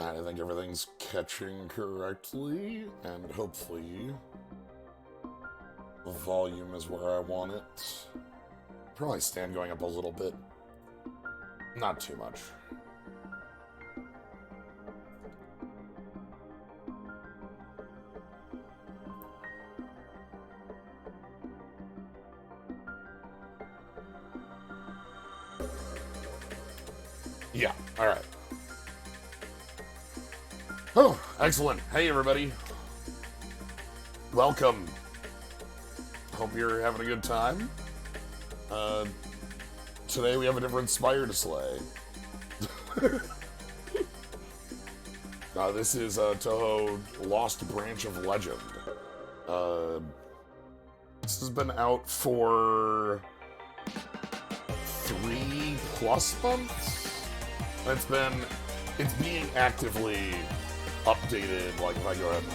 I think everything's catching correctly, and hopefully the volume is where I want it. Probably stand going up a little bit. Not too much. Yeah, alright. Oh, excellent. Hey, everybody. Welcome. Hope you're having a good time. Today we have a different Spire to slay. This is Touhou Lost Branch of Legend. This has been out for 3+ months. It's being actively updated. Like if I go ahead and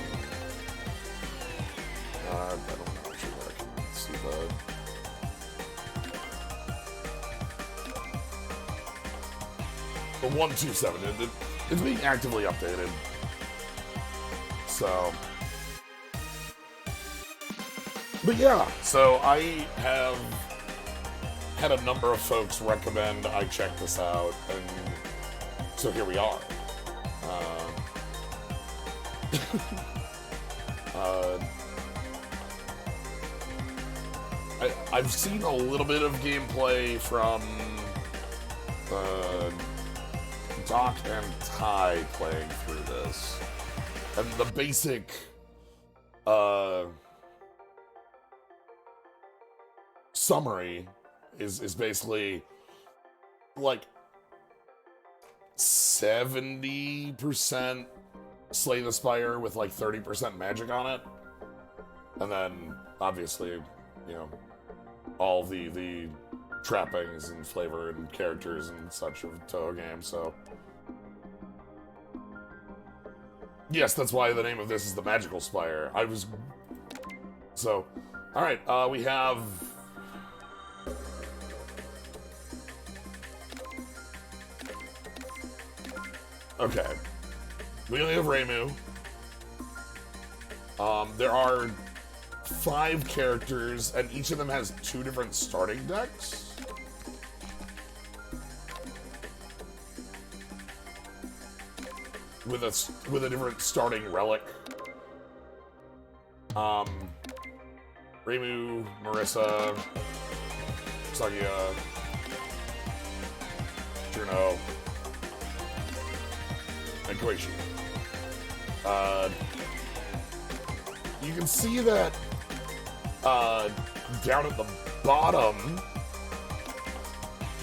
I don't know actually where I can see the 127. It's being actively updated. So, but yeah. So I have had a number of folks recommend I check this out, and so here we are. I've seen a little bit of gameplay from Doc and Ty playing through this, and the basic summary is basically like 70% Slay the Spire with like 30% magic on it, and then obviously, you know, all the trappings and flavor and characters and such of Touhou games. So yes, that's why the name of this is the Magical Spire. All right, we have okay. We only have Reimu. There are 5 characters, and each of them has 2 different starting decks. With a different starting relic. Reimu, Marissa, Sagia, Juno, and Koichi. You can see that down at the bottom,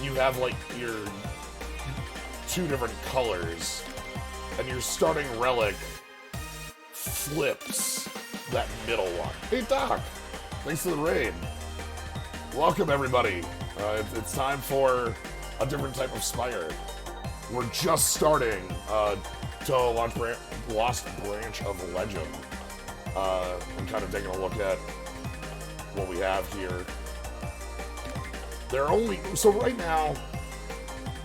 you have like your 2 different colors, and your starting relic flips that middle one. Hey Doc, thanks for the raid. Welcome everybody. It's time for a different type of Spire. We're just starting Touhou Lost Branch of Legend. I'm kind of taking a look at what we have here. They're only... So right now...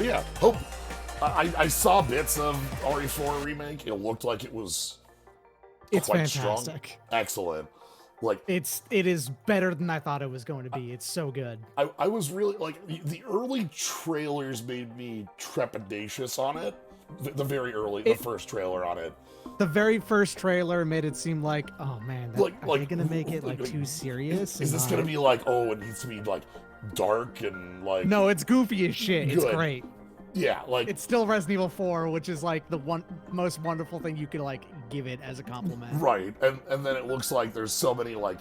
Yeah, hope... I saw bits of RE4 Remake. It looked like it was it's quite fantastic. Strong. Excellent. Like it is better than I thought it was going to be. It's so good. I was really... Like, the early trailers made me trepidatious on it. The very early... The first trailer on it. The very first trailer made it seem like, oh man, are they gonna make it like too serious? Is this gonna be like, oh, it needs to be like dark and like... No, it's goofy as shit. Good. It's great. Yeah, like... It's still Resident Evil 4, which is like the most wonderful thing you could like give it as a compliment. Right, and then it looks like there's so many like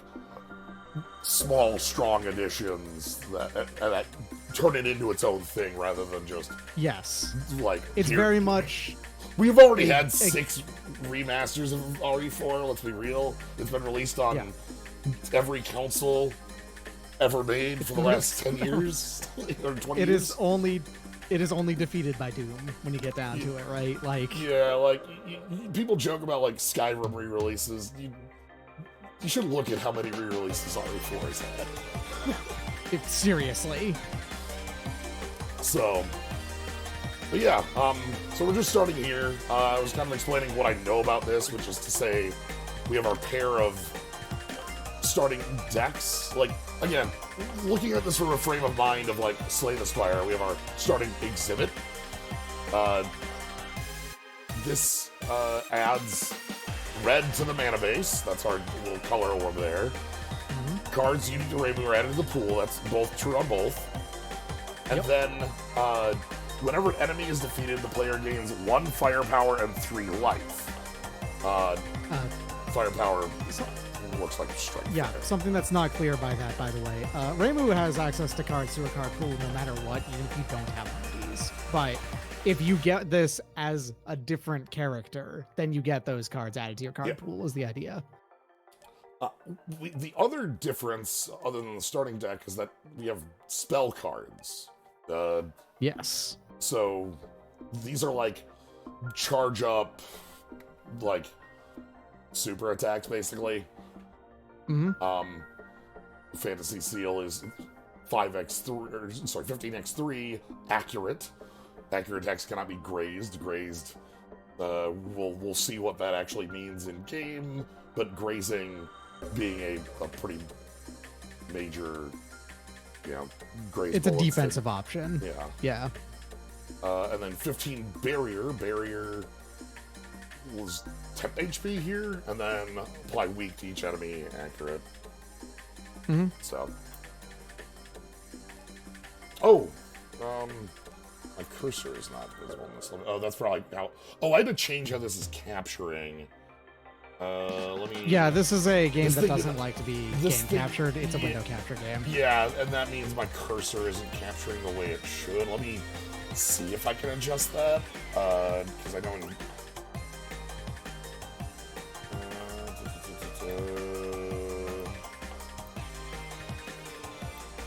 small, strong additions that turn it into its own thing rather than just... Yes. Like... It's very much... We've already had 6 remasters of RE4, let's be real. It's been released on every console ever made for the last 10 years or 20 years. It is only defeated by Doom when you get down to it, right? Like, yeah, like people joke about like Skyrim re-releases. You should look at how many re-releases RE4 has had. Seriously. So, But yeah, so we're just starting here. I was kind of explaining what I know about this, which is to say we have our pair of starting decks. Like, again, looking at this from a frame of mind of, like, Slay the Spire, we have our starting exhibit. This adds red to the mana base. That's our little color orb there. Cards unique to Reimu are added to the pool. That's both true on both. And then, whenever an enemy is defeated, the player gains 1 firepower and 3 life. Firepower looks like strength. Yeah, something that's not clear by that, by the way. Reimu has access to cards through a card pool no matter what, even if you don't have one of these. But if you get this as a different character, then you get those cards added to your card pool, is the idea. The other difference, other than the starting deck, is that we have spell cards. Yes. So these are like charge up, like super attacks, basically. Fantasy Seal is 5x3, or sorry, 15x3 accurate. Accurate attacks cannot be grazed. Grazed. We'll see what that actually means in game, but grazing being a pretty major, graze. It's a defensive option. Yeah. And then 15 barrier. Barrier was 10 HP here, and then apply weak to each enemy, accurate. So. Oh! My cursor is not visible in this level. Oh, that's probably how. Oh, I had to change how this is capturing. Let me. Yeah, this is a game that doesn't like to be game captured. It's a window capture game. Yeah, and that means my cursor isn't capturing the way it should. Let me see if I can adjust that. Because I don't.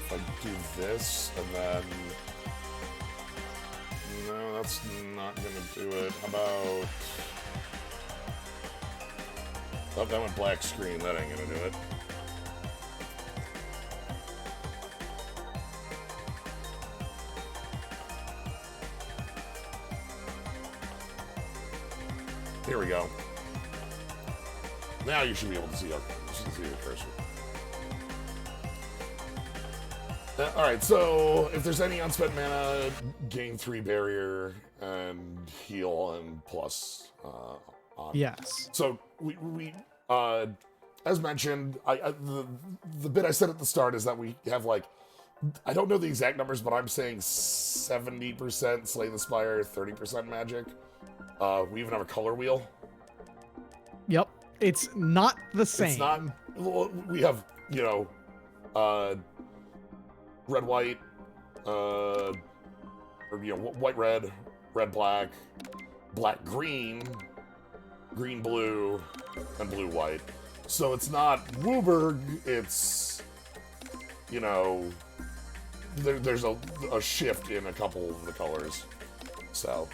If I do this and then. No, that's not gonna do it. How about... Oh, that went black screen. That ain't gonna do it. Here we go. Now you should be able to see the cursor. Alright, so if there's any unspent mana, gain 3 barrier and heal and plus on. Yes. So we as mentioned, the bit I said at the start is that we have, like, I don't know the exact numbers, but I'm saying 70% Slay the Spire, 30% magic. We even have a color wheel. Yep. It's not the same. It's not. We have, red, white, or, white, red, red, black, black, green, green, blue, and blue, white. So it's not Wooberg, it's, there's a shift in a couple of the colors. So,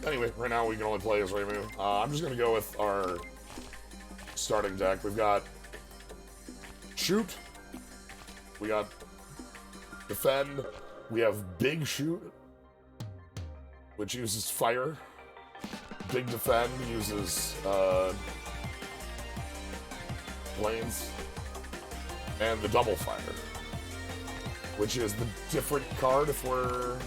anyway, right now we can only play as Reimu. I'm just going to go with our starting deck. We've got Shoot. We got Defend. We have Big Shoot, which uses Fire. Big Defend uses Planes. And the Double Fire, which is the different card if we're...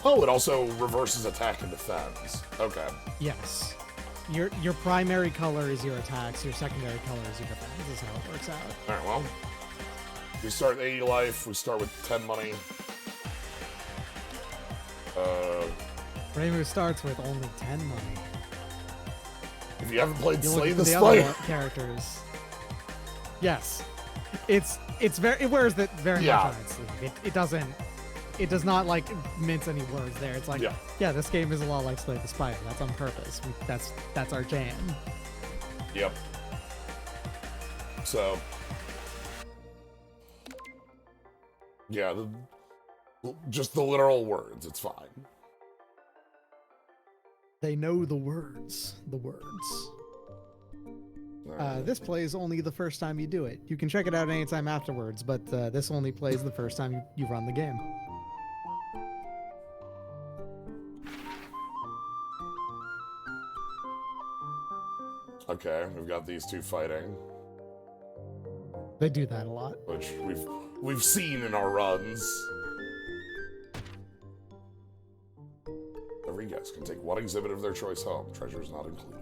Oh, it also reverses attack and defense. Okay. Yes. Your primary color is your attacks, your secondary color is your defense. This is how it works out. Alright, well. We start with 80 life, we start with 10 money. Reimu starts with only 10 money. If you haven't played Slay the Spire Spire characters. Yes. It wears that very much on its sleeve. It does not, like, mince any words there. It's like, yeah, this game is a lot like Slay the Spire. That's on purpose. That's our jam. Yep. So, yeah, just the literal words. It's fine. They know the words. The words. This plays only the first time you do it. You can check it out anytime afterwards, but this only plays the first time you run the game. Okay, we've got these two fighting, They do that a lot. which we've seen in our runs. Every guest can take one exhibit of their choice home. Treasures not included.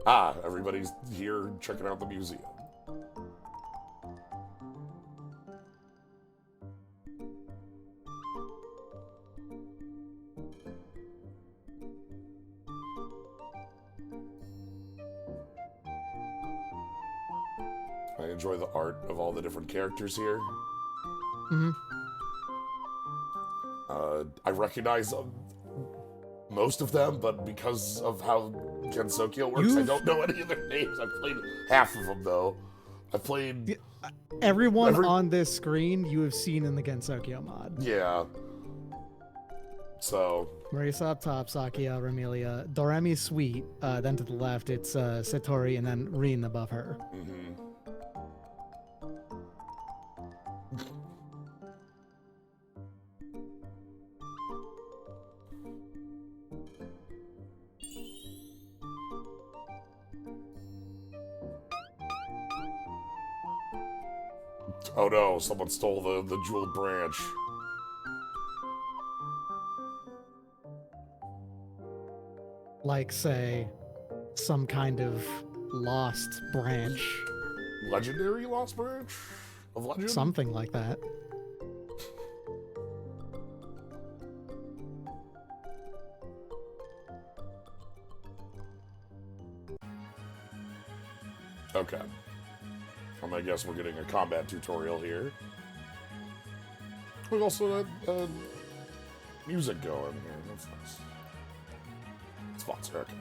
Ah, everybody's here checking out the museum. I enjoy the art of all the different characters here. Mm-hmm. I recognize most of them, but because of how Gensokyo works, I don't know any of their names. I've played half of them, though. I've played... Everyone on this screen you have seen in the Gensokyo mod. Yeah. So... Marisa up top, Sakia, Ramelia, Doremi Sweet, then to the left it's Satori, and then Rin above her. Mm-hmm. Oh no, someone stole the jeweled branch. Like, say, some kind of lost branch. Legendary lost branch? Of legend? Something like that. Okay. I guess we're getting a combat tutorial here. We also had music going here. That's nice. Sponsor. Okay.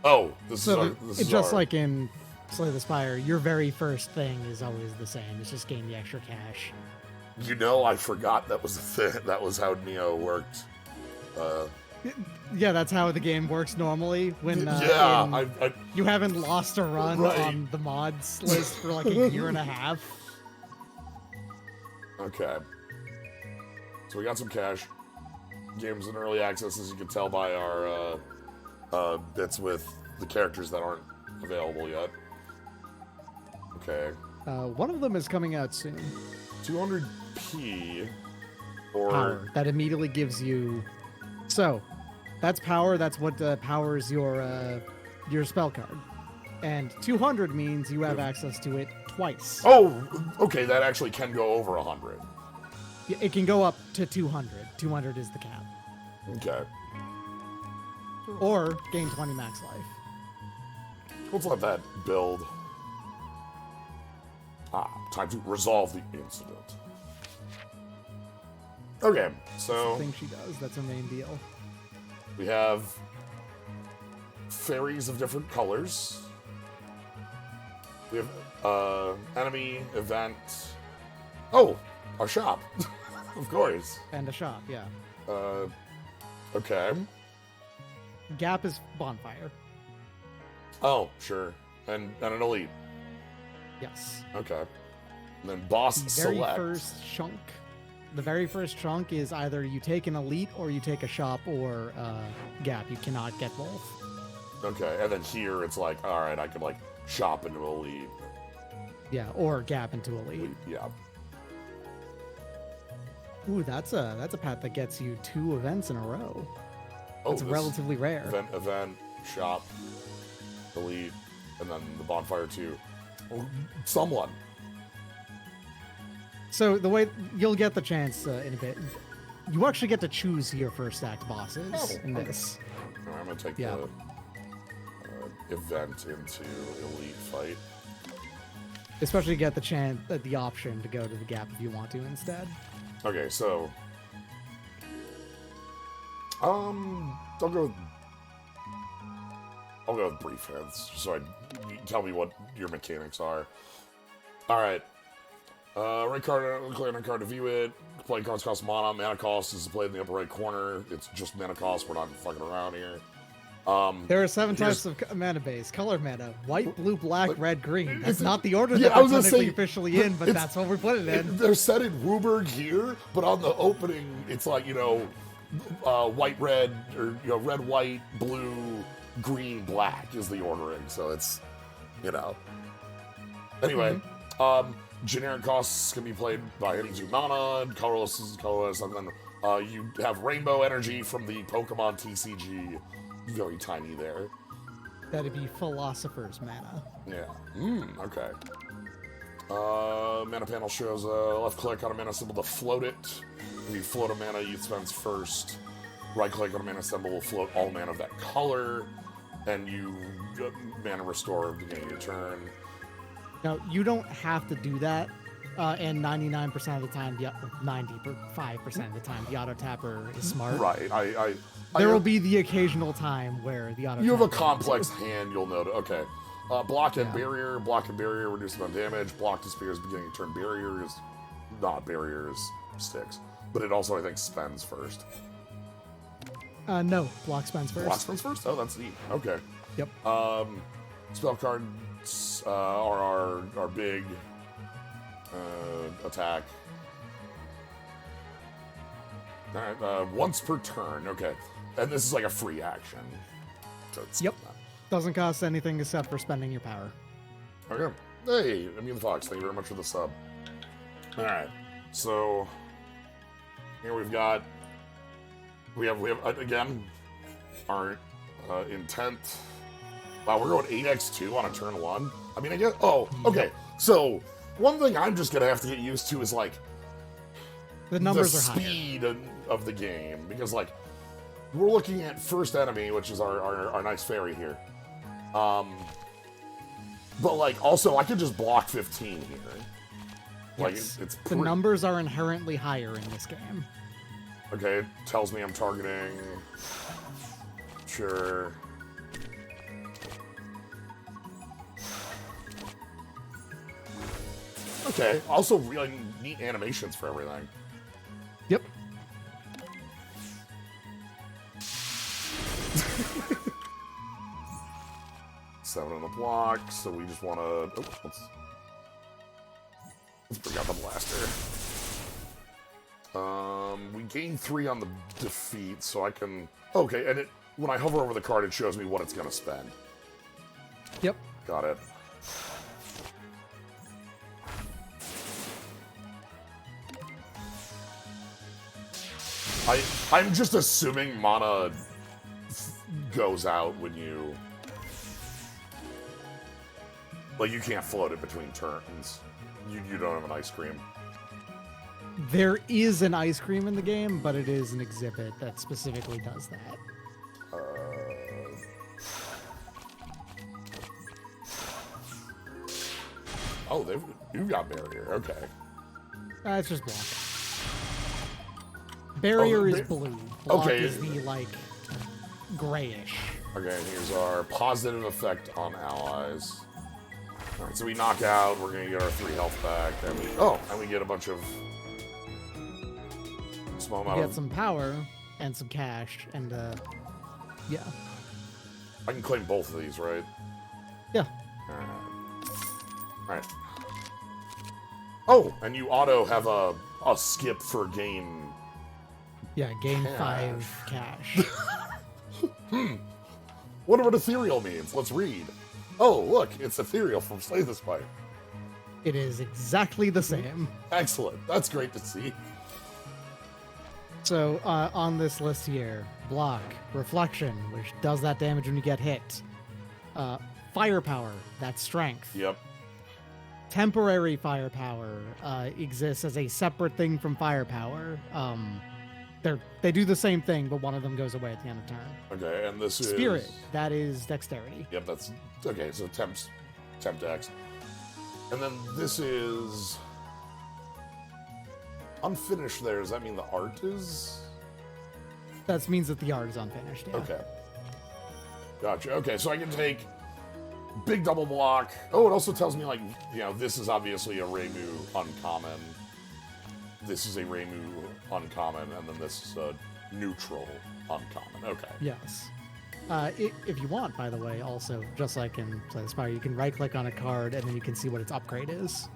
Oh, this is just like in Slay the Spire, your very first thing is always the same. It's just gain the extra cash. You know, I forgot that was a thing. That was how Neo worked. Yeah, that's how the game works normally. When you haven't lost a run on the mods list for like a year and a half. Okay. So we got some cash. Game's in early access, as you can tell by our bits with the characters that aren't available yet. Okay. One of them is coming out soon. 200p or power. That immediately gives you. So, that's power. That's what powers your spell card. And 200 means you have access to it twice. Oh, okay. That actually can go over 100. It can go up to 200. 200 is the cap. Okay. Or gain 20 max life. Let's let that build. Time to resolve the incident. Okay, so... That's the thing she does. That's her main deal. We have fairies of different colors. We have enemy, event... Oh! Our shop! Of course. And a shop, yeah. Okay. Gap is bonfire. Oh, sure. And an elite. Yes. Okay. And then boss select. The very first chunk is either you take an elite or you take a shop or gap. You cannot get both. Okay, and then here it's like, all right, I can like shop into elite. Yeah, or gap into elite. Yeah. Ooh, that's a path that gets you 2 events in a row. Oh, that's relatively rare. Event, shop, elite, and then the bonfire too. Well, someone. So the way you'll get the chance in a bit, you actually get to choose your first act bosses in this. Right, I'm gonna take the event into elite fight. Especially get the option to go to the gap if you want to instead. Okay, so I'll go with brief hands, so you tell me what your mechanics are. All right. Right card, declare a card to view it. Play cards cost mana. Mana cost is displayed in the upper right corner. It's just mana cost. We're not fucking around here. There are 7 types of mana base. Color mana: white, blue, black, red, green. That's not the order Yeah, that I was they're gonna say, officially in, but that's what we're putting in. They're set in Wooburg here, but on the opening, it's like, white, red, or, red, white, blue, green, black is the ordering. So it's, Anyway, generic costs can be played by any 2 mana, and colorless is colorless, and then you have rainbow energy from the Pokemon TCG. Very tiny there. That'd be Philosopher's Mana. Yeah. Okay. Mana panel shows left click on a mana symbol to float it. If you float a mana, you spend first. Right click on a mana symbol will float all mana of that color, and you mana restore at the beginning of your turn. Now, you don't have to do that, and 99% of the time, 95% of the time, the auto tapper is smart. Right. There will be the occasional time where the auto. You have a complex hand, you'll notice. Okay. Block and barrier. Block and barrier reduce amount of damage. Block disappears beginning of turn. Barrier is not barriers, sticks. But it also, I think, spends first. No, block spends first. Block spends first? Oh, that's neat. Okay. Yep. Spell cards are big. Attack. Alright, once per turn. Okay. And this is like a free action. So it's yep. Doesn't cost anything except for spending your power. Okay. Hey, Immune Fox, thank you very much for the sub. Alright. So here we have again our intent. Wow, we're going 8x2 on a turn 1. I mean, I guess. Oh, okay. So one thing I'm just gonna have to get used to is like the numbers are speed of the game, because like we're looking at first enemy, which is our nice fairy here. But like also I could just block 15 here. Like yes. it's the numbers are inherently higher in this game. Okay, it tells me I'm targeting. Sure. Okay. Also, really neat animations for everything. Yep. Seven on the block, so we just want to. Oh, let's bring out the blaster. We gain 3 on the defeat, so I can. Okay, and when I hover over the card, it shows me what it's going to spend. Yep. Got it. I'm just assuming mana goes out when you... Like, you can't float it between turns. You don't have an ice cream. There is an ice cream in the game, but it is an exhibit that specifically does that. Oh, you've got barrier. Okay. It's just block. Barrier is blue. Block is the, like, grayish. Okay, here's our positive effect on allies. Alright, so we knock out, we're gonna get our 3 health back, and we get a bunch of small amount of... get some power, and some cash, and, yeah. I can claim both of these, right? Yeah. Alright. Oh, and you auto have a skip for gain... Yeah, gain 5 cash. Wonder what ethereal means. Let's read. Oh, look, it's ethereal from Slay the Spire. It is exactly the same. Excellent. That's great to see. So, on this list here, block, reflection, which does that damage when you get hit. Firepower, that's strength. Yep. Temporary firepower exists as a separate thing from firepower. They do the same thing, but one of them goes away at the end of turn. Okay, and this is... Spirit, that is dexterity. Yep, that's... Okay, so temp dex. And then this is... Unfinished there, does that mean the art is... That means that the art is unfinished, yeah. Okay. Gotcha. Okay, so I can take big double block. Oh, it also tells me, like, this is obviously a Reimu uncommon. This is a Reimu uncommon, and then this is a neutral uncommon. Okay. Yes. If you want, by the way, also, just like in Slay the Spire, you can right-click on a card, and then you can see what its upgrade is.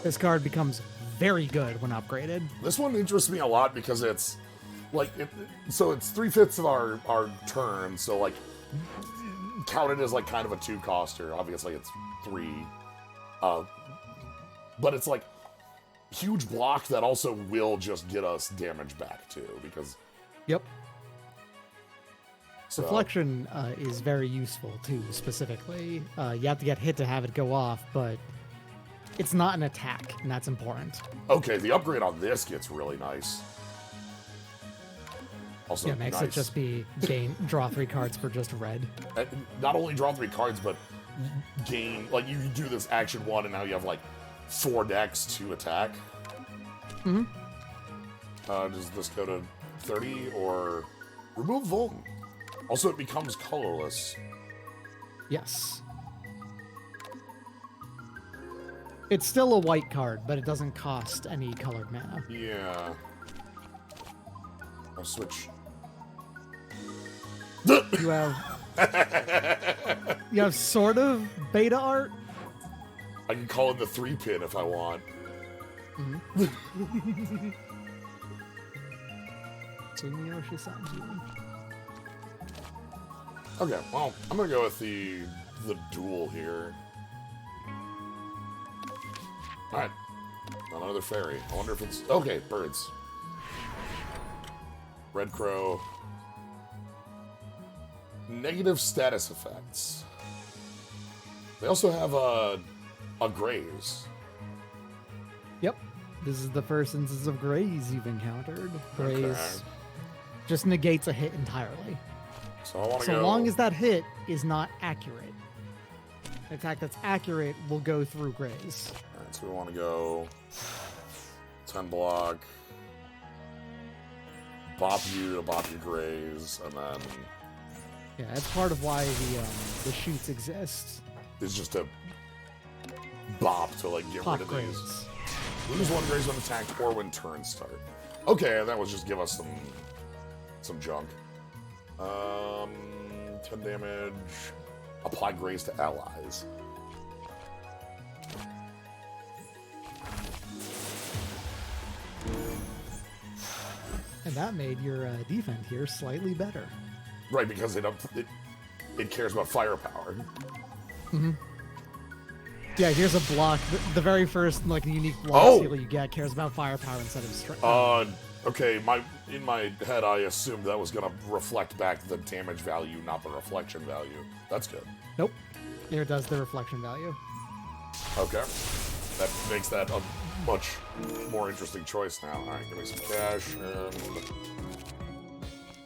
This card becomes very good when upgraded. This one interests me a lot because it's like so it's 3/5 of our turn, so like counted as like kind of a 2-coster. Obviously it's 3, but it's like huge block that also will just get us damage back too, because yep. So, Reflection is very useful too. Specifically, you have to get hit to have it go off, but it's not an attack, and that's important. okay, the upgrade on this gets really nice. Also, Yeah, makes nice. it just be draw 3 cards for just red. Not only draw 3 cards, but gain, like, you do this action 1, and now you have, like, 4 decks to attack. Mm-hmm. Does this go to 30, or remove Vuln? Also, it becomes colorless. Yes. It's still a white card, but it doesn't cost any colored mana. Yeah. I'll switch. You have sort of beta art. I can call it the 3-pin if I want. Mm-hmm. Tsumiyoshi-san. Okay, well, I'm gonna go with the duel here. Alright. Another fairy. I wonder if it's... Okay, birds. Red crow. Negative status effects. They also have a graze. Yep. This is the first instance of graze you've encountered. Graze Okay. just negates a hit entirely. So I want to So go... long as that hit is not accurate. An attack that's accurate will go through graze. Alright, so we want to go 10 block, bop you to bop your graze, and then Yeah, that's part of why the shoots exist. it's just a bop to like get Pop rid of graze. these. Lose 1 graze when attacked or when turns start. Okay, that was just give us some junk. 10 damage. Apply graze to allies. And that made your defense here slightly better. Right, because it cares about firepower. Mm-hmm. Yeah, here's a block. The very first like unique block skill you get cares about firepower instead of strength. Okay, in my head I assumed that was gonna reflect back the damage value, not the reflection value. That's good. Nope. Here it does the reflection value. Okay. That makes that a much more interesting choice now. Alright, give me some cash and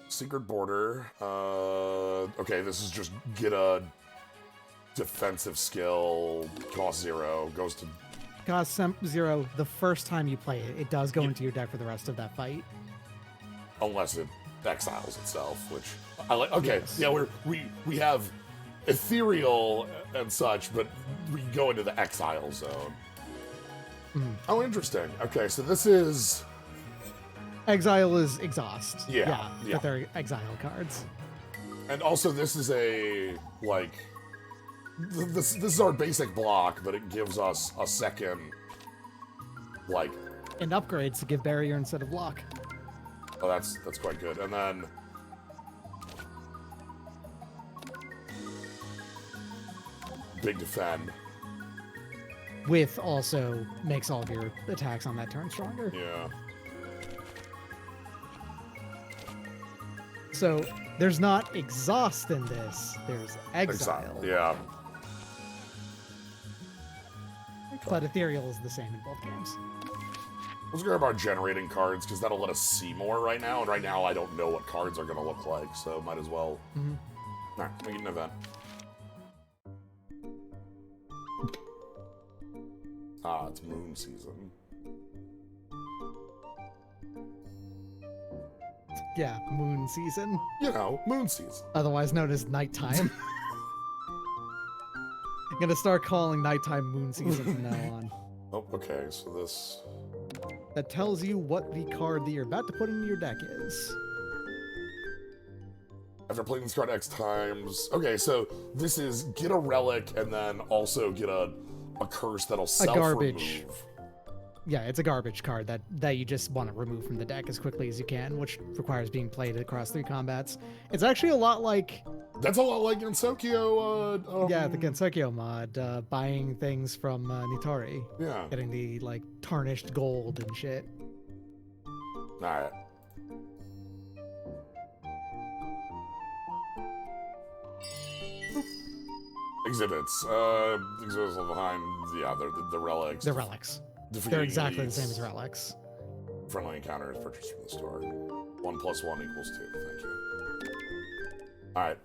secret border. Okay, this is just get a defensive skill, cost 0, goes to... Cost 0 the first time you play it. It does go into your deck for the rest of that fight. Unless it exiles itself, which I like. Okay, Yes. yeah, we have ethereal and such, but we go into the exile zone. Mm. Oh, interesting. Okay, so this is... Exile is exhaust. Yeah. But they're exile cards. And also, this is a, like... This is our basic block, but it gives us a second, like... And upgrades to give barrier instead of block. Oh, that's quite good. And then... Big defend. With also makes all of your attacks on that turn stronger. Yeah. So there's not exhaust in this. There's exile. Yeah. But ethereal is the same in both games. Let's grab our generating cards, because that'll let us see more right now. And right now, I don't know what cards are going to look like, so might as well... Mm-hmm. Alright, make it an event. Ah, it's moon season. Yeah, moon season. You know, moon season. Otherwise known as nighttime. I'm gonna start calling nighttime moon season from now on. Oh, okay, so this... That tells you what the card that you're about to put into your deck is. After playing this card X times. Okay, so this is get a relic and then also get a curse that'll self-remove. Yeah, it's a garbage card that you just want to remove from the deck as quickly as you can, which requires being played across 3 combats. It's actually a lot like... That's a lot like Gensokyo. Yeah, the Gensokyo mod, buying things from Nitori. Yeah. Getting the, like, tarnished gold and shit. Alright. Exhibits. Exhibits behind, yeah, the relics. The relics. They're exactly the same as relics. Friendly encounters purchased from the store. 1 + 1 = 2. Thank you. Alright.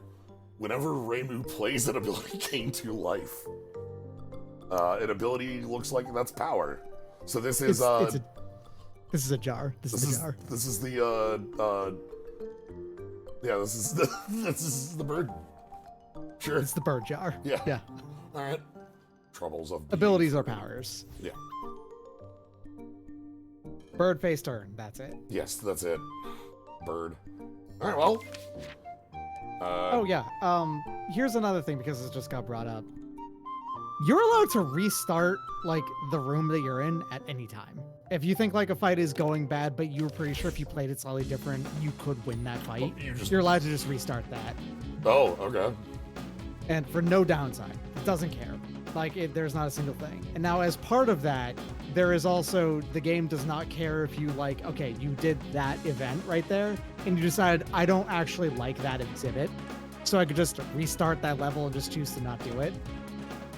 Whenever Reimu plays an ability, gain 2 life. An ability looks like that's power. So this is this is a jar. This is a jar. This is the yeah, this is the bird. Sure. It's the bird jar. Yeah. Yeah. Alright. Troubles of abilities are powers. Yeah. Bird face turn. That's it. Yes, that's it. Bird. Alright, well. Oh yeah. Here's another thing because it just got brought up. You're allowed to restart like the room that you're in at any time. If you think like a fight is going bad, but you're pretty sure if you played it slightly different, you could win that fight. You're allowed to just restart that. Oh, okay. And for no downside. It doesn't care. Like, there's not a single thing. And now as part of that, there is also, the game does not care if you like, okay, you did that event right there, and you decided, I don't actually like that exhibit, so I could just restart that level and just choose to not do it.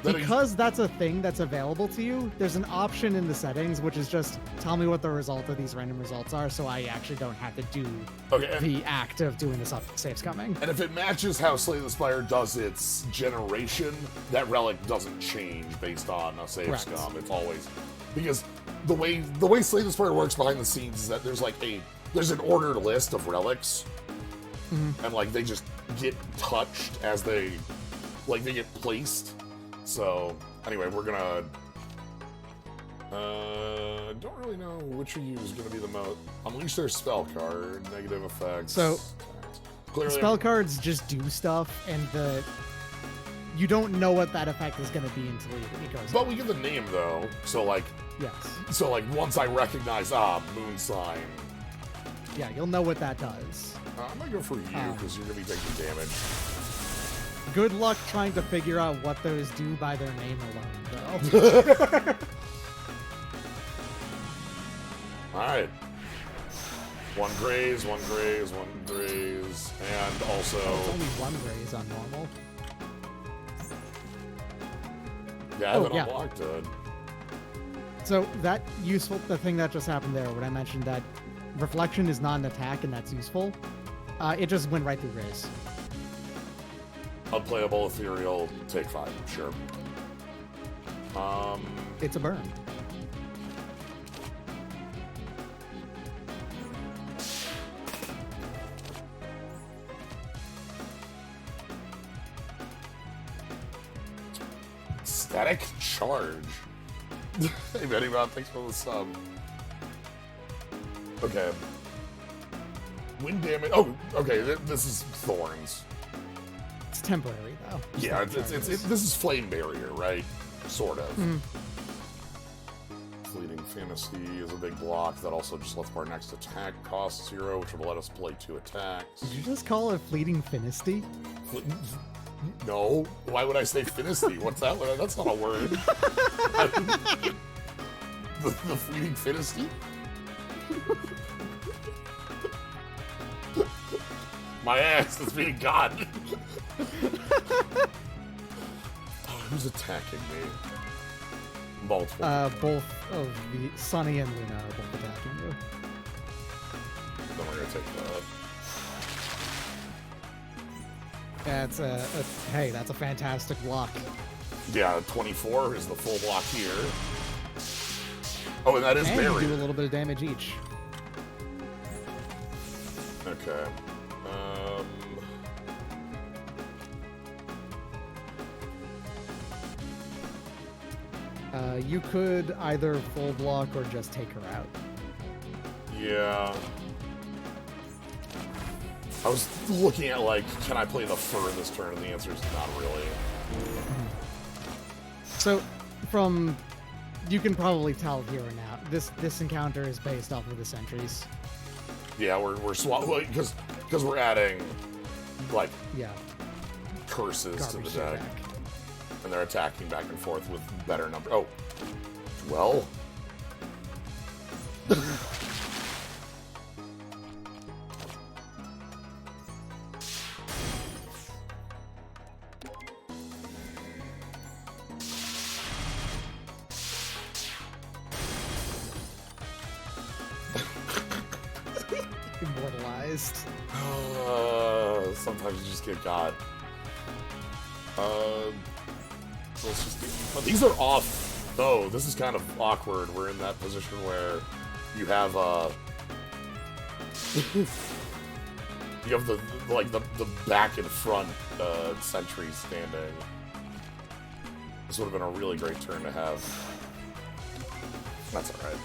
Because that's a thing that's available to you, there's an option in the settings, which is just, tell me what the result of these random results are, so I actually don't have to do the act of doing this saves coming. And if it matches how Slay the Spire does its generation, that relic doesn't change based on a save scum. It's always... Because the way Slay the Spire works behind the scenes is that there's an ordered list of relics, and like they just get touched as they get placed. So, anyway, we're gonna... don't really know which of you is gonna be the most... Unleash their spell card, negative effects... So, clearly spell cards just do stuff, and you don't know what that effect is gonna be until it goes But we get the name, though, so, like... Yes. So, like, once I recognize, moon sign... Yeah, you'll know what that does. I'm gonna go for you, because you're gonna be taking damage. Good luck trying to figure out what those do by their name alone, though. Alright. One graze, and also... It's only 1 graze on normal. Yeah, I haven't unlocked it. So the thing that just happened there, when I mentioned that reflection is not an attack and that's useful, it just went right through graze. Unplayable, ethereal, take 5, sure. It's a burn. Static charge. Hey, Betty Bob, thanks for the sub. Okay. Wind damage. Oh, okay. This is thorns. It's temporary, though. Yeah, this is flame barrier, right? Sort of. Fleeting Fantasy is a big block that also just lets our next attack cost 0, which will let us play 2 attacks. Did you just call it Fleeting Finesty? No. Why would I say Finesty? What's that? That's not a word. The Fleeting Finesty? My ass is being gone. Who's attacking me? Multiple. Both of the Sunny and Luna are both attacking you. Then we're gonna take that. Hey, that's a fantastic block. Yeah, 24 is the full block here. Oh, and that is and buried. You do a little bit of damage each. Okay. You could either full block or just take her out. Yeah. I was looking at, like, can I play the furthest turn? And the answer is not really. So, you can probably tell here and now, this encounter is based off of the sentries. Yeah, we're because we're adding, like, curses to the deck. And they're attacking back and forth with better number. Oh. Well. Immortalized. Sometimes you just get got. Let's just these are off. Oh, this is kind of awkward. We're in that position where you have you have the back and front sentries standing. This would have been a really great turn to have. That's all right.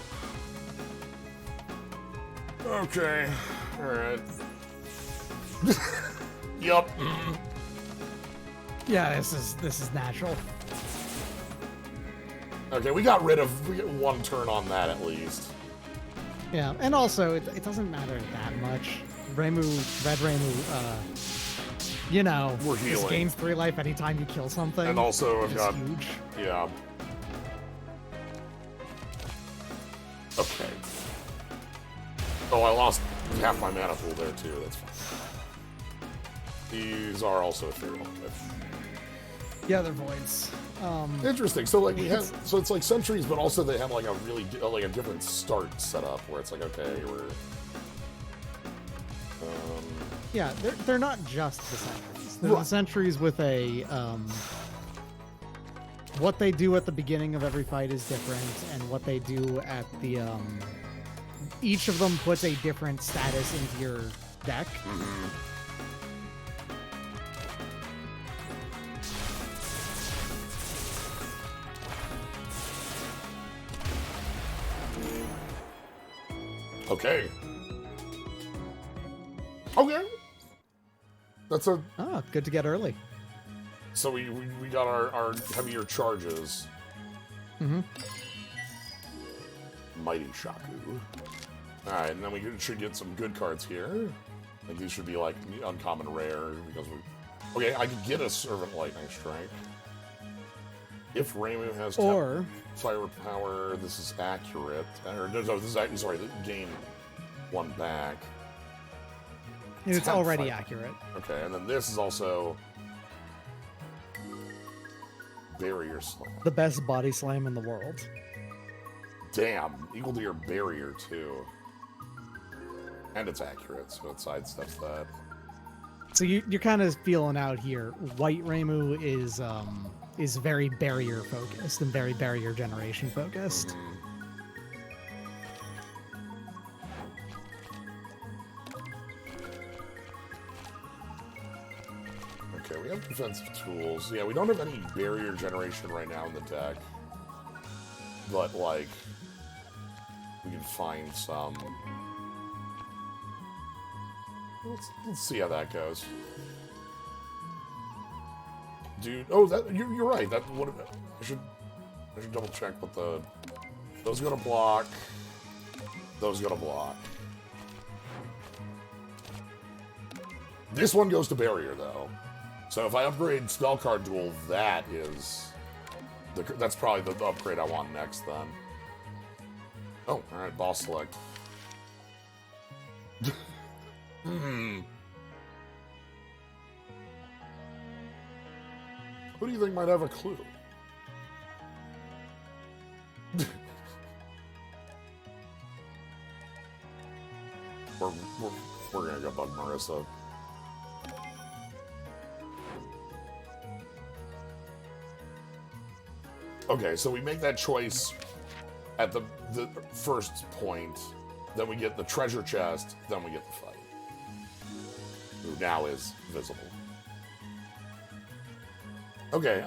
Okay. All right. Yup. Yeah, this is natural. Okay, we get one turn on that at least. Yeah, and also it doesn't matter that much. Red Reimu, you know, we're healing. This gains 3 life anytime you kill something. And also I've got huge. Yeah. Okay. Oh, I lost half my mana pool there too. That's fine. These are also ethereal. Yeah, they're voids. Interesting. So like so it's like sentries, but also they have like a really like a different start setup where it's like, okay, we're. Yeah, they're not just the sentries. They're the sentries with a what they do at the beginning of every fight is different, and what they do at the each of them puts a different status into your deck. Mm-hmm. Okay. Okay. That's a... Oh, good to get early. So we got our heavier charges. Mm-hmm. Mighty Shaku. Alright, and then we should get some good cards here. I think these should be, like, uncommon rare, because we... Okay, I could get a Servant Lightning Strike. If Reimu has firepower, this is accurate. Or, no, this is actually, sorry, gain 1 back. It's already accurate. Okay, and then this is also Barrier Slam. The best body slam in the world. Damn, equal to your barrier too. And it's accurate, so it sidesteps that. So you're kind of feeling out here. White Reimu is very barrier focused and very barrier generation focused. Mm-hmm. Okay, we have defensive tools. Yeah, we don't have any barrier generation right now in the deck. But, like, we can find some. Let's see how that goes. Dude, oh, you're right. That would have. I should double check what the. Those go to block. Those go to block. This one goes to barrier though. So if I upgrade spell card duel, that's probably the upgrade I want next then. Oh, all right, boss select. Who do you think might have a clue? We're gonna go bug Marissa. Okay, so we make that choice at the first point, then we get the treasure chest, then we get the fight. Who now is visible. Okay,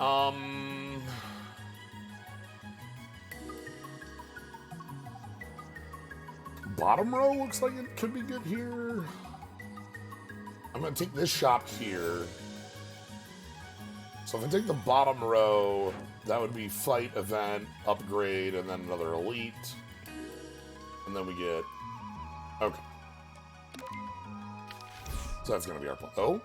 bottom row looks like it could be good here. I'm going to take this shop here. So if I take the bottom row, that would be fight, event, upgrade, and then another elite. And then we get... Okay. So that's going to be our plan. Oh?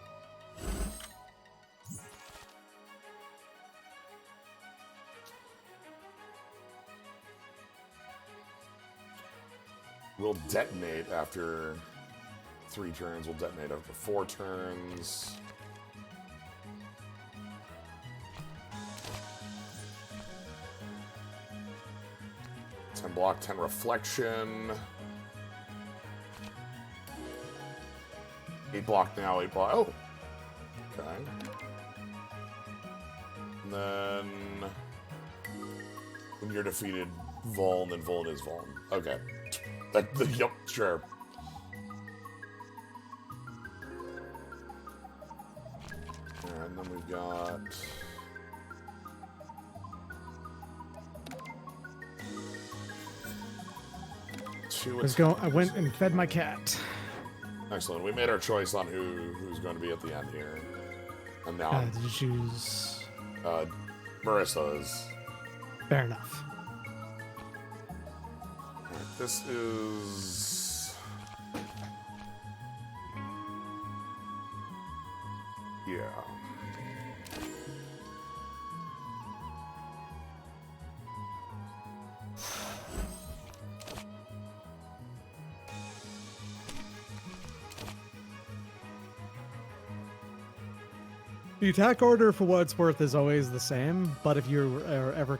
We'll detonate after 3 turns. We'll detonate after 4 turns. Block, 10 reflection. 8 block now, 8 block. Oh! Okay. And then... when you're defeated, Vuln, then Vuln is Vuln. Okay. Yep, sure. And then we've got... I went and fed my cat. Excellent. We made our choice on who's going to be at the end here. And now... did you choose... Marissa's. Fair enough. Alright, this is... Yeah. The attack order, for what it's worth, is always the same, but if you're ever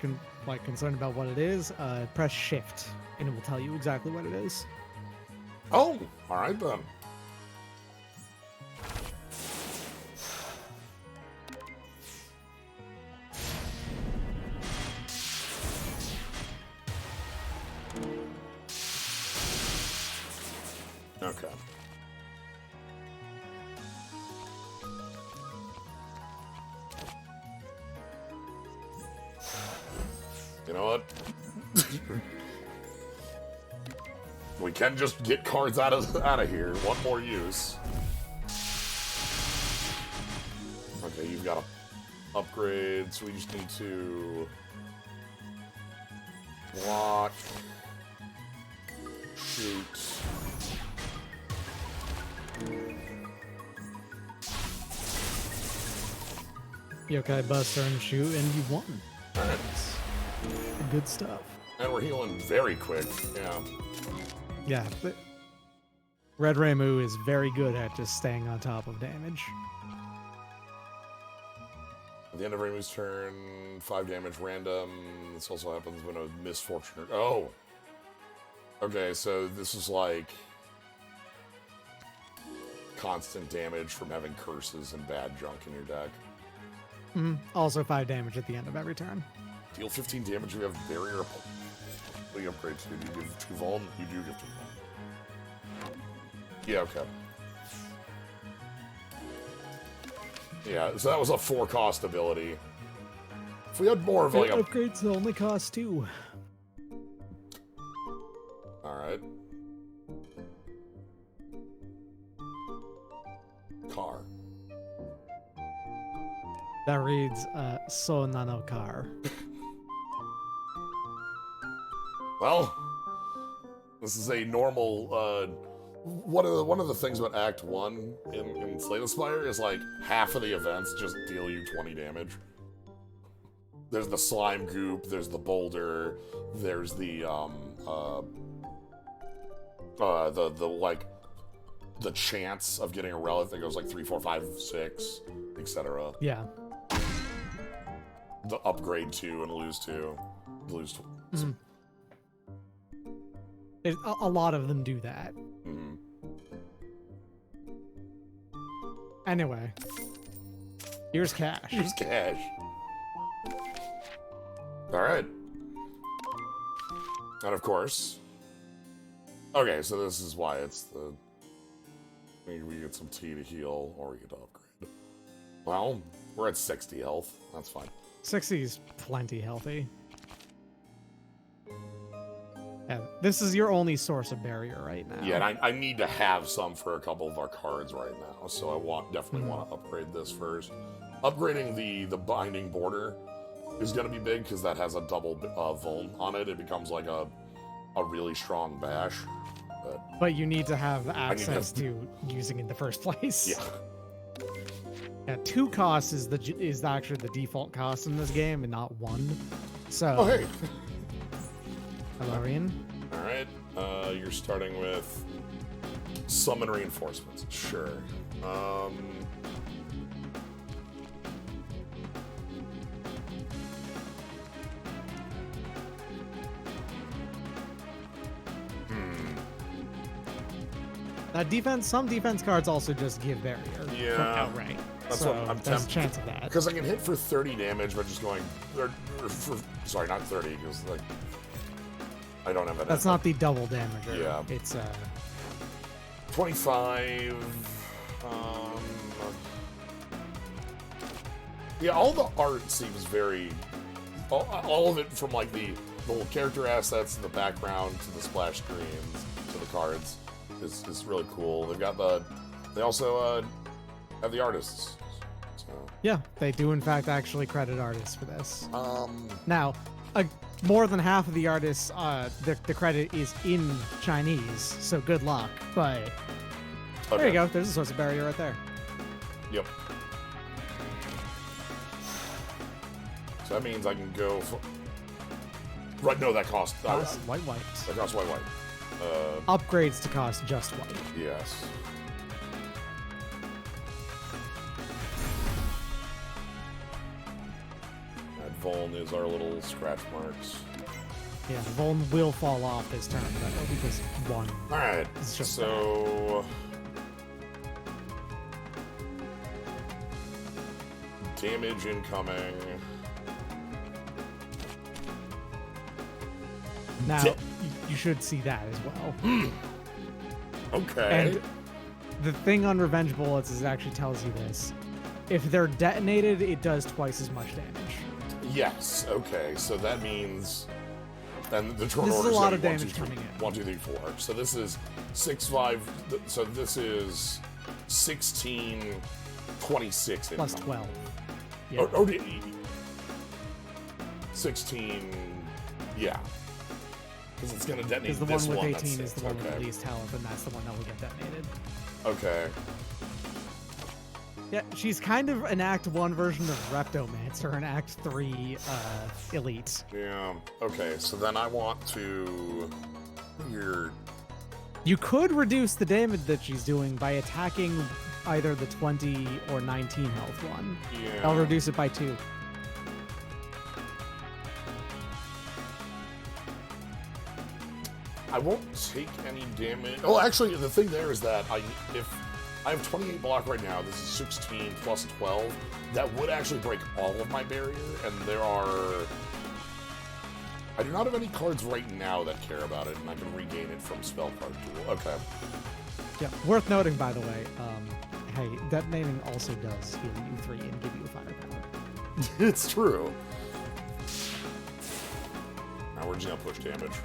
concerned about what it is, press Shift, and it will tell you exactly what it is. Oh, all right then. Okay. You know what? We can just get cards out of here. One more use. Okay, you've got to upgrade, so we just need to block, shoot. Yokai Buster and shoot, and you won. All right. Good stuff. And we're healing very quick. Yeah. Yeah. But Red Ramu is very good at just staying on top of damage. At the end of Ramu's turn, 5 damage random. This also happens when a misfortune. Oh. Okay, so this is like constant damage from having curses and bad junk in your deck. Also 5 damage at the end of every turn. Deal 15 damage. We have barrier. We upgrade to. Do you give 2 vuln? You do give 2 vuln. Yeah. Okay. Yeah. So that was a 4-cost ability. If we had more of like upgrades, only cost 2. All right. Car. That reads So Nano Car. Well, this is a normal. One of the things about Act 1 in Slay the Spire is like half of the events just deal you 20 damage. There's the slime goop. There's the boulder. There's the the chance of getting a relic that goes like 3, 4, 5, 6, etc. Yeah. The upgrade 2 and lose 2. Lose 2. A lot of them do that. Mm-hmm. Anyway. Here's cash. Here's cash. Alright. And of course... Okay, so this is why it's the... We get some tea to heal, or we get to upgrade. Well, we're at 60 health. That's fine. 60's plenty healthy. And This is your only source of barrier right now. Yeah, and I need to have some for a couple of our cards right now, so I definitely want to upgrade this first. Upgrading the binding border is going to be big because that has a double vuln on it. It becomes like a really strong bash. But you need to have access to using it in the first place. Yeah. Yeah, 2 costs is actually the default cost in this game, and not 1. So. Oh hey. Hello, Ian. All right. You're starting with summon reinforcements. Sure. Some defense cards also just give barrier. Yeah. Outright. That's so what I'm there's a tempted. chance of that. Because I can hit for 30 damage by just going. Sorry, not 30, because like I don't have that. That's not the double damager. Yeah. It's 25. Yeah, all the art seems very. All of it, from like the little character assets to the background to the splash screens to the cards, is really cool. They also have the artists. So. Yeah, they do in fact actually credit artists for this. Now, more than half of the artists, the credit is in Chinese, so good luck. But there you go. There's a source of barrier right there. Yep. So that means I can go for... Right, no, that costs... white. That costs white. Upgrades to cost just white. Yes. That Vuln is our little scratch marks. Yeah, Vuln will fall off this turn, but it'll be just 1. Alright, so... Damage incoming. Now, you should see that as well. Okay. And the thing on Revenge Bullets is it actually tells you this. If they're detonated, it does twice as much damage. Yes, okay. So that means... And the turn this is order a lot is of damage coming in. 1, 2, 3, 4. So this is 6, 5... So this is 16, 26 Plus incoming. 12. Yeah. Or 16... Yeah. Because it's going to detonate Because the this one with 18 that's is the one with the least health, and that's the one that will get detonated. Okay. Yeah, she's kind of an Act 1 version of Reptomancer, an Act 3 Elite. Yeah. Okay, so then I want to... You could reduce the damage that she's doing by attacking either the 20 or 19 health one. Yeah. I'll reduce it by 2. I won't take any damage. Oh, actually, the thing there is that if I have 28 block right now, this is 16 plus 12. That would actually break all of my barrier, and I do not have any cards right now that care about it, and I can regain it from spell card tool. Okay. Yeah, worth noting, by the way, hey, detonating also does heal you 3 and give you firepower. It's true. Now we're just gonna push damage.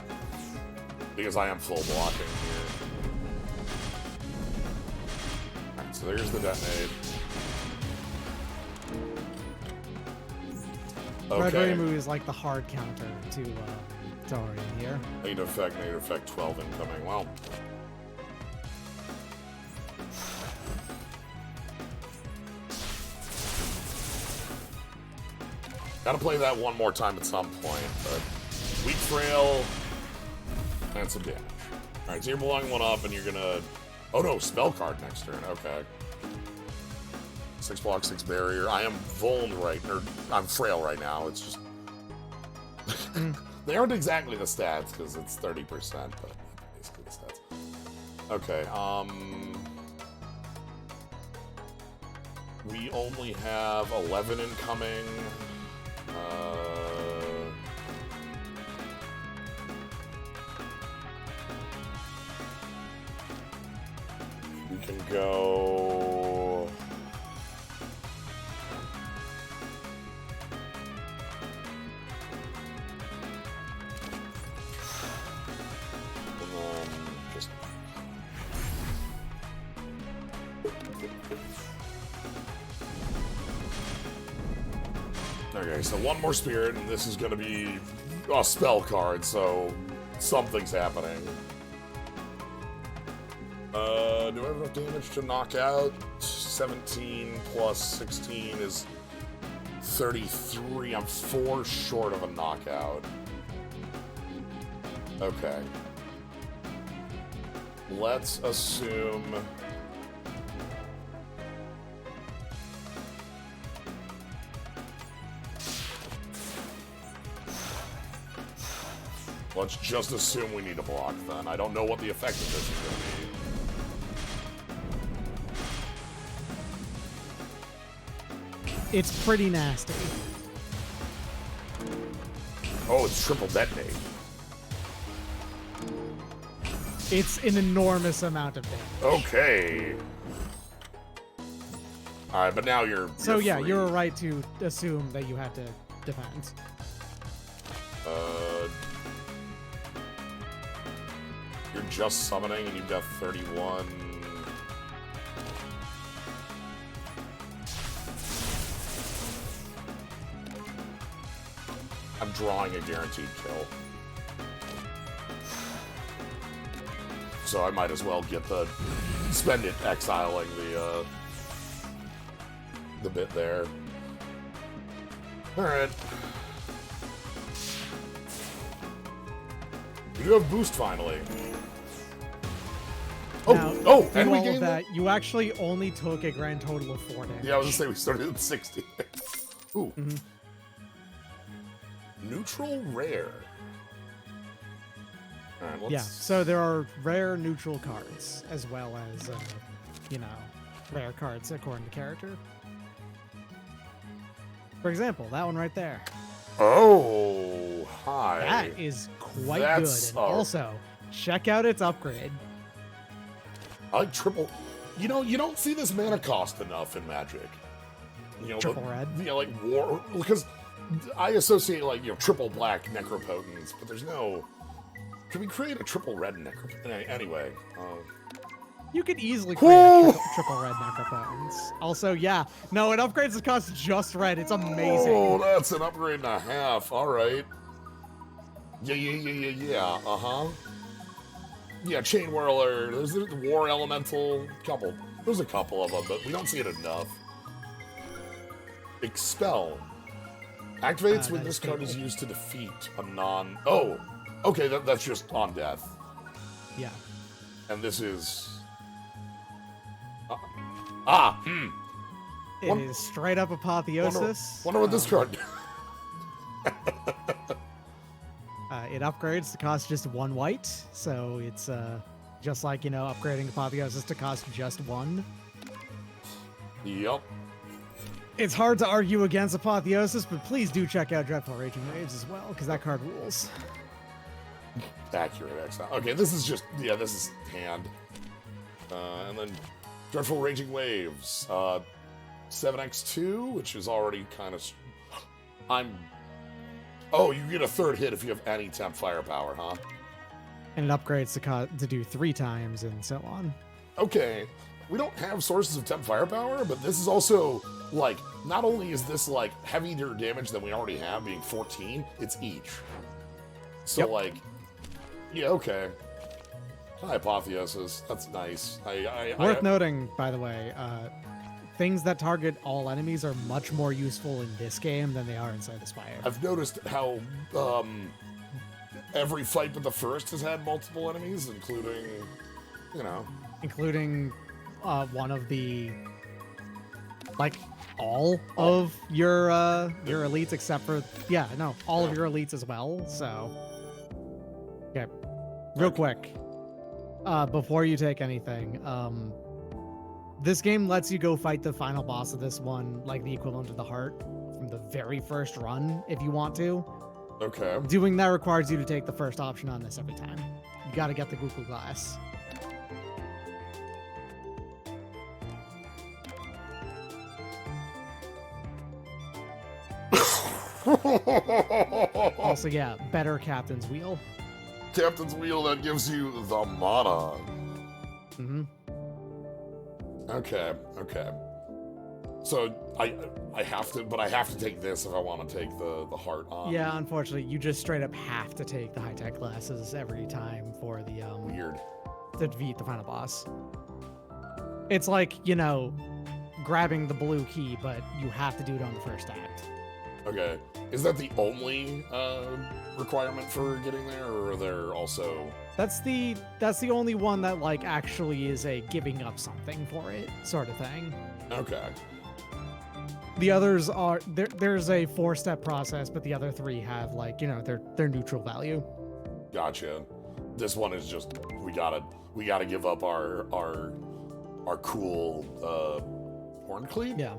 Because I am full blocking here. Alright, so there's the detonate. Okay. Red Rainbow is like the hard counter to already in here. Negative effect, 12 incoming. Well. Gotta play that one more time at some point, but weak frail and some damage. Alright, so you're blowing one up and you're gonna... Oh no, spell card next turn, okay. 6 block, 6 barrier. I am vuln or I'm frail right now, it's just... They aren't exactly the stats, because it's 30%, but basically the stats. Okay, we only have 11 incoming. We can go... Okay, so one more spirit, and this is going to be a spell card, so something's happening. Do I have enough damage to knock out? 17 plus 16 is 33. I'm 4 short of a knockout. Okay. Let's assume... Let's just assume we need a block, then. I don't know what the effect of this is going to be. It's pretty nasty. Oh, it's triple detonate. It's an enormous amount of damage. Okay. Alright, but now you're So yeah, free. you're right to assume that you have to defend. You're just summoning and you've got 31. I'm drawing a guaranteed kill. So I might as well spend it exiling the bit there. Alright. You do have boost finally. Now, And we all gained of that. You actually only took a grand total of 4 damage. Yeah, I was gonna say we started at 60. Ooh. Mm-hmm. Neutral rare. Alright, let's... Yeah, so there are rare neutral cards, as well as, rare cards according to character. For example, that one right there. Oh, hi. That is quite That's good. And also, check out its upgrade. I like triple... You know, you don't see this mana cost enough in Magic. You know, Triple red? Yeah, like war... Because I associate, triple black Necropotence, but there's no... Can we create a triple red Necropotence? Anyway, You could easily create a triple red Necropotence. Also, yeah, no, it upgrades the cost just red. It's amazing. Oh, that's an upgrade and a half. All right. Yeah. Uh-huh. Yeah, Chain Whirler. There's the War Elemental. There's a couple of them, but we don't see it enough. Expel. Activates when this card is used to defeat a non... Oh, okay, that's just on death. Yeah. And this is... It is straight up Apotheosis. Wonder what this card... It upgrades to cost just 1 white, so it's just like, upgrading Apotheosis to cost just 1. Yep. It's hard to argue against Apotheosis, but please do check out Dreadful Raging Waves as well, because that card rules. Accurate exile. Okay, this is just... Yeah, this is hand. And then Dreadful Raging Waves. 7x2, which is already kind of... Oh, you get a 3rd hit if you have any temp firepower, huh? And it upgrades to do 3 times and so on. Okay. We don't have sources of temp firepower, but this is also, not only is this, heavier damage than we already have, being 14, it's each. So, Yep. Yeah, okay. Hi, Apotheosis. That's nice. Worth noting, by the way, things that target all enemies are much more useful in this game than they are in Slay the Spire. I've noticed how every fight but the first has had multiple enemies, including, Including one of the... all of your elites except for... Yeah, no, all of your elites as well, so... Okay, real quick. Before you take anything, this game lets you go fight the final boss of this one, the equivalent of the heart, from the very first run, if you want to. Okay. Doing that requires you to take the first option on this every time. You gotta get the Google Glass. Also, yeah, better Captain's Wheel. Captain's Wheel that gives you the mana. Mm-hmm. Okay. So I have to take this if I want to take the heart on. Yeah, unfortunately, you just straight up have to take the high-tech glasses every time for the Weird. to defeat the final boss. It's like, you know, grabbing the blue key, but you have to do it on the first act. Okay. Is that the only requirement for getting there, or are there also... That's the only one that like actually is a giving up something for it sort of thing. Okay. The others are there's a 4-step process, but the other 3 have like, you know, their neutral value. Gotcha. This one is just we gotta give up our cool horn cleat? Yeah.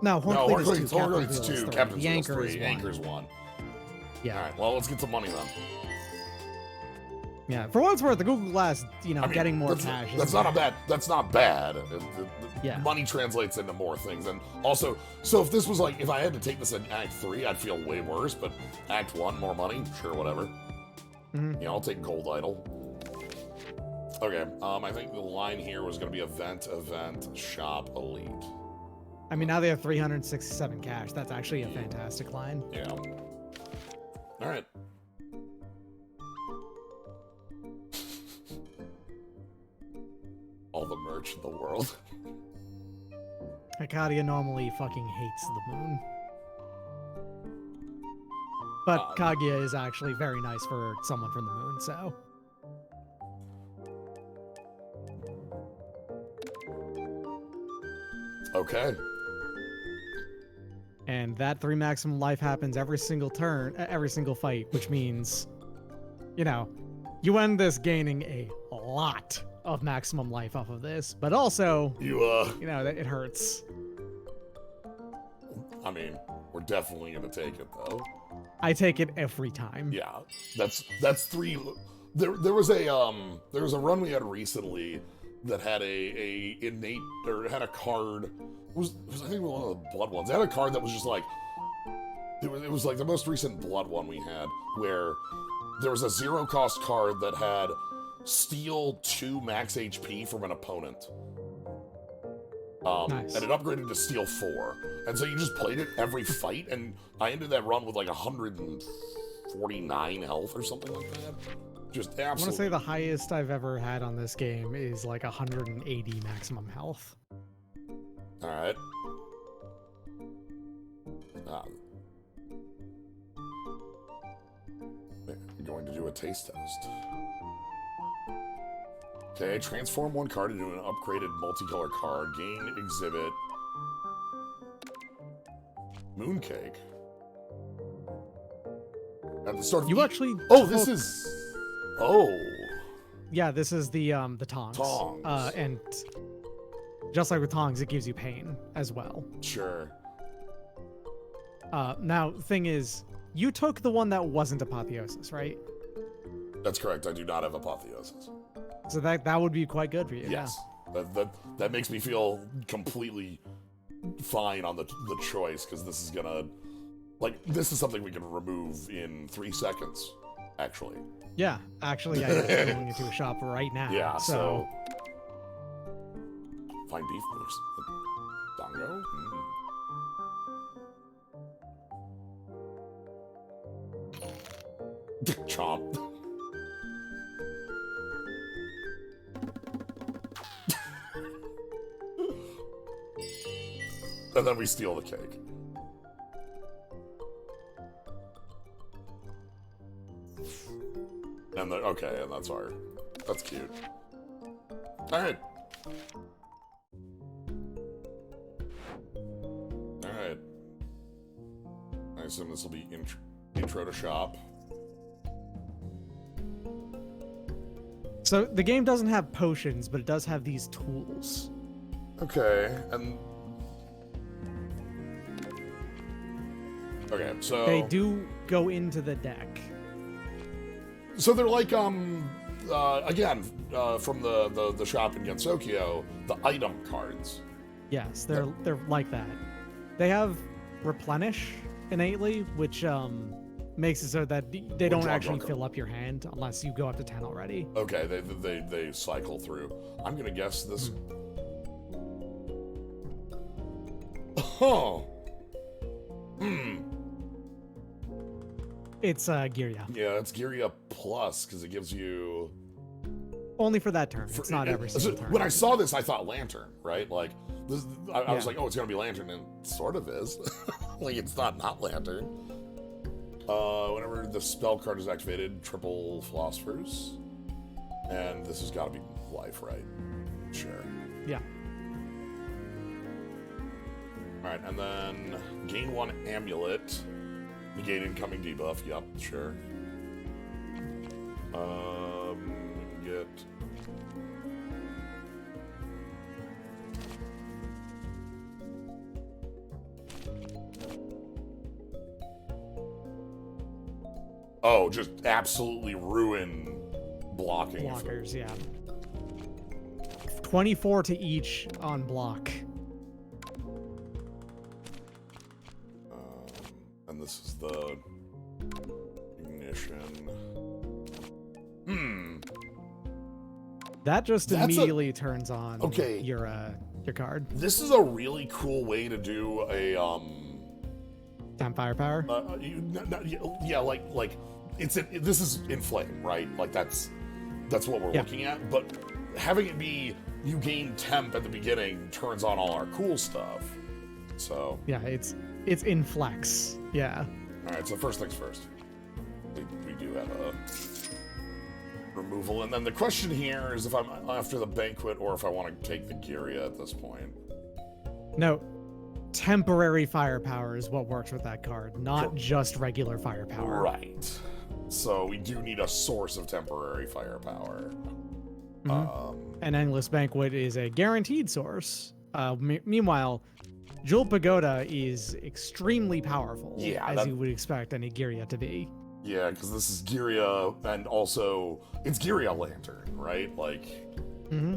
No, horn cleat's 2. Horn cleat's 2. Captain's Wheel's 3. Is Anchor's 1. Yeah. All right. Well, let's get some money then. Yeah. For what it's worth, the Google Glass, you know, getting more cash. That's not bad. That's not bad. Yeah. Money translates into more things, and also, so if this was like, if I had to take this in Act 3, I'd feel way worse. But Act 1, more money, sure, whatever. Mm-hmm. Yeah, I'll take Gold Idol. Okay. I think the line here was going to be event, shop, elite. I mean, now they have 367 cash. That's actually a fantastic line. Yeah. All right. All the merch in the world. Kadia normally fucking hates the moon. But Kaguya is actually very nice for someone from the moon, so... Okay. And that 3 maximum life happens every single turn, every single fight, which means, you know, you end this gaining a lot of maximum life off of this, but also, you know, it hurts. I mean, we're definitely gonna take it though. I take it every time. Yeah, that's 3. There was a run we had recently that had a innate, or had a card. It was I think one of the blood ones. It had a card that was just like it was like the most recent blood one we had, where there was a 0-cost card that had steal 2 max HP from an opponent. Nice. And it upgraded to steal 4. And so you just played it every fight, and I ended that run with like 149 health or something like that. Just absolutely. I want to say the highest I've ever had on this game is like 180 maximum health. All right. I'm going to do a taste test. Okay, transform 1 card into an upgraded multicolor card. Gain exhibit. Mooncake. At the start of this is... Oh. Yeah, this is the tongs. And just like with tongs, it gives you pain as well. Sure. Now, thing is, you took the one that wasn't apotheosis, right? That's correct. I do not have apotheosis. So that would be quite good for you. Yes. Yeah. That makes me feel completely fine on the choice, because this is gonna, like, this is something we can remove in 3 seconds, actually. Yeah, actually, I'm going into a shop right now. Yeah, so fine beef moves. Dongo? Chomp. And then we steal the cake. And okay, and that's cute. Alright. Alright. I assume this will be intro to shop. So the game doesn't have potions, but it does have these tools. Okay, and... Okay, so... They do go into the deck. So they're like, again, from the shop in Gensokyo, the item cards. Yes, they're like that. They have replenish innately, which makes it so that they don't actually fill up your hand unless you go up to 10 already. Okay, they cycle through. I'm gonna guess this. Oh. It's Giria. Yeah, it's Giria Plus because it gives you. Only for that turn. It's not every single turn. When I saw this, I thought Lantern, right? Like, this, I was like, oh, it's gonna be Lantern, and it sort of is. Like, it's not Lantern. Whenever the spell card is activated, triple Philosophers. And this has got to be life, right? Sure. Yeah. Alright, and then gain 1 Amulet. Negate incoming debuff. Yup, sure. Get... Oh, just absolutely ruin blocking. Blockers, yeah. 24 to each on block. And this is the ignition. That just immediately turns on your card. This is a really cool way to do a Time firepower. Yeah, like this is inflame, right? Like that's what we're looking at. But having it be you gain temp at the beginning turns on all our cool stuff. So yeah, it's inflex. Yeah. All right. So first things first. We do have a removal, and then the question here is if I'm after the banquet or if I want to take the Giria at this point. No. Temporary firepower is what works with that card, not just regular firepower. Right. So we do need a source of temporary firepower. An Endless Banquet is a guaranteed source. Meanwhile, Jewel Pagoda is extremely powerful, as you would expect any Giria to be. Yeah, because this is Giria, and also it's Giria Lantern, right? Like,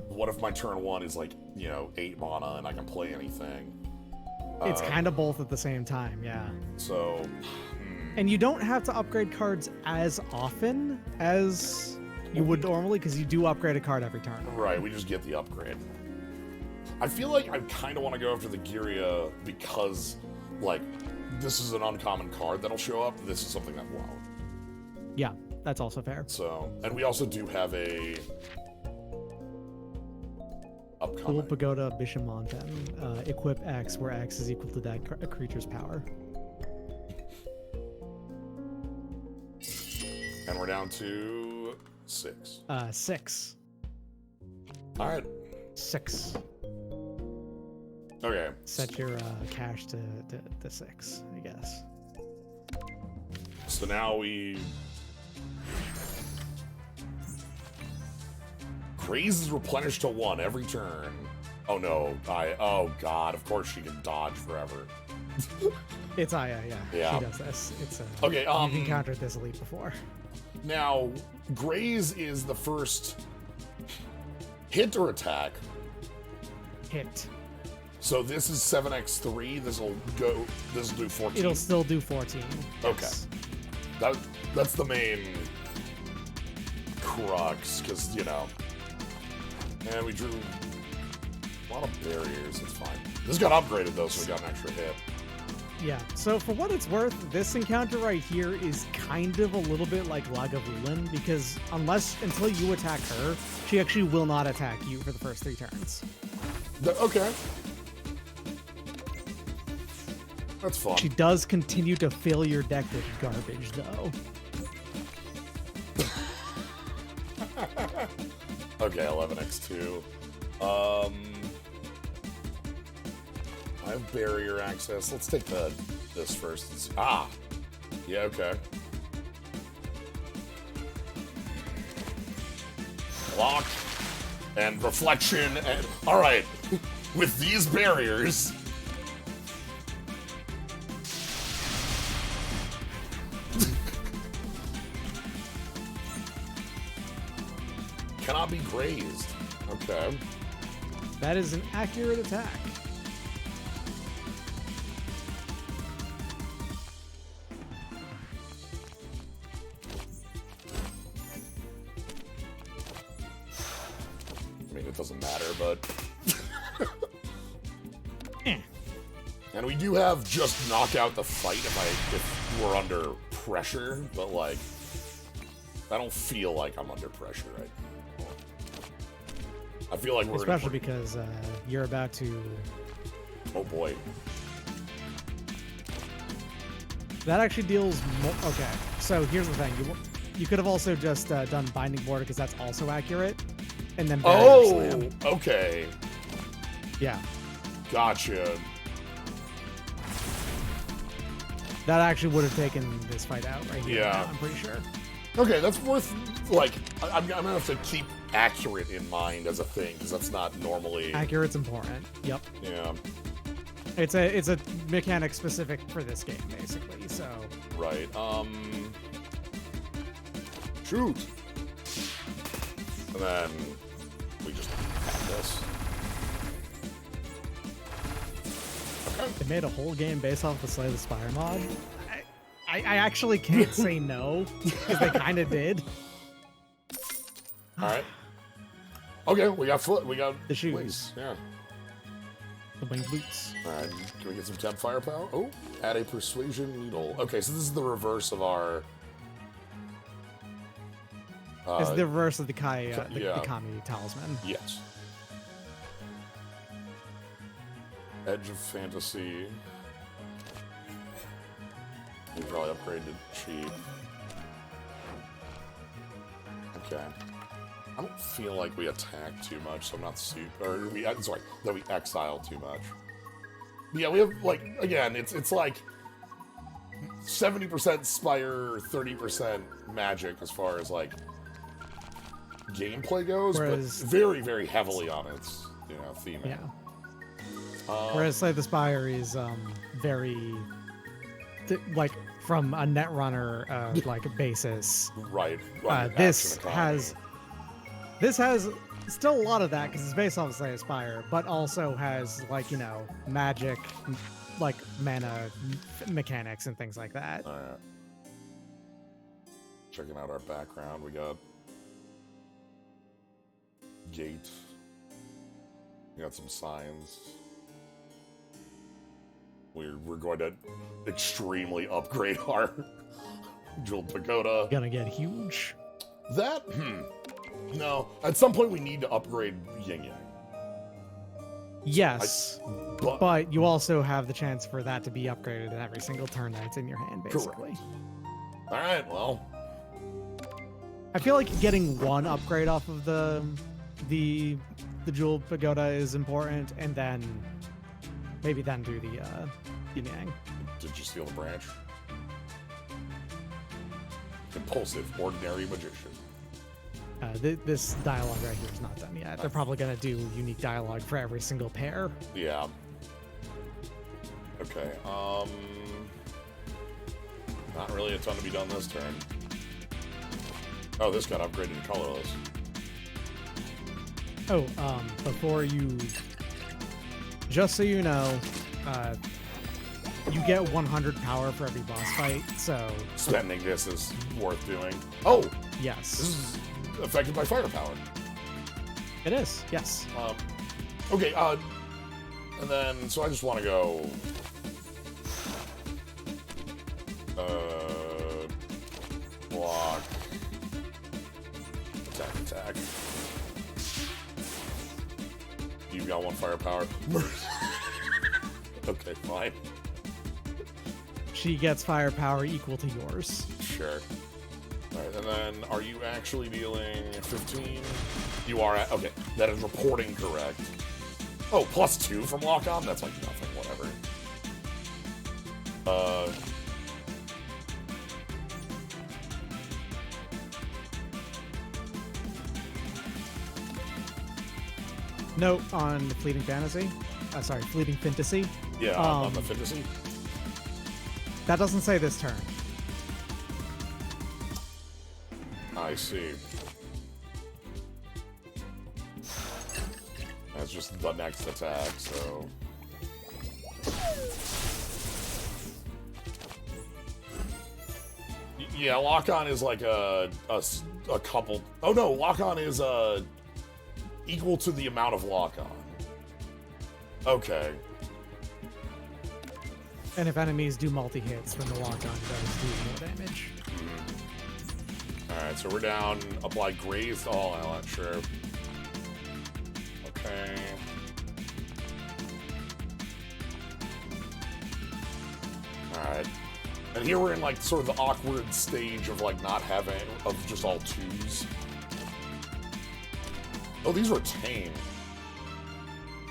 what if my turn 1 is like 8 mana and I can play anything? It's kind of both at the same time, yeah. So... And you don't have to upgrade cards as often as you would normally, because you do upgrade a card every turn. Right, we just get the upgrade. I feel like I kind of want to go after the Giria because, like, this is an uncommon card that'll show up. This is something that won't. Yeah, that's also fair. So, and we also do have a... upcoming. Jewel Pagoda Bishamonten. Equip X, where X is equal to that creature's power. And we're down to 6. 6. All right. 6. Okay. Set your cash to 6, I guess. So now we... Graze is replenished to 1 every turn. Oh no, oh god, of course she can dodge forever. It's Aya, yeah. She does this. It's okay, you've encountered this elite before. Now, Graze is the first hit or attack? Hit. So this is 7x3, this'll do 14. It'll still do 14. Okay. Yes. That's the main crux, because, and we drew a lot of barriers, it's fine. This got upgraded though, so we got an extra hit. Yeah, so for what it's worth, this encounter right here is kind of a little bit like Lagavulin, because until you attack her, she actually will not attack you for the first 3 turns. Okay. That's fun. She does continue to fill your deck with garbage, though. Okay, 11x2. I have barrier access. Let's take this first. Yeah, okay. Block and reflection and all right. With these barriers, cannot be grazed. Okay. That is an accurate attack. mean, it doesn't matter, but... Eh. And we do have just knock out the fight if we're under pressure, but, like, I don't feel like I'm under pressure right now. I feel like we're especially because you're about to... Oh, boy. That actually deals more... Okay, so here's the thing. You could have also just done Binding Border, because that's also accurate. And then oh, slam. Okay. Yeah. Gotcha. That actually would have taken this fight out right here. Yeah. I'm pretty sure. Okay, that's worth, like, I'm gonna have to keep accurate in mind as a thing, because that's not normally... Accurate's important. Yep. Yeah. It's a mechanic specific for this game, basically, so... Right, shoot! And then we just have this. Okay. They made a whole game based off the Slay the Spire mod. I actually can't say no, because they kind of did. Alright. Okay, we got the shoes. wings. Yeah. The winged boots. Alright, can we get some temp firepower? Oh, add a persuasion needle. Okay, so this is the reverse of our... It's the reverse of the yeah. the Kami talisman. Yes. Edge of Fantasy. You probably upgraded cheap. Okay. I don't feel like we attack too much, so I'm not super... Or sorry, that we exile too much. But yeah, we have, like, again, it's like 70% Spire, 30% magic as far as, like, gameplay goes, whereas, but very, very heavily on its, theming. Yeah. Whereas Slay the Spire is very, like, from a netrunner like basis. Right. This has still a lot of that because it's based off of Slay the Spire, but also has, like, magic, like mana mechanics and things like that. All right. Checking out our background, we got gate. We got some signs. We're going to extremely upgrade our Jeweled Pagoda. Gonna get huge. That? No. At some point we need to upgrade Yin Yang. Yes. But you also have the chance for that to be upgraded in every single turn that's in your hand, basically. Alright, well. I feel like getting one upgrade off of the Jeweled Pagoda is important, and then maybe then do the Yin Yang. Did you steal the branch? Impulsive, ordinary magician. This dialogue right here is not done yet. They're probably going to do unique dialogue for every single pair. Yeah. Okay, not really a ton to be done this turn. Oh, this got upgraded to colorless. Oh, before you... Just so you know, you get 100 power for every boss fight, so... Spending this is worth doing. Oh! Yes. This is affected by firepower. It is, yes. Okay, and then, so I just want to go... block... Attack. You've got one firepower. Okay, fine. She gets firepower equal to yours. Sure. Alright, and then are you actually dealing 15? You are at, okay, that is reporting correct. Oh, +2 from lock-on? That's like nothing, whatever. Note on Fleeting Fantasy. Fleeting Fantasy. Yeah, on the Fantasy. That doesn't say this turn. I see. That's just the next attack, so... Yeah, lock-on is like a couple... Oh no, lock-on is Equal to the amount of lock-on. Okay. And if enemies do multi-hits from the lock-on, does do more damage. Alright, so we're down. Apply Graze to all allies, sure. Okay. Alright. And here we're in, like, sort of the awkward stage of, like, not having, of just all 2s. Oh, these retain.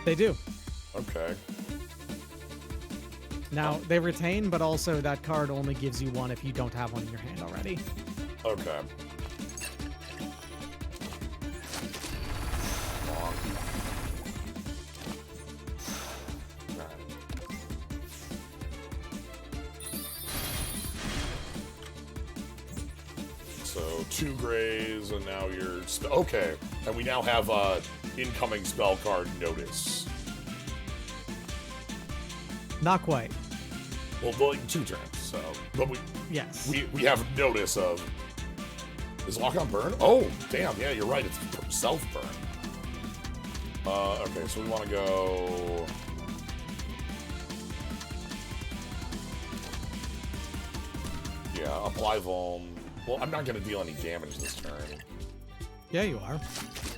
They do. Okay. Now, they retain, but also that card only gives you one if you don't have one in your hand already. Okay. So 2 grays, and now you're... Okay, and we now have incoming spell card notice. Not quite. Well, like 2 turns, so... But Yes. we have notice of... Is lock-on burn? Oh, damn, yeah, you're right, it's self-burn. Okay, so we want to go... Yeah, apply Vuln. Well, I'm not going to deal any damage this turn. Yeah, you are.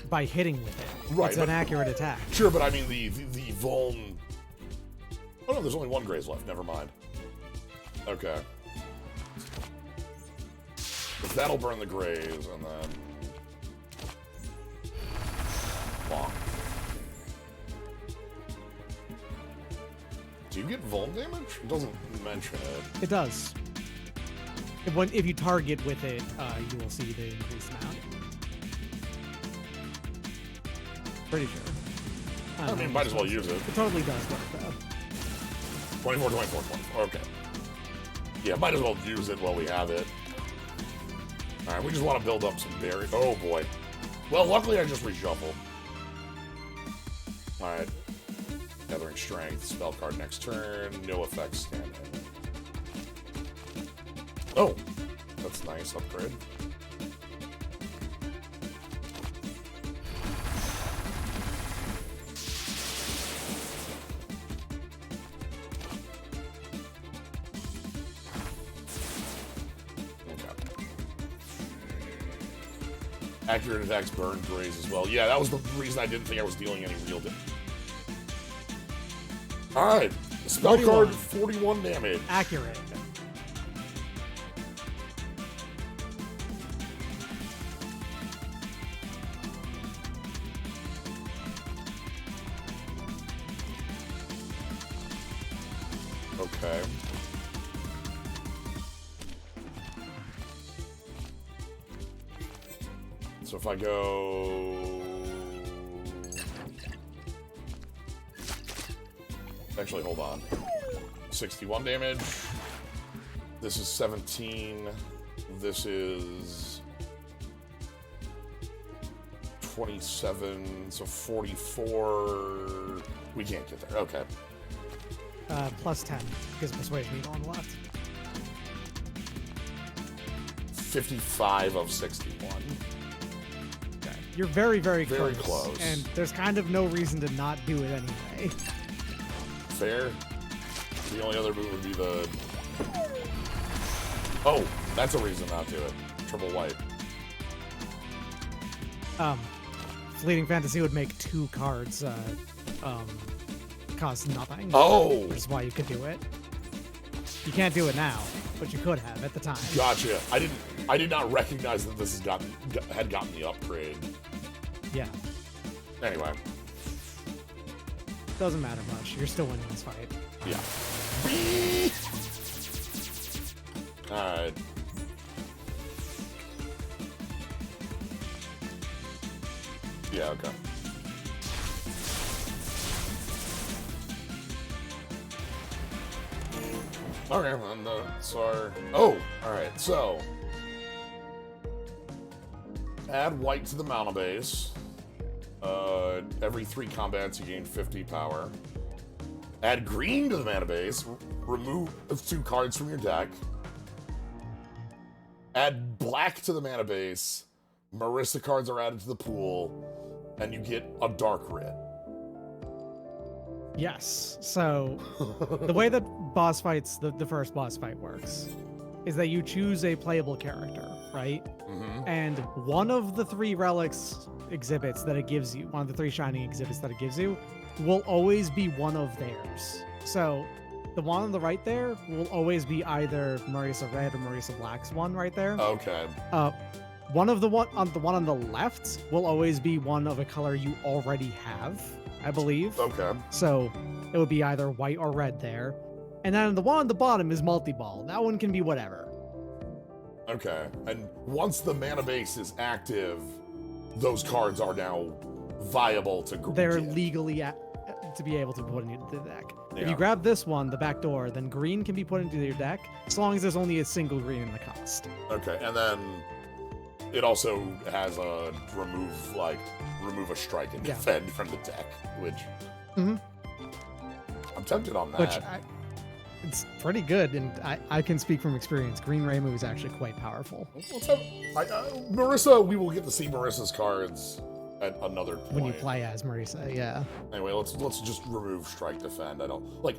By hitting with it. Right, it's an accurate attack. Sure, but I mean the Vuln... Oh no, there's only 1 Graze left. Never mind. Okay. Because that'll burn the Graze, and then... Bonk. Do you get Vuln damage? It doesn't mention it. It does. If you target with it, you will see the increased amount. Pretty sure. I mean, might as well use it. It totally does work, though. 24, 24, 24. Okay. Yeah, might as well use it while we have it. Alright, we just want to build up some berry. Oh, boy. Well, luckily I just reshuffled. Alright. Gathering Strength. Spell card next turn. No effects standing. Oh! That's nice. Upgrade. Accurate attacks burn Graze as well. Yeah, that was the reason I didn't think I was dealing any real damage. Alright. Spell 41. card, 41 damage. Accurate. Okay. So if I go... Actually, hold on. 61 damage. This is 17. This is 27. So 44. We can't get there. Okay. Plus 10, because Persuasion Eagle on the left. 55 of 61. Okay. You're very, very close. Very close. And there's kind of no reason to not do it anyway. Fair. The only other move would be the... Oh, that's a reason not to do it. Triple white. Fleeting Fantasy would make 2 cards cost nothing. Oh! Which is why you could do it. You can't do it now, but you could have at the time. Gotcha. I did not recognize that this had gotten the upgrade. Yeah. Anyway. Doesn't matter much. You're still winning this fight. Yeah. Alright. Yeah, okay. Okay, and that's our... Oh! Alright, so... Add white to the mana base. Every 3 combats you gain 50 power. Add green to the mana base. Remove 2 cards from your deck. Add black to the mana base. Marissa cards are added to the pool. and you get a dark red. Yes. So the way that boss fights, the first boss fight works, is that you choose a playable character, right? And one of the 3 relics exhibits that it gives you, one of the 3 shining exhibits that it gives you, will always be one of theirs. So the one on the right there will always be either Marisa Red or Marisa Black's one right there. Okay. One on the left will always be one of a color you already have, I believe. Okay. So it would be either white or red there. And then the one on the bottom is multi-ball. That one can be whatever. Okay. And once the mana base is active, those cards are now viable to They're legally to be able to put into the deck. Yeah. If you grab this one, the back door, then green can be put into your deck as long as there's only a single green in the cost. Okay, and then it also has a remove a strike and defend from the deck, which I'm tempted on that. Which it's pretty good, and I can speak from experience. Green Ramu is actually quite powerful. Let's have, Marissa, we will get to see Marissa's cards at another point. When you play as Marisa, yeah. Anyway, let's just remove strike defend. I don't like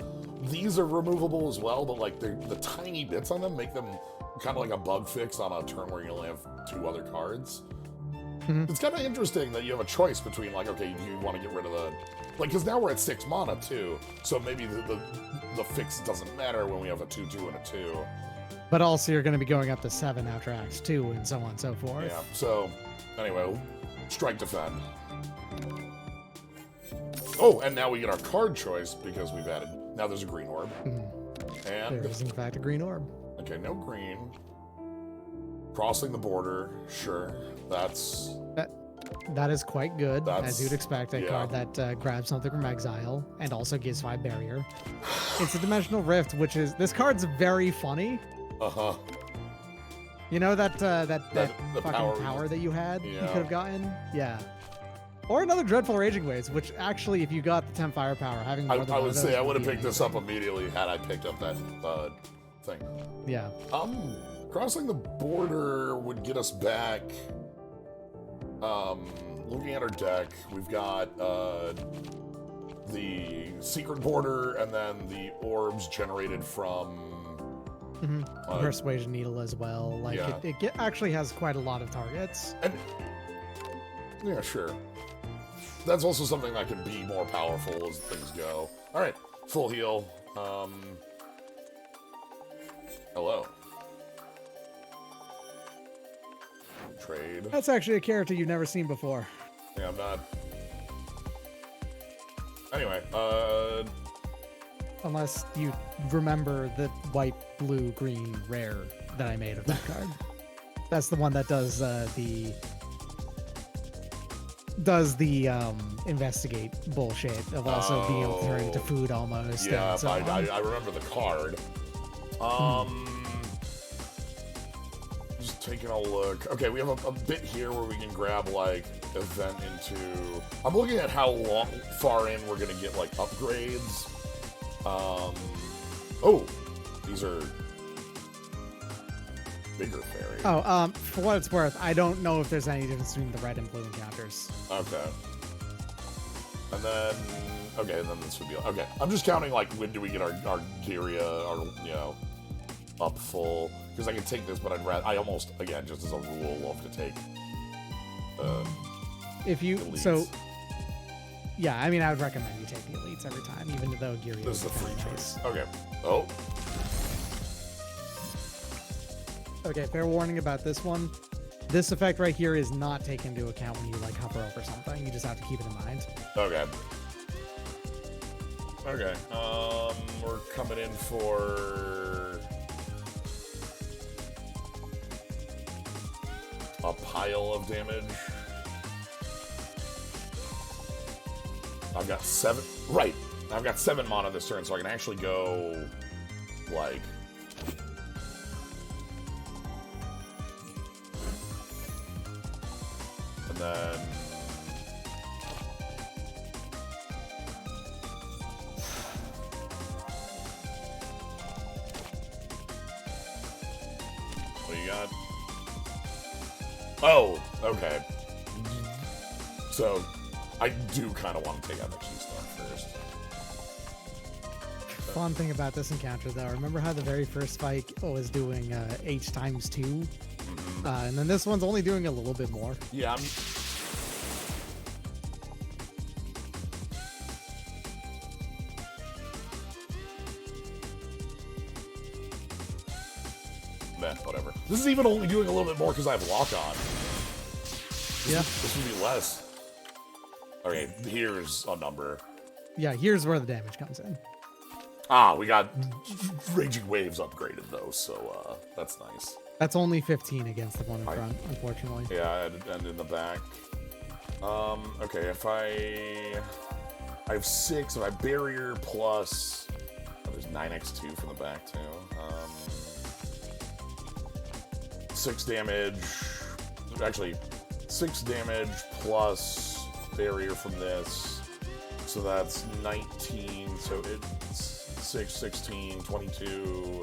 these are removable as well, but like the tiny bits on them make them kind of like a bug fix on a turn where you only have 2 other cards. It's kind of interesting that you have a choice between like, okay, do you want to get rid of the because now we're at 6 mana too, so maybe the fix doesn't matter when we have a 2/2 and a 2. But also you're going to be going up to 7 after Acts 2 and so on and so forth. Yeah. So anyway. Strike defend. Oh, and now we get our card choice because we've added. Now there's a green orb. And there is in fact a green orb. Okay, no green. Crossing the border, sure. That is quite good, as you'd expect. A card that grabs something from exile and also gives 5 barrier. It's a dimensional rift, which is this card's very funny. You know that fucking power that you had, you could have gotten? Yeah. Or another Dreadful Raging Waves, which actually, if you got the 10 firepower, having more than I one would of those say I would have picked this up immediately had I picked up that thing. Yeah. Crossing the border would get us back. Looking at our deck, we've got the secret border and then the orbs generated from Persuasion Needle as well. Like it actually has quite a lot of targets. And yeah, sure. That's also something that can be more powerful as things go. All right, full heal. Hello. Trade. That's actually a character you've never seen before. Yeah, I'm not. Anyway, unless you remember the white, blue, green rare that I made of that card. That's the one that does the investigate bullshit of also being able to turn into food almost. Yeah, so I remember the card. Just taking a look. Okay, we have a bit here where we can grab like event into. I'm looking at how far in we're gonna get like upgrades. Oh, these are bigger fairy. Oh, for what it's worth, I don't know if there's any difference between the red and blue encounters. Okay. And then, okay, and then this would be, okay. I'm just counting, like, when do we get our Gyria, up full. Because I can take this, but I almost, again, just as a rule, love to take, if you, elites. So, yeah, I mean, I would recommend you take the elites every time, even though Gyria This is a free choice. Okay. Oh. Okay, fair warning about this one. This effect right here is not taken into account when you like hover over something. You just have to keep it in mind. Okay. Okay. We're coming in for a pile of damage. I've got 7. Right. I've got 7 mana this turn, so I can actually go like. And then. What do you got? Oh, okay. So, I do kind of want to take out the key stone first. Fun thing about this encounter, though, remember how the very first fight was doing H times 2? Mm-hmm. And then this one's only doing a little bit more. Yeah, whatever. This is even only doing a little bit more because I have lock on. This would be less. Okay, here's a number. Yeah, here's where the damage comes in. Ah, we got Raging Waves upgraded, though, so that's nice. That's only 15 against the one in front, unfortunately. Yeah, and in the back. Okay, if I have 6, if I barrier plus... Oh, there's 9x2 from the back, too. 6 damage... Actually, 6 damage plus barrier from this. So that's 19, so it's 6, 16, 22.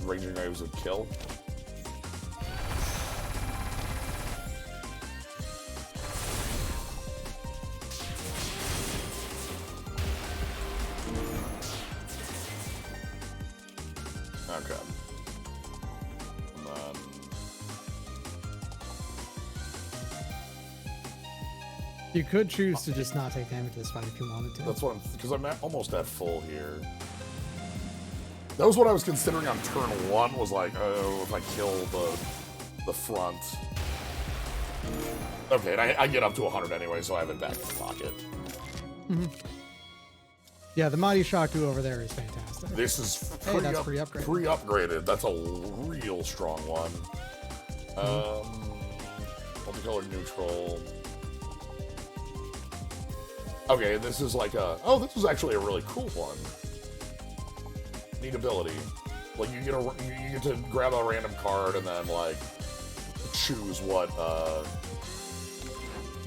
Raging Waves would kill. Okay. And then... You could choose to just not take damage this fight if you wanted to. That's what I'm... Because I'm almost at full here. That was what I was considering on turn 1, was like, oh, if I kill the front. Okay, and I get up to 100 anyway, so I have it back in the pocket. Mm-hmm. Yeah, the Mighty Shaku over there is fantastic. This is pre-upgraded. Pre-upgraded. That's a real strong one. Multicolor neutral. Okay, this is like a... Oh, this is actually a really cool one. Neat ability. Like, you get to grab a random card and then, like, choose what,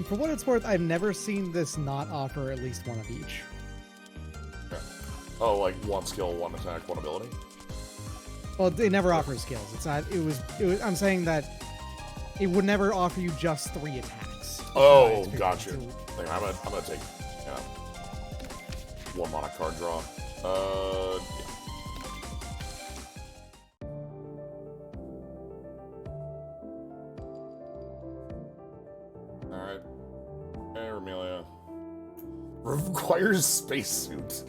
For what it's worth, I've never seen this not offer at least one of each. Okay. Oh, like, 1 skill, 1 attack, 1 ability? Well, they never offer skills. It's not... It was... I'm saying that it would never offer you just 3 attacks. Oh, gotcha. I'm gonna take, 1 mana card draw. Yeah. Alright. Hey, Amelia. Requires spacesuit.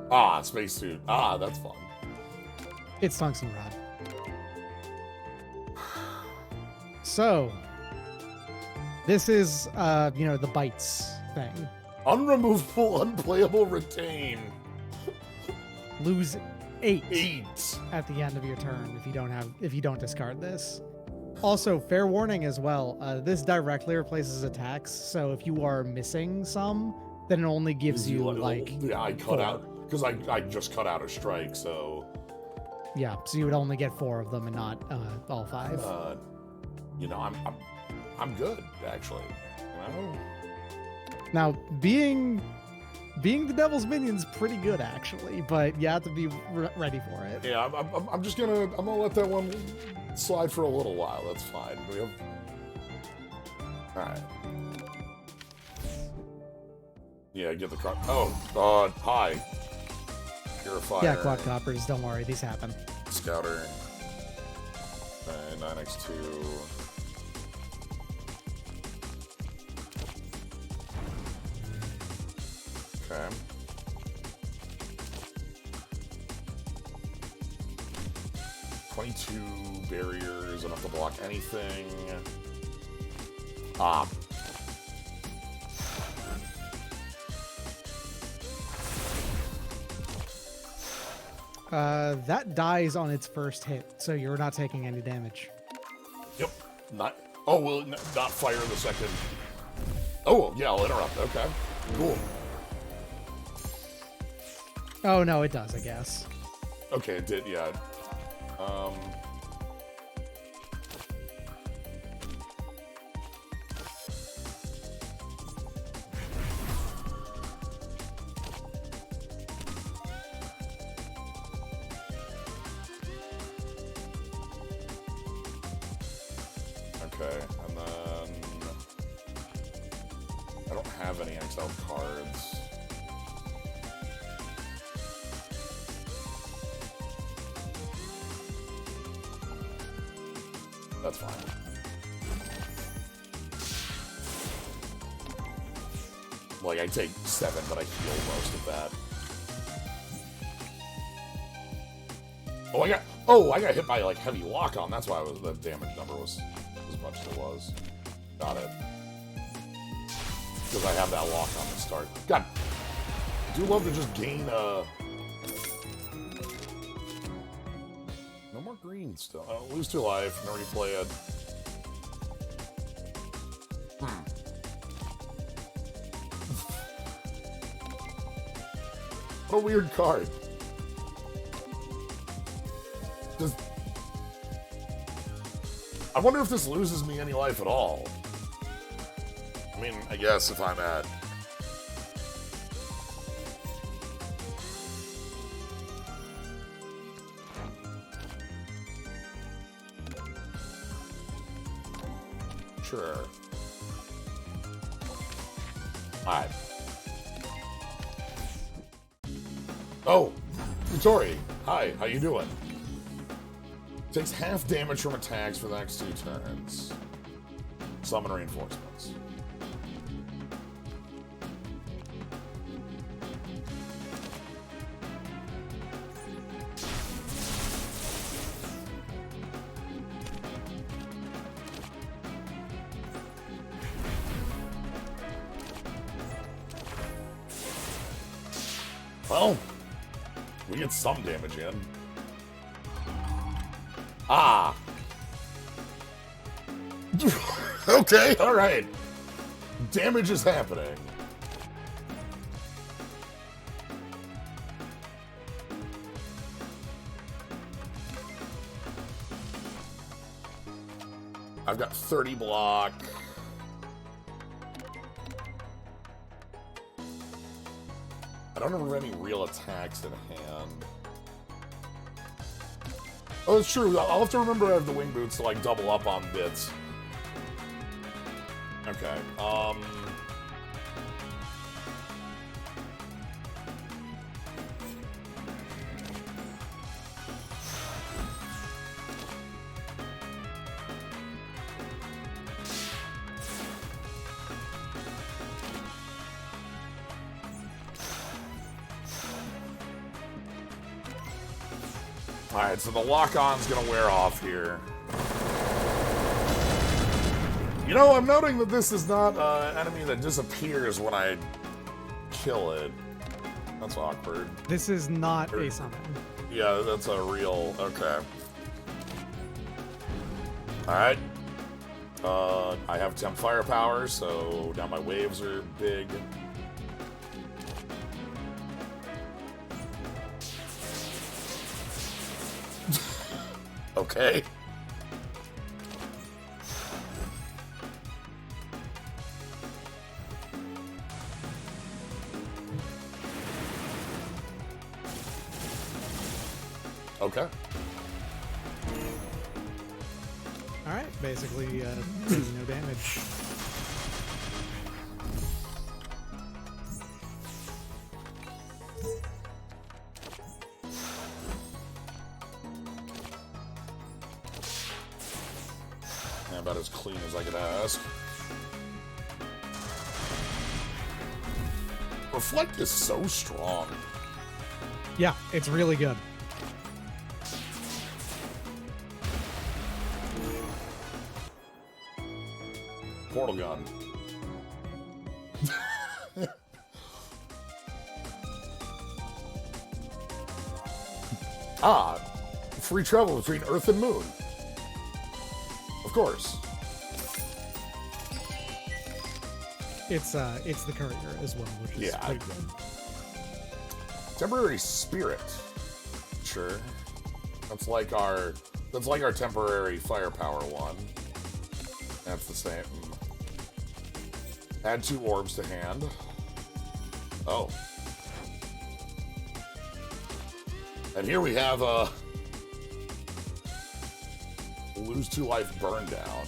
Ah, spacesuit. Ah, that's fun. It's Tungsten Rod. So, this is, the bites thing. Unremovable, unplayable, retain. Lose 8 8 at the end of your turn if you don't discard this. Also, fair warning as well, this directly replaces attacks, so if you are missing some, then it only gives you, like... Yeah, I cut 4. out, because I just cut out a strike, so... Yeah, so you would only get 4 of them and not all 5. I'm good, actually. Now, being the Devil's Minion's pretty good, actually, but you have to be ready for it. Yeah, I'm just gonna let that one slide for a little while. That's fine. All right. Yeah, get the card. Oh, God, hi. Purifier. Yeah, Quadcoppers, don't worry, these happen. Scouter. 9x2. Okay. $22 barriers, enough to block anything. Ah. That dies on its first hit, so you're not taking any damage. Yep. Not fire the second. Oh, yeah, I'll interrupt. Okay. Cool. Oh, no, it does, I guess. Okay, it did, yeah. That's fine. Like, I take 7, but I heal most of that. Oh, I got hit by, like, heavy lock-on. That's why the damage number was as much as it was. Got it. Because I have that lock-on to start. God, I do love to just gain, No more green still. Lose 2 life. Can already play it. What a weird card. I wonder if this loses me any life at all. I mean, I guess if I'm at... Sure. Alright. Oh! Vittori! Hi, how you doing? Takes half damage from attacks for the next 2 turns. Summon reinforcements. Well, we get some damage in. Ah. Okay, alright. Damage is happening. I've got 30 block. I don't have any real attacks in hand. Oh, it's true. I'll have to remember I have the wing boots to, like, double up on bits. Okay, Alright, so the lock-on's gonna wear off here. You know, I'm noting that this is not an enemy that disappears when I kill it. That's awkward. This is not a summon. Yeah, that's a real... Okay. Alright. I have temp firepower, so now my waves are big. Okay. Okay. All right, basically, no damage. About as clean as I could ask. Reflect is so strong. Yeah, it's really good. Portal gun. Ah, free travel between Earth and Moon. Of course. It's the courier as well, which is pretty good. Temporary spirit. Sure. That's like our temporary firepower one. That's the same. Add 2 orbs to hand. Oh. And here we have lose 2 life burn down.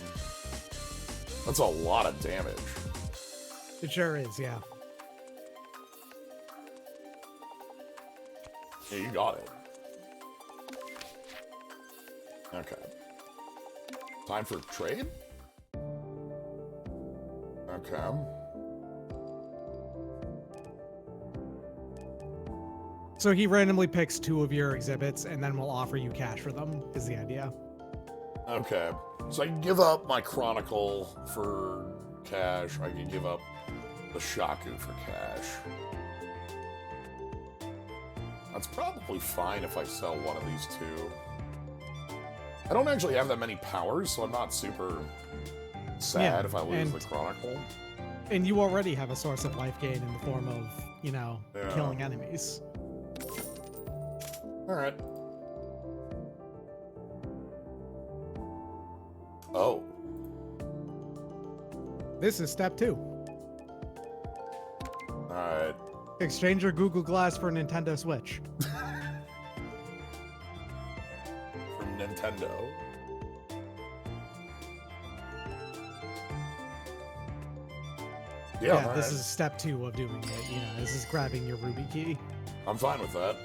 That's a lot of damage. It sure is, yeah. Yeah, you got it. Okay. Time for trade? Okay. So he randomly picks 2 of your exhibits, and then we'll offer you cash for them, is the idea. Okay. So I can give up my Chronicle for cash. I can give up the Shaku for cash. That's probably fine if I sell one of these 2. I don't actually have that many powers, so I'm not super sad if I lose the Chronicle. And you already have a source of life gain in the form of, you know, killing enemies. Alright. Oh. This is step 2. Alright. Exchange your Google Glass for a Nintendo Switch. From Nintendo. Yeah, this is step 2 of doing it. You know, this is grabbing your Ruby key. I'm fine with that.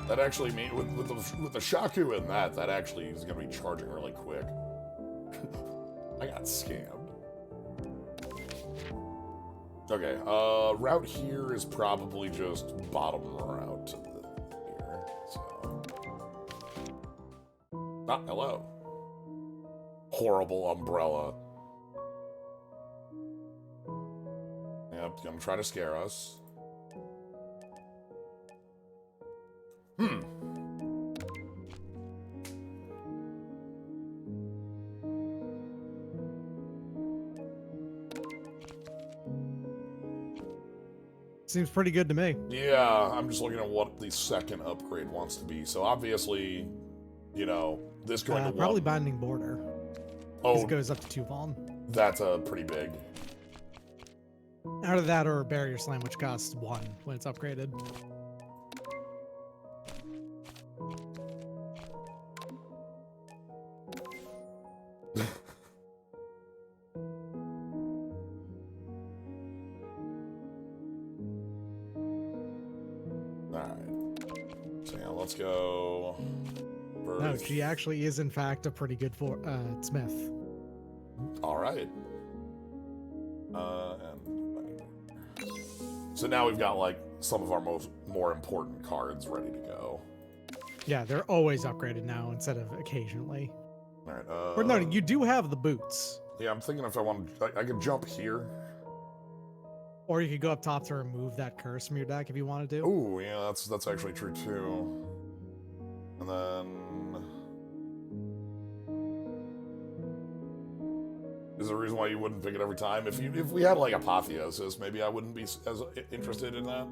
That actually means with the Shaku in that actually is going to be charging really quick. I got scammed. Okay, route here is probably just bottom route to here. So, hello. Horrible umbrella. Yep, gonna try to scare us. Seems pretty good to me. Yeah, I'm just looking at what the second upgrade wants to be. So obviously, you know, this going to probably Binding Border. Oh, this goes up to 2 Vaughn. That's pretty big. Out of that or Barrier Slam, which costs 1 when it's upgraded. Let's go. Birth. No, she actually is in fact a pretty good smith. All right. So now we've got like some of our more important cards ready to go. Yeah, they're always upgraded now instead of occasionally. All right. Or no, you do have the boots. Yeah, I'm thinking if I want, I could jump here. Or you could go up top to remove that curse from your deck if you wanted to. Ooh, yeah, that's actually true too. And then, is there a reason why you wouldn't pick it every time? If we had like Apotheosis, maybe I wouldn't be as interested in that.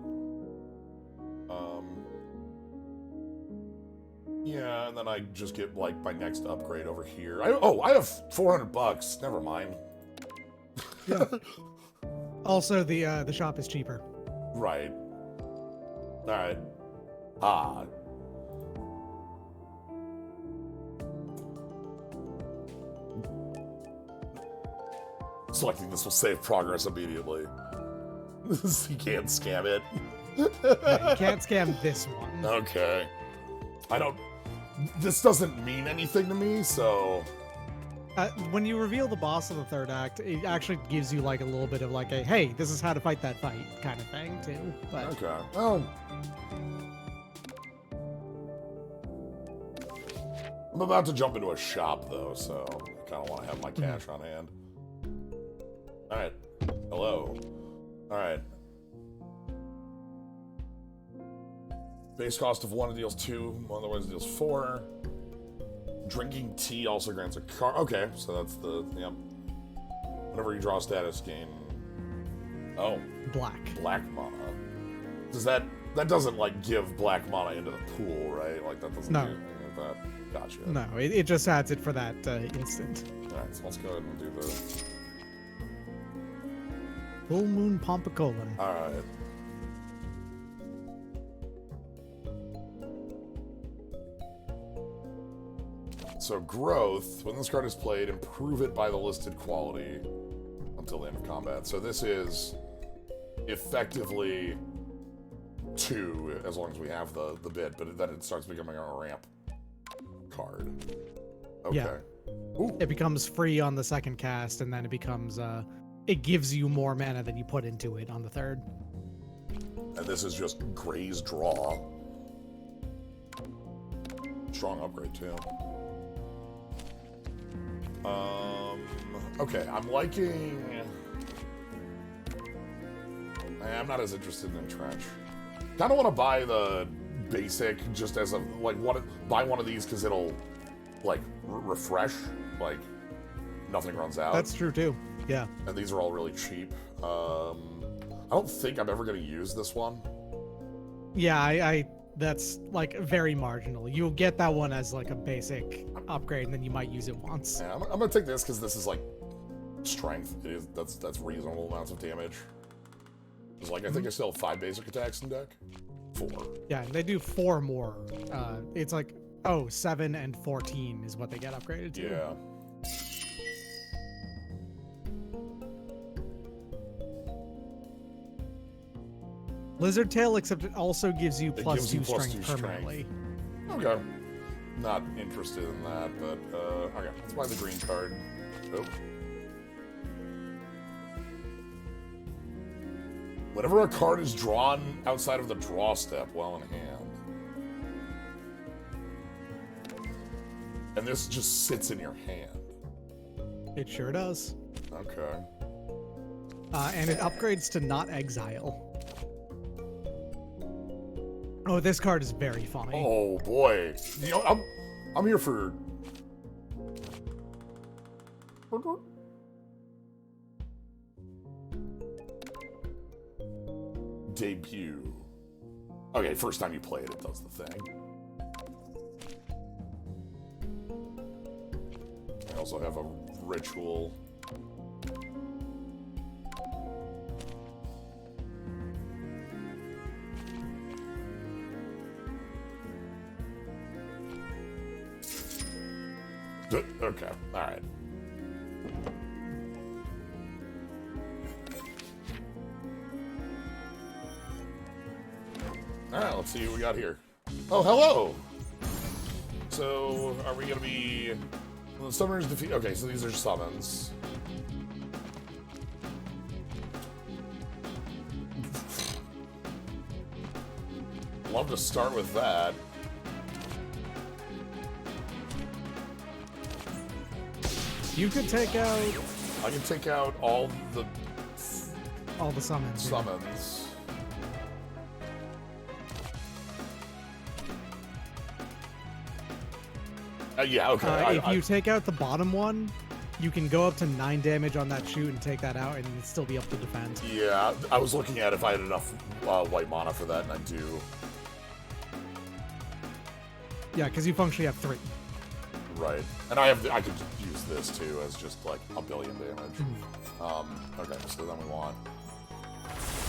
Yeah, and then I just get like my next upgrade over here. I have $400. Never mind. Yeah. Also, the shop is cheaper. Right. All right. Ah. Selecting this will save progress immediately. You can't scam it. Yeah, you can't scam this one. Okay. This doesn't mean anything to me, so... when you reveal the boss of the third act, it actually gives you like a little bit of like a, hey, this is how to fight that fight kind of thing, too. But... Okay. Oh. I'm about to jump into a shop, though, so I kind of want to have my cash on hand. Alright. Hello. Alright. Base cost of 1 deals 2, otherwise deals 4. Drinking tea also grants a card. Okay, so that's the, yep. Whenever you draw a status, gain... Oh. Black. Black mana. Does that doesn't, like, give black mana into the pool, right? Like, that doesn't do anything like that. Gotcha. No, it just adds it for that instant. Alright, so let's go ahead and do the... Full Moon Pompicolin. Alright. So growth, when this card is played, improve it by the listed quality until the end of combat. So this is effectively 2, as long as we have the bit, but then it starts becoming a ramp card. Okay. Yeah. Ooh. It becomes free on the second cast, and then it becomes it gives you more mana than you put into it on the third. And this is just Gray's draw. Strong upgrade too. Okay, I'm liking. I'm not as interested in Entrench. Kind of want to buy the basic just as a buy one of these because it'll like refresh, like nothing runs out. That's true too. Yeah. And these are all really cheap. I don't think I'm ever going to use this one. Yeah, I that's like very marginal. You'll get that one as like a basic upgrade, and then you might use it once. Yeah, I'm gonna take this because this is like strength. That's reasonable amounts of damage. It's like I think I still have 5 basic attacks in deck. 4. Yeah, and they do 4 more. It's like 7 and 14 is what they get upgraded to. Yeah. Lizard Tail, except it also gives you plus gives you 2 plus strength 2 permanently. Okay. Not interested in that, but okay. Let's buy the green card. Oh. Whenever a card is drawn outside of the draw step while in hand. And this just sits in your hand. It sure does. Okay. And it upgrades to not exile. Oh, this card is very funny. Oh boy. You know, I'm here for debut. Okay, first time you play it, it does the thing. I also have a ritual. Okay, alright. Alright, let's see what we got here. Oh, hello! So, are we gonna be... Well, the summoners defeat... Okay, so these are summons. Love to start with that. You could take out... I can take out all the summons. Summons. Yeah, okay. If you take out the bottom one, you can go up to 9 damage on that shoot and take that out, and it'd still be up to defend. Yeah, I was looking at if I had enough white mana for that, and I do. Yeah, because you functionally have 3. Right, and I could use this too as just like a billion damage. Okay, so then we want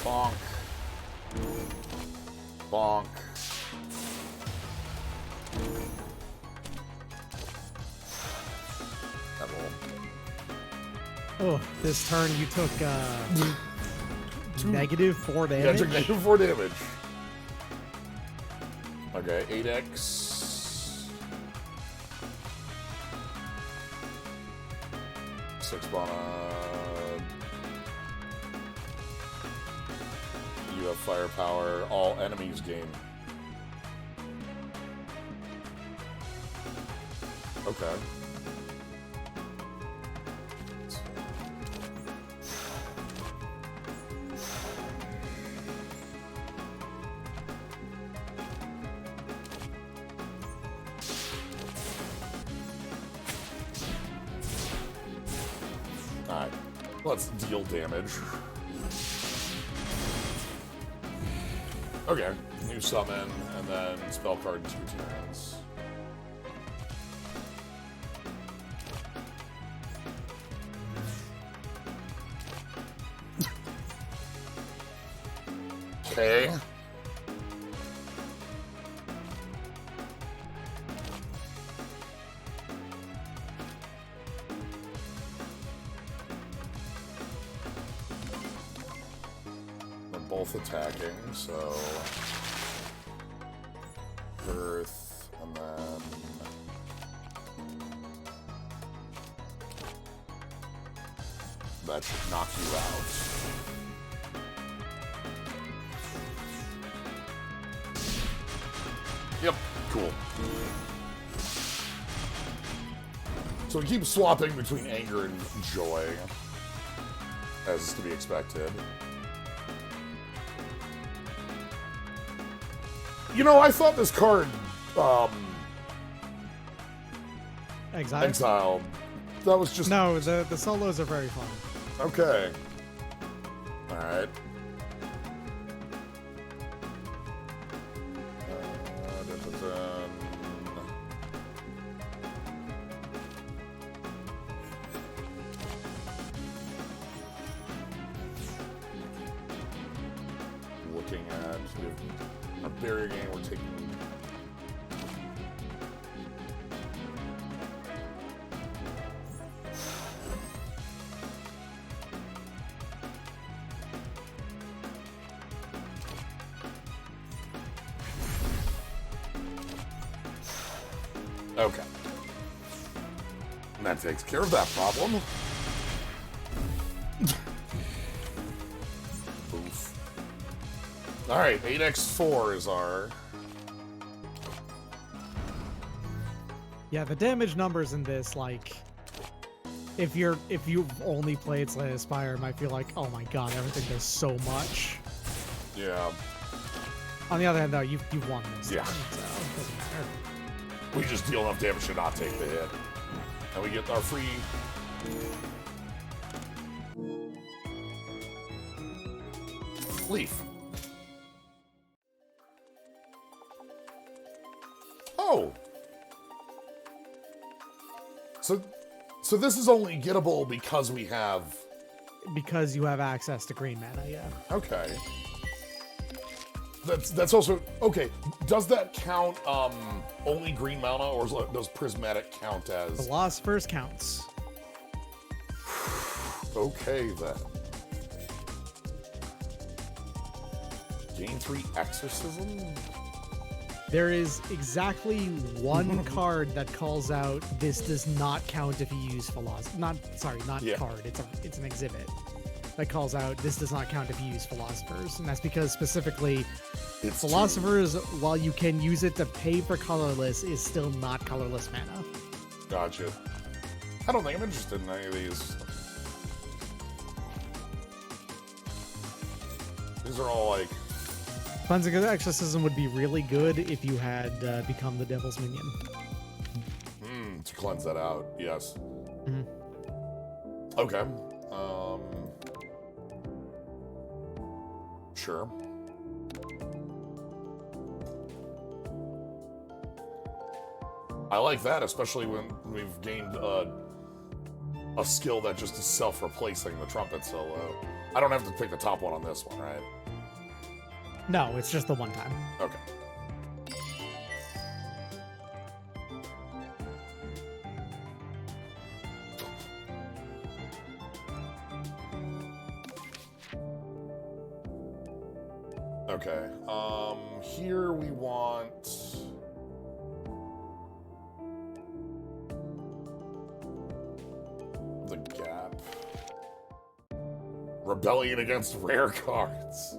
bonk, bonk. That roll. Oh, this turn you took negative 4 damage. Yeah, I took negative 4 damage. Okay, 8x. Six mana. You have firepower. All enemies gain. Okay. Alright, let's deal damage. Okay, new summon, and then spell card 2 turns. Okay. Both attacking, so Earth, and then that should knock you out. Yep, cool. So we keep swapping between anger and joy, as is to be expected. You know, I thought this card, Exile. That was just... No, the solos are very fun. Okay. Alright. Looking at a barrier game, we're taking... Okay. And that takes care of that problem. Oof. Alright, 8x4 is our... Yeah, the damage numbers in this, like... If you've only played Slay the Spire, it might feel like, oh my god, everything does so much. Yeah. On the other hand, though, you've won this. Yeah. So it doesn't matter. We just deal enough damage to not take the hit. And we get our free... Leaf. Oh! So this is only gettable because we have... Because you have access to green mana, yeah. Okay. That's also... Okay, does that count only green mana, or does Prismatic count as... Philosophers counts. Okay, then. Gain 3 Exorcism? There is exactly one card that calls out, this does not count if you use Philosopher. Not card, it's an exhibit. That calls out, this does not count if you use Philosophers. And that's because specifically, Philosophers, while you can use it to pay for colorless, is still not colorless mana. Gotcha. I don't think I'm interested in any of these. These are all like... Cleansing Exorcism would be really good if you had become the Devil's Minion. To cleanse that out, yes. Mm-hmm. Okay. Sure. I like that, especially when we've gained a skill that just is self-replacing the trumpet solo. I don't have to pick the top one on this one, right? No, it's just the one time. Okay. Okay, here we want... the gap. Rebellion against rare cards.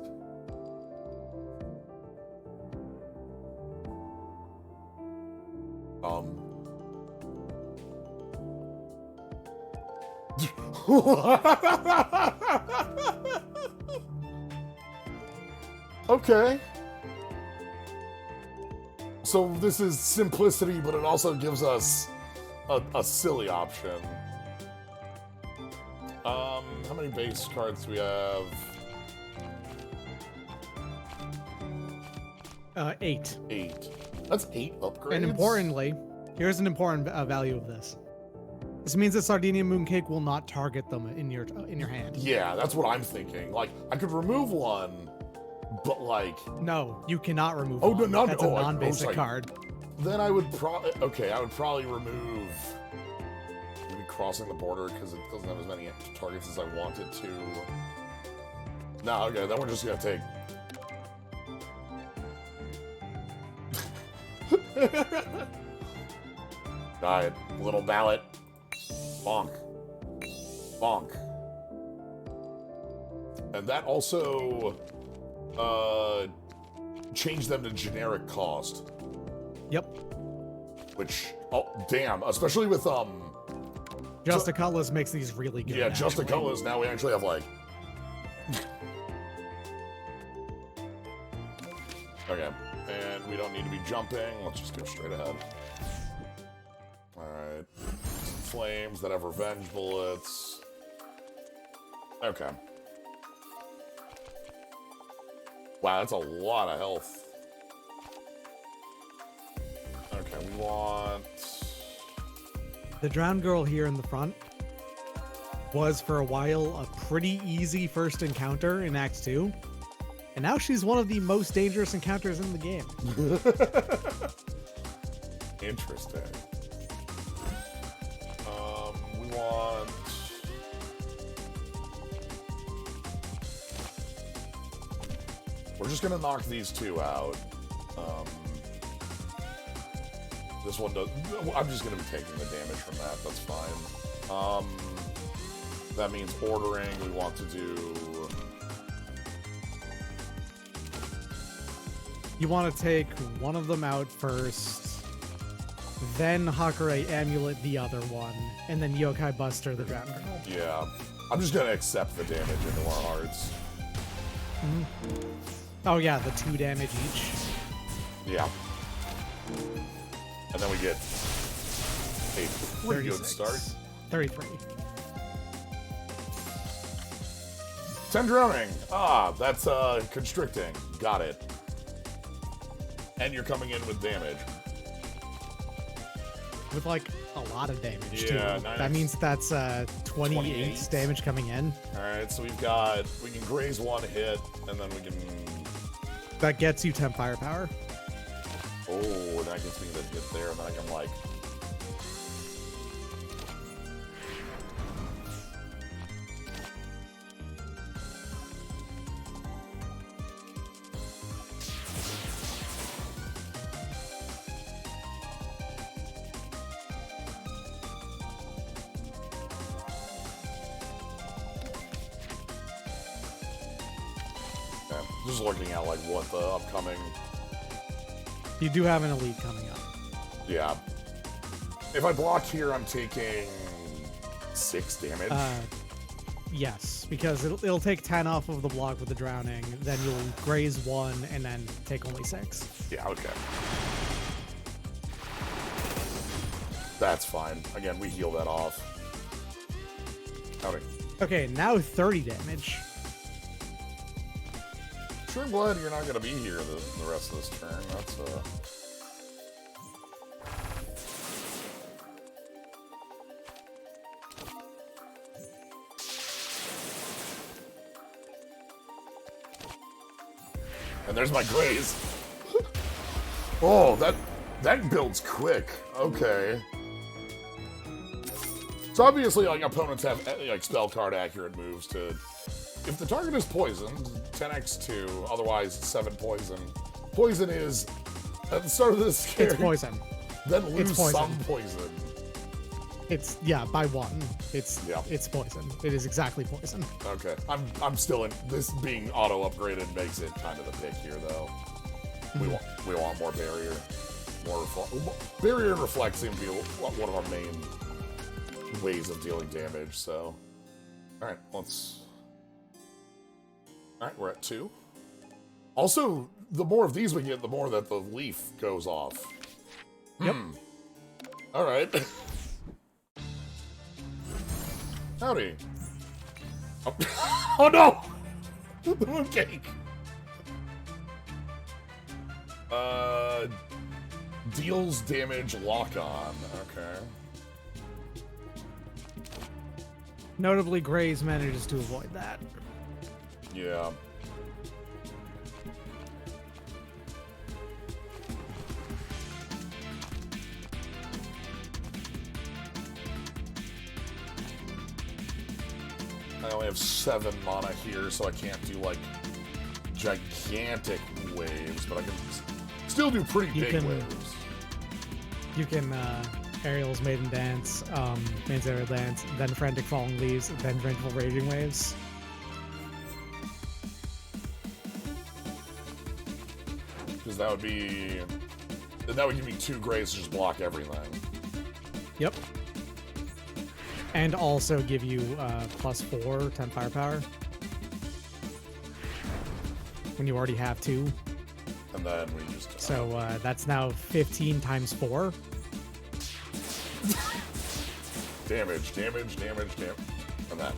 Okay. So this is simplicity, but it also gives us a silly option. How many base cards do we have? 8. 8. That's 8 upgrades. And importantly, here's an important value of this. This means that Sardinia Mooncake will not target them in your hand. Yeah, that's what I'm thinking. Like, I could remove one, but like... No, you cannot remove one. No, that's a non-basic card. Then I would probably... Okay, I would probably remove... Maybe crossing the border, because it doesn't have as many targets as I want it to. No, okay, then we're just gonna take... Alright, little ballot. Bonk. Bonk. And that also changed them to generic cost. Yep. Which, oh, damn, especially with, Just a Cutlass makes these really good. Yeah, Just a actually. Cutlass, now we actually have, like... Okay, and we don't need to be jumping. Let's just go straight ahead. Alright. Flames that have revenge bullets. Okay. Wow, that's a lot of health. Okay, we want... The Drowned Girl here in the front was, for a while, a pretty easy first encounter in Act 2. And now she's one of the most dangerous encounters in the game. Interesting. We want... We're just gonna knock these two out. This one does... I'm just gonna be taking the damage from that, that's fine. That means ordering, we want to do... You want to take one of them out first, then Hakurei Amulet the other one, and then Yokai Buster the Drowned Girl. Yeah. I'm just gonna accept the damage into our hearts. Mm-hmm. Oh yeah, the 2 damage each. Yeah. And then we get a pretty good 36. start. 33. 10 drowning. Ah, that's constricting. Got it. And you're coming in with damage. With like a lot of damage too. Yeah, nice. That means that's 28 damage coming in. Alright, so we can graze 1 hit, and then we can... That gets you 10 firepower. Oh, that gets me the hit there, and then I can, like... Just looking at, like, what the upcoming... You do have an elite coming up. Yeah. If I block here, I'm taking 6 damage. Yes, because it'll take 10 off of the block with the drowning, then you'll graze 1, and then take only 6. Yeah, okay. That's fine. Again, we heal that off. Howdy. Okay, now 30 damage. Sure glad you're not going to be here the rest of this turn. That's, And there's my graze. Oh, that builds quick. Okay. So obviously, like, opponents have, like, spell card accurate moves to... If the target is poisoned, 10x2, otherwise 7 poison. Poison is, at the start of this game... It's poison. Then lose poison. some poison. It's, yeah, by 1. It's poison. It is exactly poison. Okay. I'm still in... This being auto-upgraded makes it kind of the pick here, though. We want more barrier. Barrier and reflect seem to be one of our main ways of dealing damage, so... Alright, let's... Alright, we're at 2. Also, the more of these we get, the more that the leaf goes off. Yep. Alright. Howdy. Oh, oh no! The mooncake! Deals damage lock-on. Okay. Notably, Graze manages to avoid that. Yeah. I only have 7 mana here, so I can't do, like, gigantic waves, but I can still do pretty big waves. You can, Ariel's Maiden Dance, Man's Aerial Dance, then Frantic Falling Leaves, then Vengeful Raging Waves. that would be... Then that would give me 2 grays to just block everything. Yep. And also give you +4, 10 firepower. When you already have 2. And then we just... So that's now 15 times 4. Damage. And that.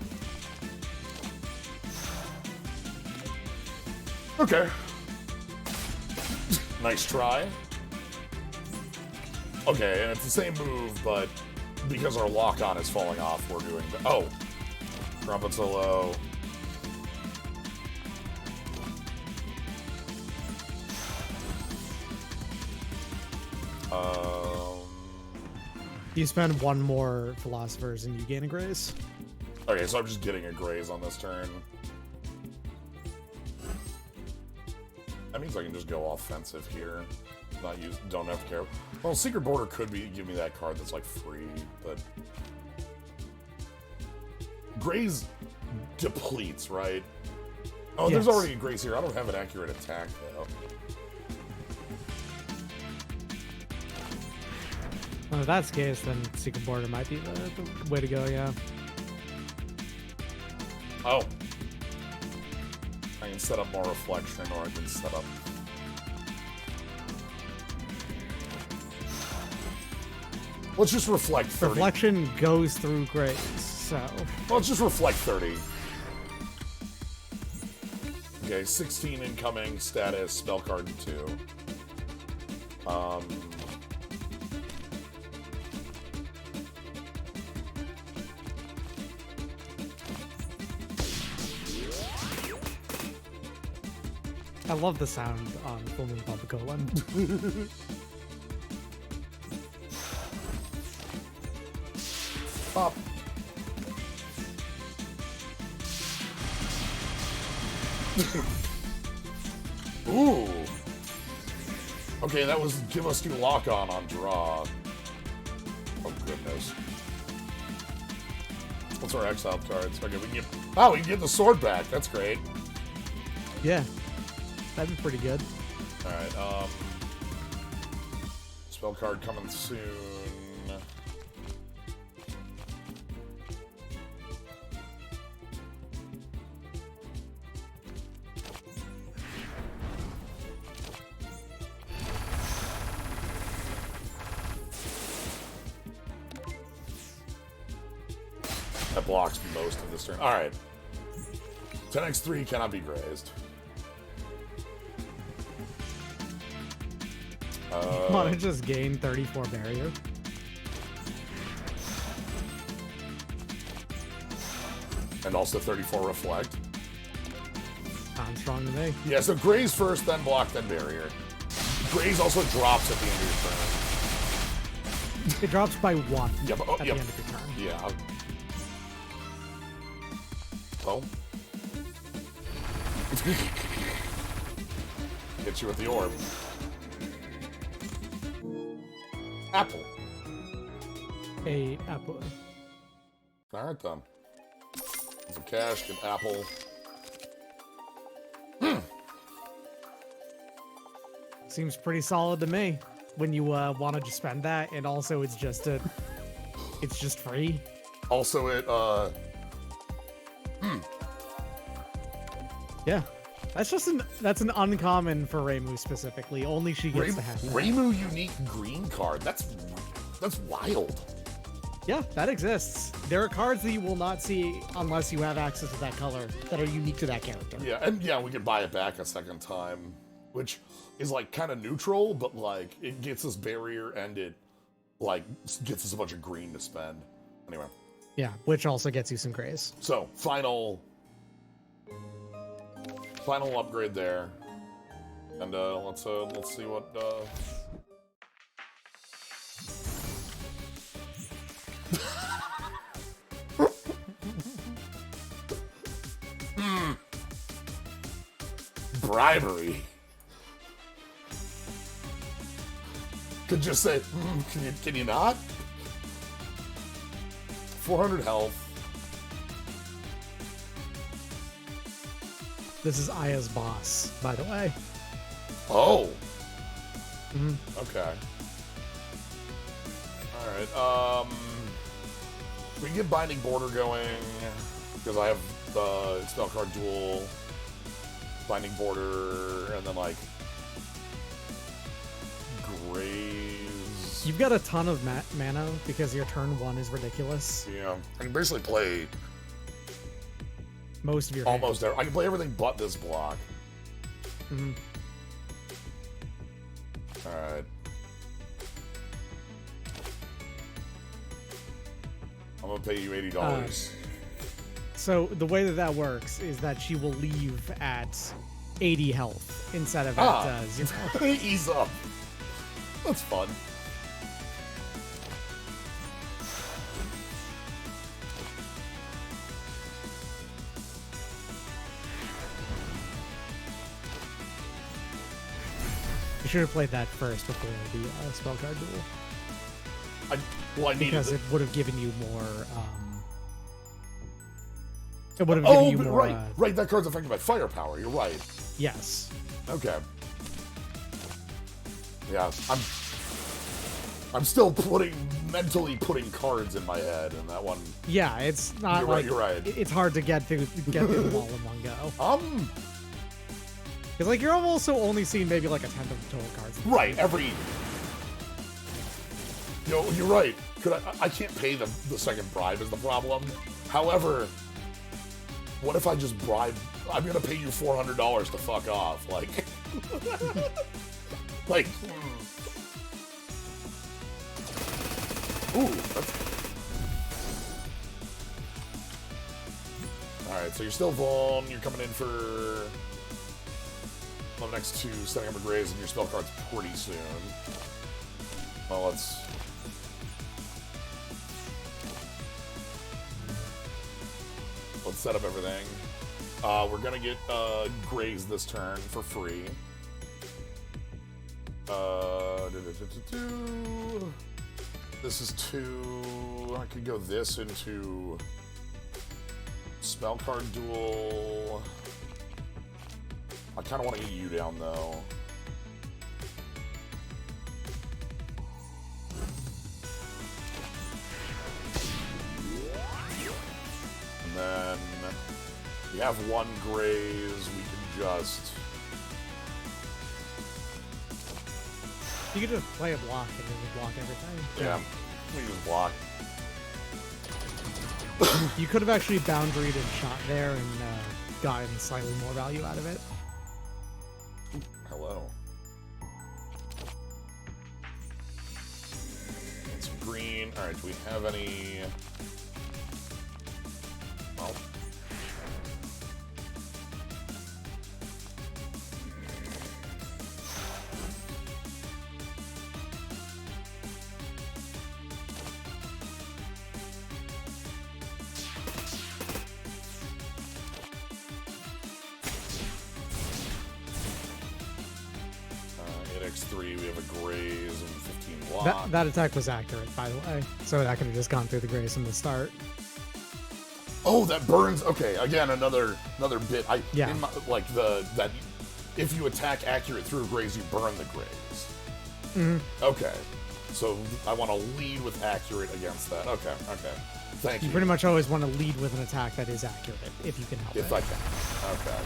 Okay. Nice try. Okay, and it's the same move, but because our lock-on is falling off, we're doing the... Oh! Trumpet solo. You spend 1 more philosophers and you gain a graze. Okay, so I'm just getting a graze on this turn. That means I can just go offensive here. Don't have to care. Well, Secret Border could give me that card that's like free, but graze depletes, right? Oh, yes. There's already a graze here. I don't have an accurate attack though. Well, if that's the case, then Secret Border might be the way to go, yeah. Oh. I can set up more reflection, or I can set up... Let's just reflect 30. Reflection goes through grace, so... Well, let's just reflect 30. Okay, 16 incoming, status, spell card 2. I love the sound on Full Moon Papa Colon. Pop. Ooh. Okay, that was give us 2 lock-on draw. Oh, goodness. What's our exiled cards? Okay, we can get... Oh, we can get the sword back. That's great. Yeah. That'd be pretty good. Alright, spell card coming soon. That blocks most of this turn. Alright. 10x3 cannot be grazed. Want to just gain 34 barrier? And also 34 reflect. Sounds strong to me. Yeah, so graze first, then block, then barrier. Graze also drops at the end of your turn. It drops by 1 yeah, but, at the end of your turn. Yeah. Oh. Hit you with the orb. Apple. A apple. Alright then. Some cash, get apple. Seems pretty solid to me. When you want to just spend that, and also it's just free. Also, it Yeah, that's an uncommon for Reimu specifically. Only she gets to have that. Reimu unique green card. That's wild. Yeah, that exists. There are cards that you will not see unless you have access to that color that are unique to that character. Yeah, and yeah, we could buy it back a second time, which is like kind of neutral, but like it gets us barrier and it like gets us a bunch of green to spend. Anyway. Yeah, which also gets you some grays. So final upgrade there, and let's see what. Bribery. Could just say, can you not? 400 health. This is Aya's boss, by the way. Oh. Okay. Alright, we can get Binding Border going, because I have the spell card duel, Binding Border, and then, like, Graze. You've got a ton of mana, because your turn 1 is ridiculous. Yeah, I can basically play most of your almost everything. I can play everything but this block. Alright. I'm gonna pay you $80. So the way that works is that she will leave at 80 health instead of at 0. Ease up. That's fun. You should have played that first before the spell card duel. I needed because it would have given you more. It would have given you more. Right. That card's affected by firepower. You're right. Yes. Okay. Yeah, I'm still mentally putting cards in my head, and that one. Yeah, it's not You're right. It's hard to get through them all in one go. Because like you're also only seeing maybe like a tenth of the total cards. Right. You're right. I can't pay the second bribe is the problem. However, what if I just bribe? I'm gonna pay you $400 to fuck off. Like, like. Ooh. All right. So you're still vuln. You're coming in for the next 2, setting up a Graze, and your spell card's pretty soon. Well, let's set up everything. We're gonna get Graze this turn for free. This is 2. I could go this into spell card duel. I kind of want to get you down though. And then we have 1 Graze. We can just. You could just play a block and then block everything. Yeah, we just block. You could have actually boundaried and shot there and gotten slightly more value out of it. Hello. It's green. Alright, do we have any... Oh. X3, we have a Graze and 15 block. That attack was accurate, by the way. So that could have just gone through the Graze from the start. Oh, that burns. Okay, again, another bit. Yeah. That if you attack accurate through Graze, you burn the Graze. Mm-hmm. Okay. So I want to lead with accurate against that. Okay. Thank you. You pretty much always want to lead with an attack that is accurate, if you can help it. If I can. Okay.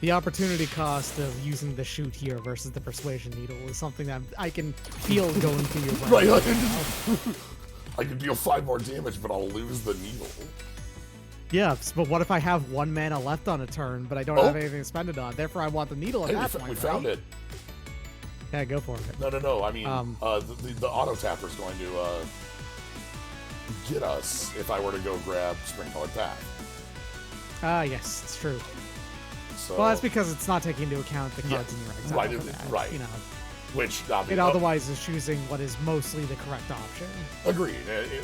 The opportunity cost of using the shoot here versus the persuasion needle is something that I can feel going through your brain. Right. I can deal 5 more damage, but I'll lose the needle. Yeah, but what if I have 1 mana left on a turn, but I don't have anything to spend it on? Therefore, I want the needle at that point. We found it. Yeah, go for it. No. I mean, the auto tapper is going to get us if I were to go grab Spring-Colored Path. Yes, it's true. So, well, that's because it's not taking into account the cards in your exile. Right. You know, which it otherwise is choosing what is mostly the correct option. Agreed.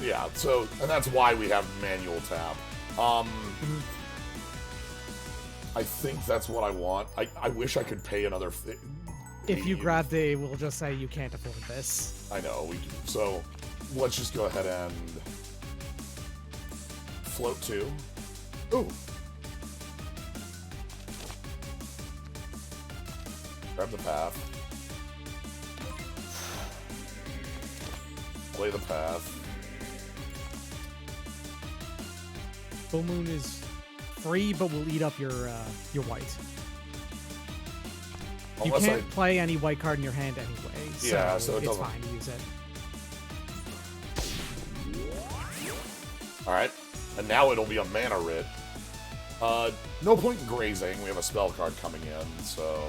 Yeah. So, and that's why we have manual tap. I think that's what I want. I wish I could pay another. If you grab the, we'll just say you can't afford this. I know we can. So, let's just go ahead and float 2. Ooh. Grab the path. Play the path. Full Moon is free, but will eat up your white. You can't play any white card in your hand anyway, so it's fine to use it. Alright, and now it'll be a mana writ. No point in grazing, we have a spell card coming in, so...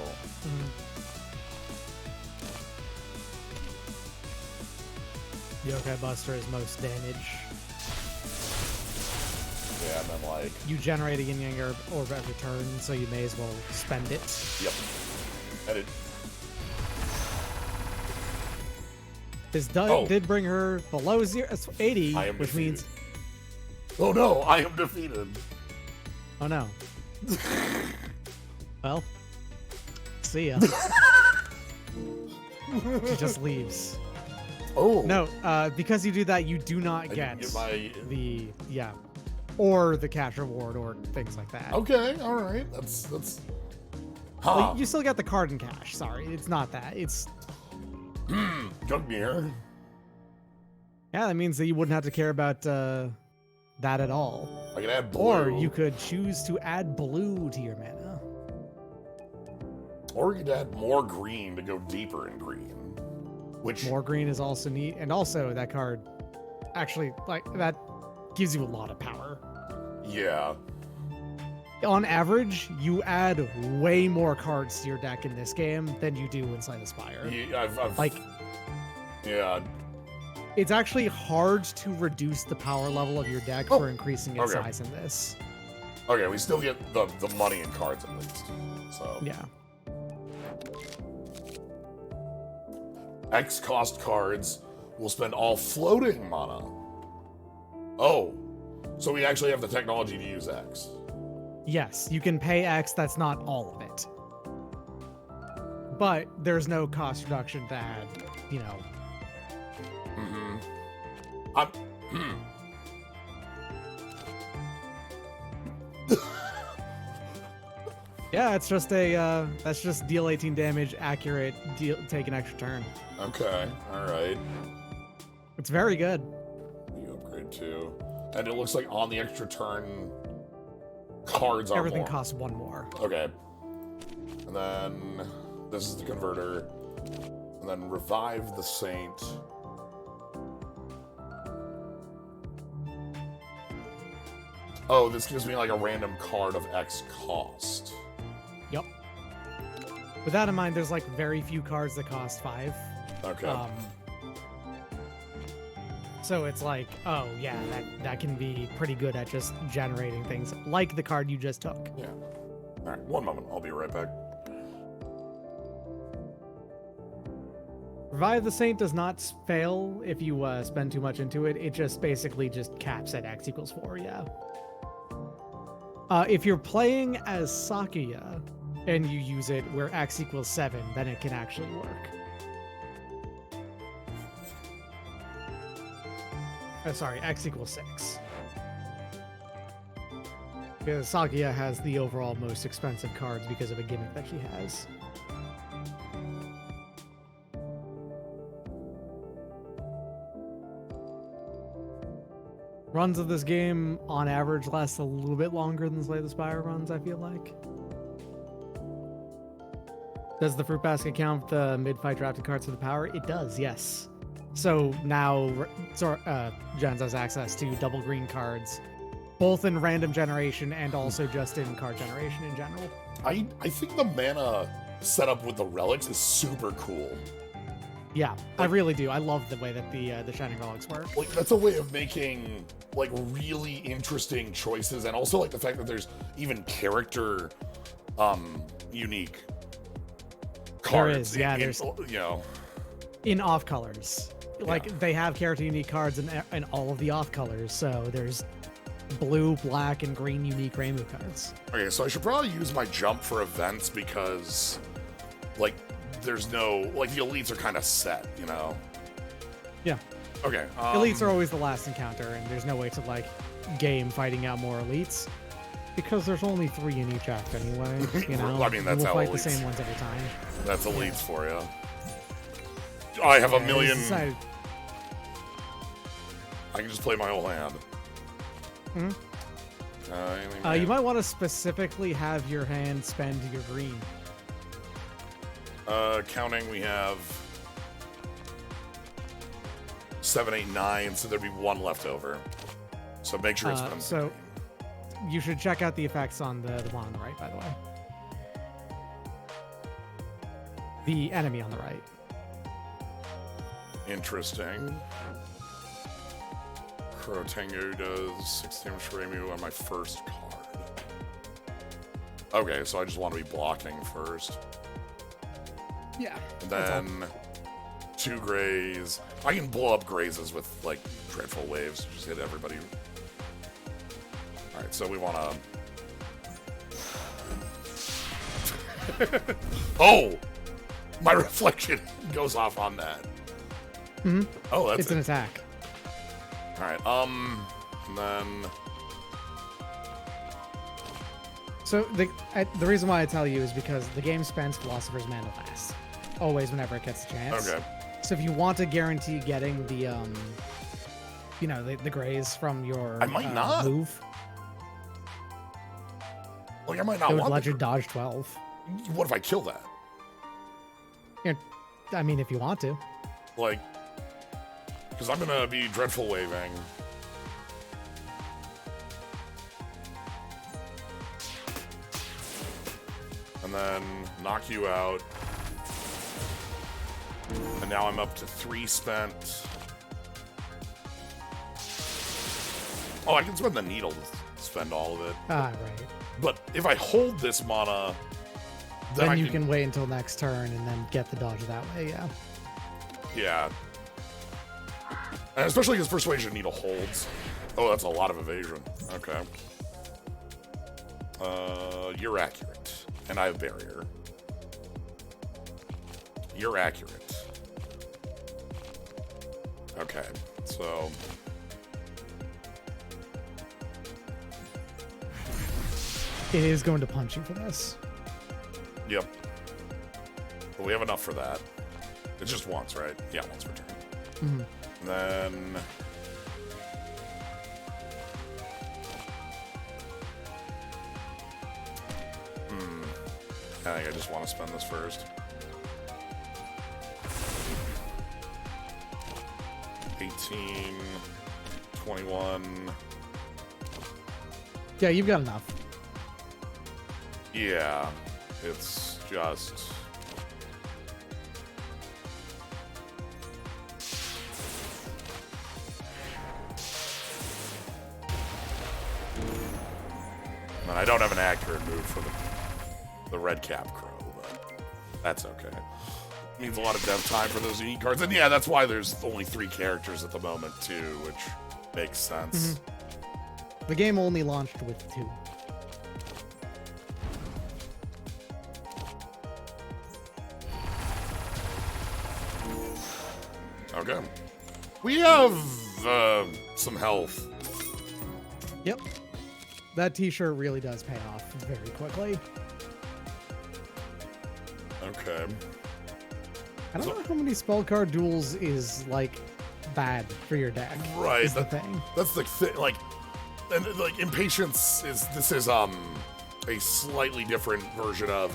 Yokai Buster is most damage. Yeah, and then like... You generate a yin-yang orb every turn, so you may as well spend it. Yep. And it... This did bring her below 80, which means... Oh no, I am defeated. Oh no. Well, see ya. She just leaves. Oh. No, because you do that, you do not get the or the cash reward or things like that. Okay, all right. That's. Well, you still get the card and cash. Sorry, it's not that. It's. Gungnir. Yeah, that means that you wouldn't have to care about that at all. I can add blue. Or you could choose to add blue to your mana. Or you could add more green to go deeper in green. Which more green is also neat, and also that card actually that gives you a lot of power. Yeah. On average, you add way more cards to your deck in this game than you do in Slay the Spire. Yeah, Yeah. It's actually hard to reduce the power level of your deck for increasing its size in this. Okay, we still get the money and cards at least. So yeah. X cost cards will spend all floating mana. Oh, so we actually have the technology to use X. Yes, you can pay X, that's not all of it. But there's no cost reduction to add, you know. Yeah, it's just that's just deal 18 damage, accurate, take an extra turn. Okay, alright. It's very good. You upgrade too. And it looks like on the extra turn, cards are Everything more. costs one more. Okay. And then this is the converter. And then revive the saint. Oh, this gives me like a random card of X cost. Yep. With that in mind, there's like very few cards that cost 5. Okay. So it's like, oh yeah, that can be pretty good at just generating things, like the card you just took. Yeah. All right, one moment. I'll be right back. Revive the Saint does not fail if you spend too much into it. It just basically just caps at X equals 4, yeah. If you're playing as Sakuya and you use it where X equals 7, then it can actually work. Sorry, X equals 6. Because Sakuya has the overall most expensive cards because of a gimmick that she has. Runs of this game, on average, last a little bit longer than Slay the Spire runs, I feel like. Does the Fruit Basket count the mid-fight drafted cards for the power? It does, yes. So now Jens has access to double green cards, both in random generation and also just in card generation in general. I think the mana setup with the relics is super cool. Yeah, I really do. I love the way that the Shining Relics work. Like, that's a way of making like really interesting choices, and also like the fact that there's even character unique cards. There is, yeah. There's in off colors. Like they have character unique cards in all of the off colors. So there's blue, black, and green unique rainbow cards. Okay, so I should probably use my jump for events because like there's no like the elites are kind of set, you know. Yeah. Okay. Elites are always the last encounter, and there's no way to like game fighting out more elites. Because there's only 3 in each act anyway. You know, I mean, that's we'll how fight the elites. same ones every time. That's elites for you. I have a million. I can just play my whole hand. You might want to specifically have your hand spend your green. Counting, we have 7, 8, 9, so there'd be 1 left over. So make sure it's spends. So you should check out the effects on the one on the right, by the way. The enemy on the right. Interesting. Crotango does 6 damage for Emu on my first card. Okay, so I just want to be blocking first. Yeah. And then 2 grays. I can blow up grazes with, like, dreadful waves. Just hit everybody. Alright, so we want to... Oh! My reflection goes off on that. Oh, that's It's an attack. Alright, and then... So the reason why I tell you is because the game spends Philosopher's Mana last. Always whenever it gets a chance. Okay. So if you want to guarantee getting the, you know, the grays from your I might not. move, Like, I might not it would want let the... you dodge 12. What if I kill that? Yeah, I mean, if you want to. Like... Because I'm gonna be dreadful waving. And then knock you out. And now I'm up to 3 spent. Oh, I can spend the needle to spend all of it. Ah, right. But if I hold this mana, Then you can wait until next turn and then get the dodge that way, yeah. Yeah. And especially because Persuasion Needle holds. Oh, that's a lot of evasion. Okay. You're accurate. And I have barrier. You're accurate. Okay, so... It is going to punch you for this. Yep. But we have enough for that. It's just once, right? Yeah, once per turn. Mm-hmm. And then... I think I just want to spend this first. 18, 21. Yeah, you've got enough. Yeah, it's just... And I don't have an accurate move for the red cap crow, but that's okay. Means a lot of dev time for those unique cards. And yeah, that's why there's only 3 characters at the moment too, which makes sense. Mm-hmm. The game only launched with 2. Okay. We have some health. Yep. That t-shirt really does pay off very quickly. Okay. I don't know how many spell card duels is, like, bad for your deck. Right. Is the thing. That's the thing. Like, and like impatience is a slightly different version of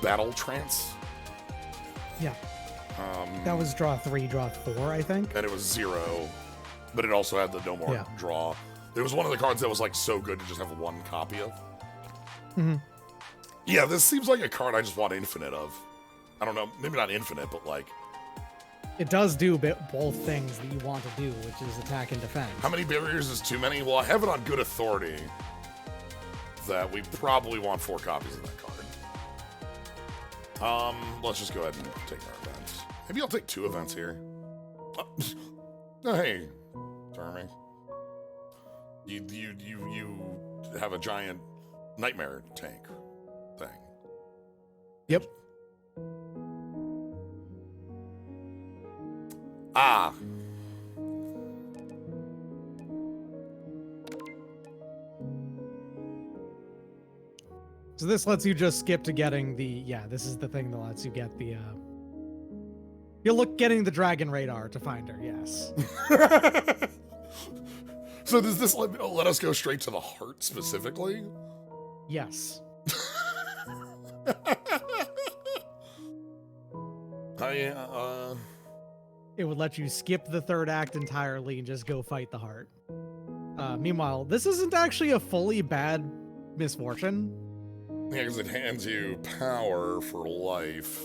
battle trance. Yeah. That was draw 3, draw 4, I think. And it was 0, but it also had the no more draw. It was one of the cards that was like so good to just have 1 copy of. Mm-hmm. Yeah, this seems like a card I just want infinite of. I don't know, maybe not infinite, but like... It does do both things that you want to do, which is attack and defense. How many barriers is too many? Well, I have it on good authority that we probably want 4 copies of that card. Let's just go ahead and take our events. Maybe I'll take 2 events here. Hey, Jeremy. You have a giant nightmare tank thing. Yep. Ah. So this lets you just skip to getting the, yeah, this is the thing that lets you get the, getting the dragon radar to find her, yes. So does this let us go straight to the heart specifically? Yes. It would let you skip the third act entirely and just go fight the heart. Meanwhile, this isn't actually a fully bad misfortune. Yeah, because it hands you power for life.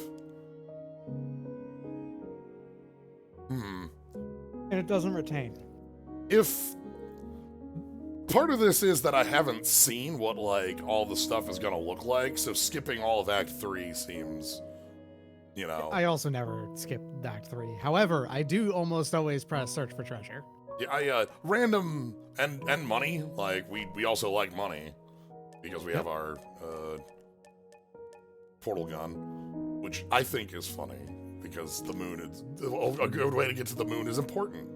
And it doesn't retain. If part of this is that I haven't seen what, like, all the stuff is gonna look like, so skipping all of Act 3 seems, you know... I also never skip Act 3. However, I do almost always press search for treasure. Yeah, random and money, like, we also like money, because we have our, portal gun, which I think is funny, because the moon is... A good way to get to the moon is important.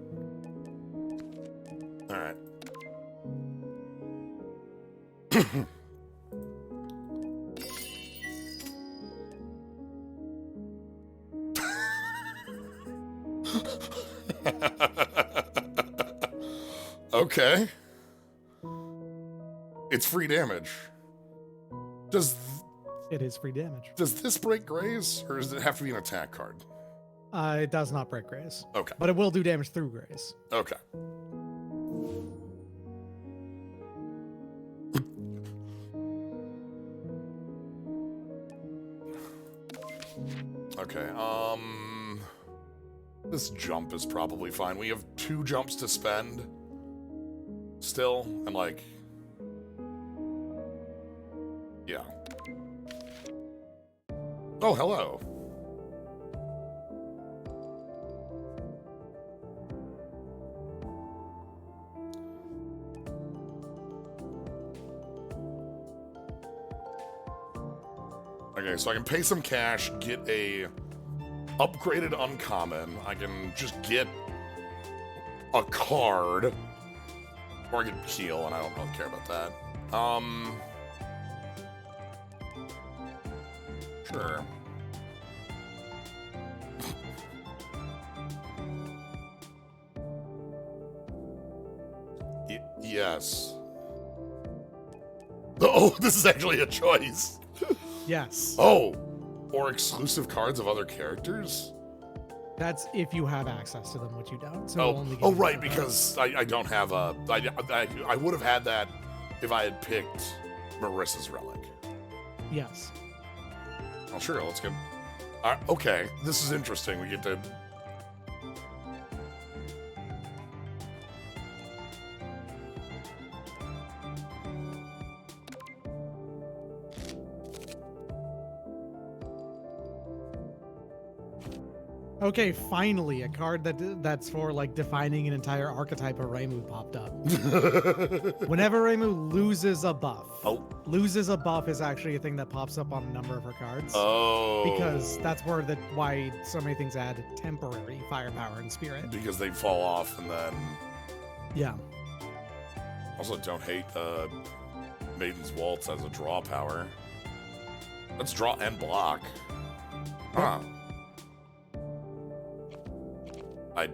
Alright. Okay. It's free damage. It is free damage. Does this break graze, or does it have to be an attack card? It does not break graze. Okay. But it will do damage through graze. Okay. Okay, this jump is probably fine. We have 2 jumps to spend still, and like, yeah. Oh, hello. Okay, so I can pay some cash, get a upgraded uncommon. I can just get a card, or I can heal, and I don't really care about that. Sure. Yes. Oh, this is actually a choice. Yes. Oh, or exclusive cards of other characters? That's if you have access to them, which you don't. So right, because I don't have a... I would have had that if I had picked Marissa's Relic. Yes. Oh, sure, let's get... okay, this is interesting. We get to... Okay, finally, a card that's for, like, defining an entire archetype of Reimu popped up. Whenever Reimu loses a buff. Oh. Loses a buff is actually a thing that pops up on a number of her cards. Oh. Because that's why so many things add temporary firepower and spirit. Because they fall off and then... Yeah. Also, don't hate Maiden's Waltz as a draw power. Let's draw and block. Huh. I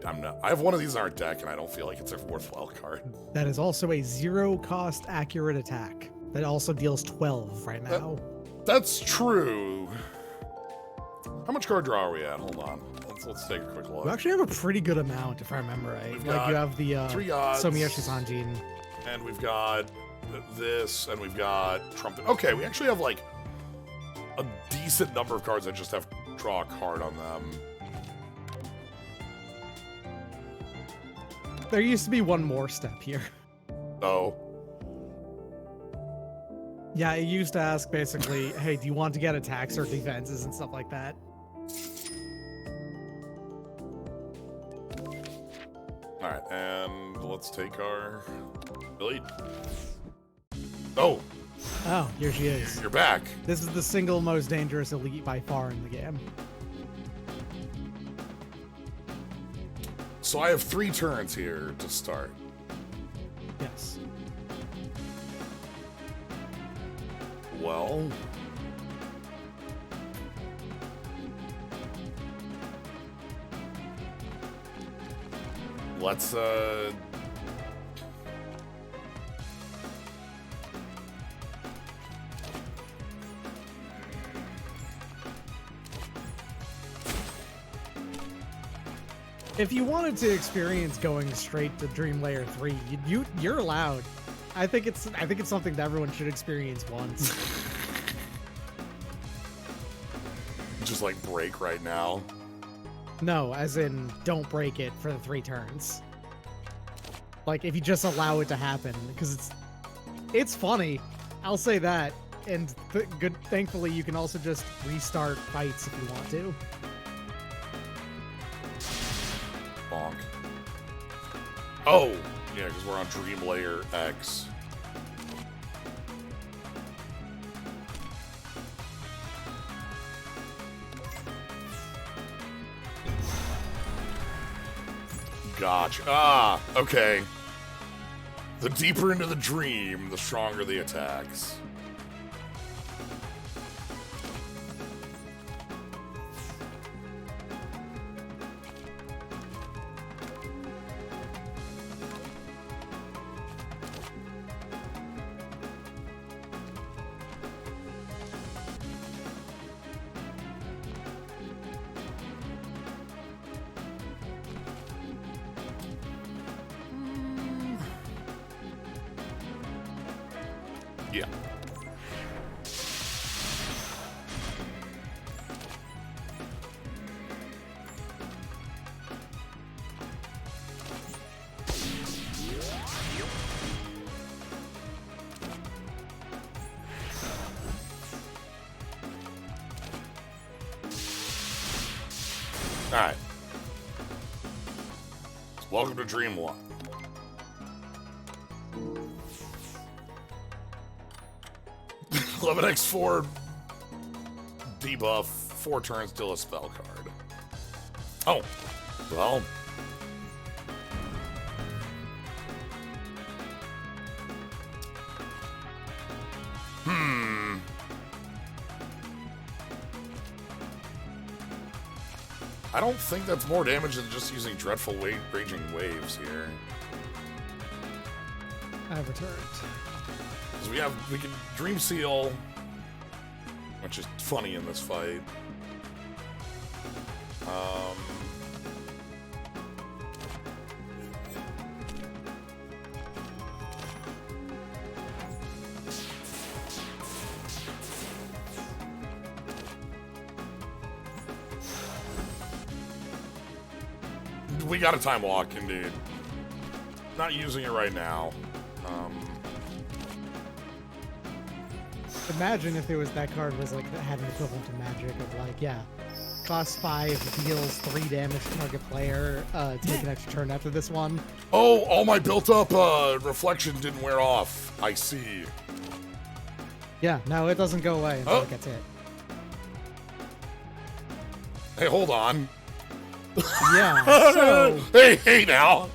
have one of these in our deck, and I don't feel like it's a worthwhile card. That is also a 0-cost accurate attack. That also deals 12 right now. That's true. How much card draw are we at? Hold on. Let's take a quick look. We actually have a pretty good amount, if I remember right. We've like, you have the 3 odds. Somiyoshi Sanjin. And we've got this, and we've got Trumpet. Okay, we actually have, like, a decent number of cards that just have draw a card on them. There used to be one more step here. Oh. Yeah, it used to ask basically, hey, do you want to get attacks or defenses and stuff like that? Alright, and let's take our Billy. Oh! Oh, here she is. You're back. This is the single most dangerous elite by far in the game. So I have 3 turns here to start. Yes. well. Let's, If you wanted to experience going straight to Dream Layer 3, you're allowed. I think it's something that everyone should experience once. Just like break right now. No, as in don't break it for the 3 turns. Like if you just allow it to happen, because it's funny. I'll say that, and thankfully you can also just restart fights if you want to. Bonk. Oh, yeah, because we're on Dream Layer X. Gotcha. Ah, okay. The deeper into the dream, the stronger the attacks. Yeah. All right. Welcome to Dream 1. X4 debuff, 4 turns till a spell card. Oh, well. I don't think that's more damage than just using Dreadful Raging Waves here. I've returned. Because we can Dream Seal, which is funny in this fight. We got a time walk, indeed. Not using it right now. Imagine if there was that card was like that had an equivalent to Magic of like, yeah, cost 5, deals 3 damage to target player, take an extra turn after this one. Oh, all my built-up reflection didn't wear off. I see. Yeah, no, it doesn't go away until it gets hit. Hey, hold on. Yeah. So, hey now.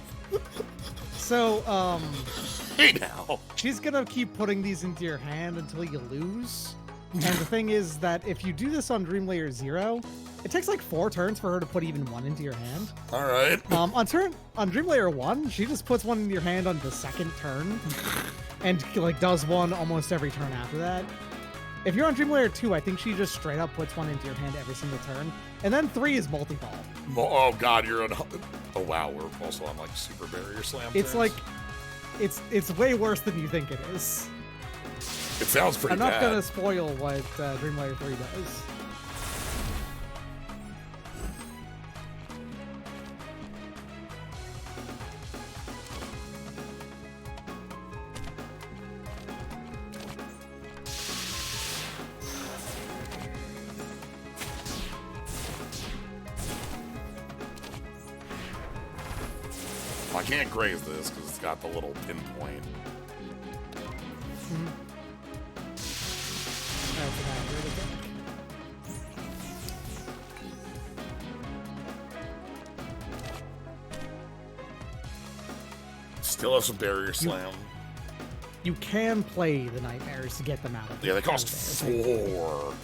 So, hey now. she's gonna keep putting these into your hand until you lose. And the thing is that if you do this on Dream Layer 0, it takes like 4 turns for her to put even 1 into your hand. All right. On Dream Layer 1, she just puts 1 in your hand on the 2nd turn, and like does 1 almost every turn after that. If you're on Dream Layer 2, I think she just straight up puts 1 into your hand every single turn. And then 3 is multi-ball. Oh god, you're on. Oh wow, we're also on like Super Barrier Slam. It's turns. like, it's way worse than you think it is. It sounds pretty I'm bad. not gonna spoil what Dream Layer 3 does. I can't graze this because it's got the little pinpoint. Still have some Barrier Slam. You can play the nightmares to get them out of Yeah, they cost 4.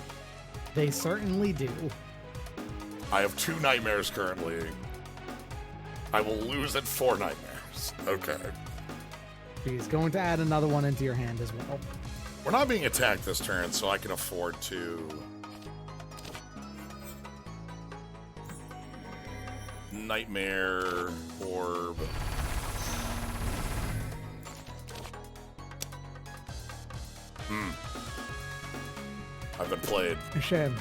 They certainly do. I have 2 nightmares currently. I will lose at 4 nightmares. Okay. He's going to add another one into your hand as well. We're not being attacked this turn, so I can afford to... Nightmare Orb. I've been played. A shame.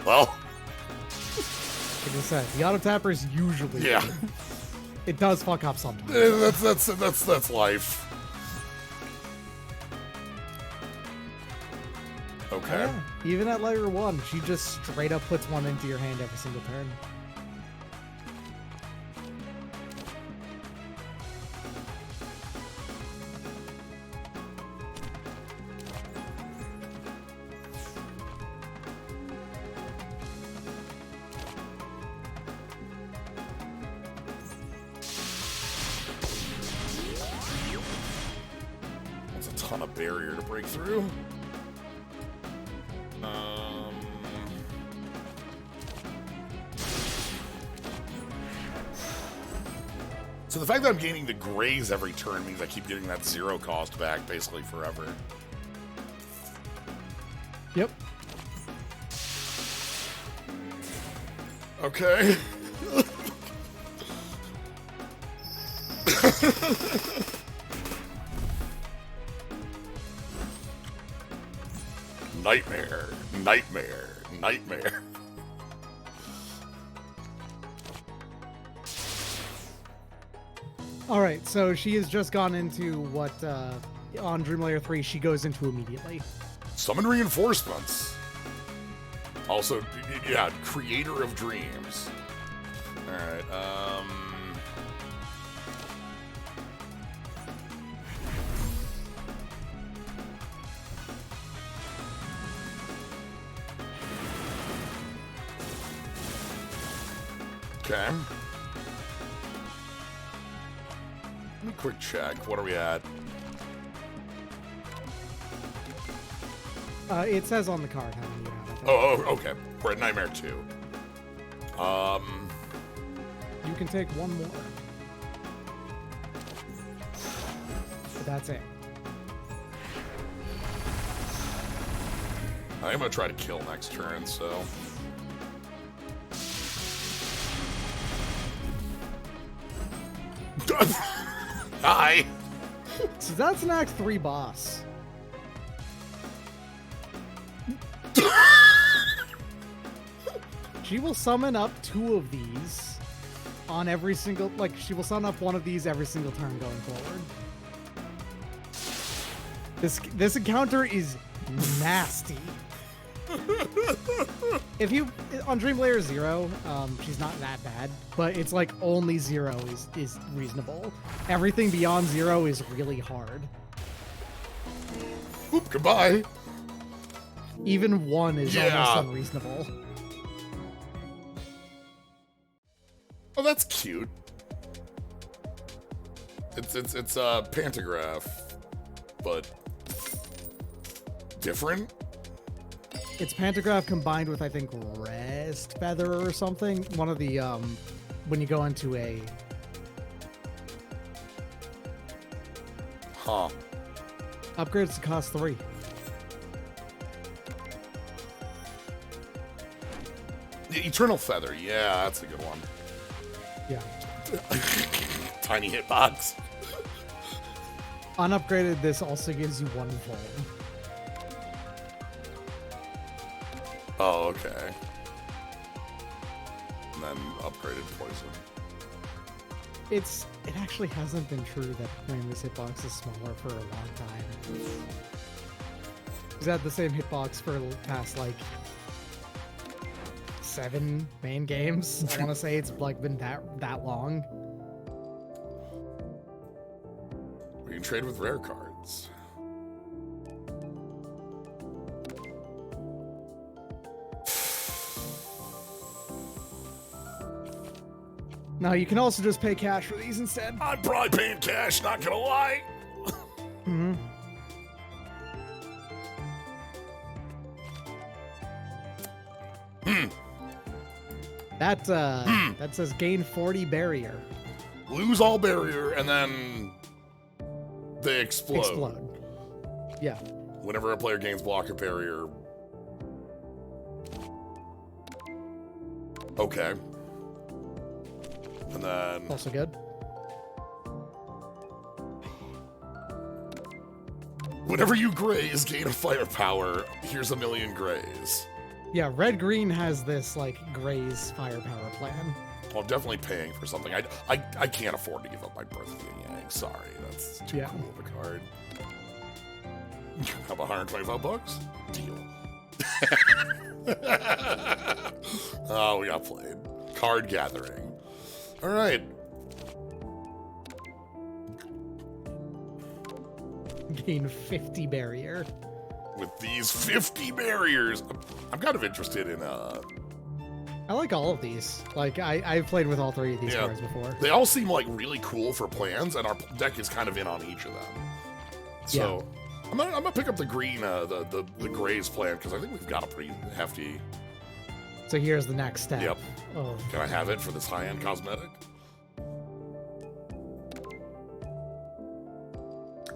Well... Like I said, the auto tapper is usually... Yeah. It does fuck up sometimes. That's life. Okay. Yeah, even at layer 1, she just straight up puts one into your hand every single turn. That's a ton of barrier to break through. So the fact that I'm gaining the grays every turn means I keep getting that 0 cost back basically forever. Yep. Okay. Nightmare, nightmare, nightmare. All right, so she has just gone into what on Dream Layer 3 she goes into immediately. Summon reinforcements. Also, yeah, creator of dreams. All right. Okay. Let me quick check. What are we at? It says on the card how many you have. I think. Oh, okay. We're at Nightmare 2. You can take one more. But that's it. I'm gonna try to kill next turn, so... Hi! So that's an Act 3 boss. She will summon up 2 of these on every single... Like, she will summon up 1 of these every single turn going forward. This encounter is nasty. If you... On Dream Layer 0, she's not that bad, but it's like only 0 is reasonable. Everything beyond 0 is really hard. Oop, goodbye. Even 1 is almost unreasonable. Oh, that's cute. It's a pantograph, but different. It's pantograph combined with, I think, rest feather or something. One of the when you go into a upgrades to cost 3. The Eternal Feather, yeah, that's a good one. Yeah. Tiny hitbox. Unupgraded, this also gives you 1 Vuln. Oh, okay. And then upgraded poison. It actually hasn't been true that this hitbox is smaller for a long time. He's had the same hitbox for the past, like, 7 main games. I want to say it's like been that long. We can trade with rare cards. No, you can also just pay cash for these instead. I'm probably paying cash, not gonna lie. Mm-hmm. That says gain 40 barrier. Lose all barrier, and then they explode. Yeah. Whenever a player gains block of barrier. Okay. And then... Also good. Whenever you graze, gain a firepower. Here's a million graze. Yeah, red-green has this, like, graze firepower plan. Well, I'm definitely paying for something. I can't afford to give up my birthday yang. Sorry, that's too cool of a card. How about 125 bucks? Deal. Oh, we got played. Card gathering. All right. Gain 50 barrier. With these 50 barriers, I'm kind of interested in I like all of these. Like, I've played with all three of these cards before. They all seem like really cool for plans, and our deck is kind of in on each of them. So I'm gonna pick up the green, the graze plan, because I think we've got a pretty hefty. So here's the next step. Yep. Oh. Can I have it for this high-end cosmetic?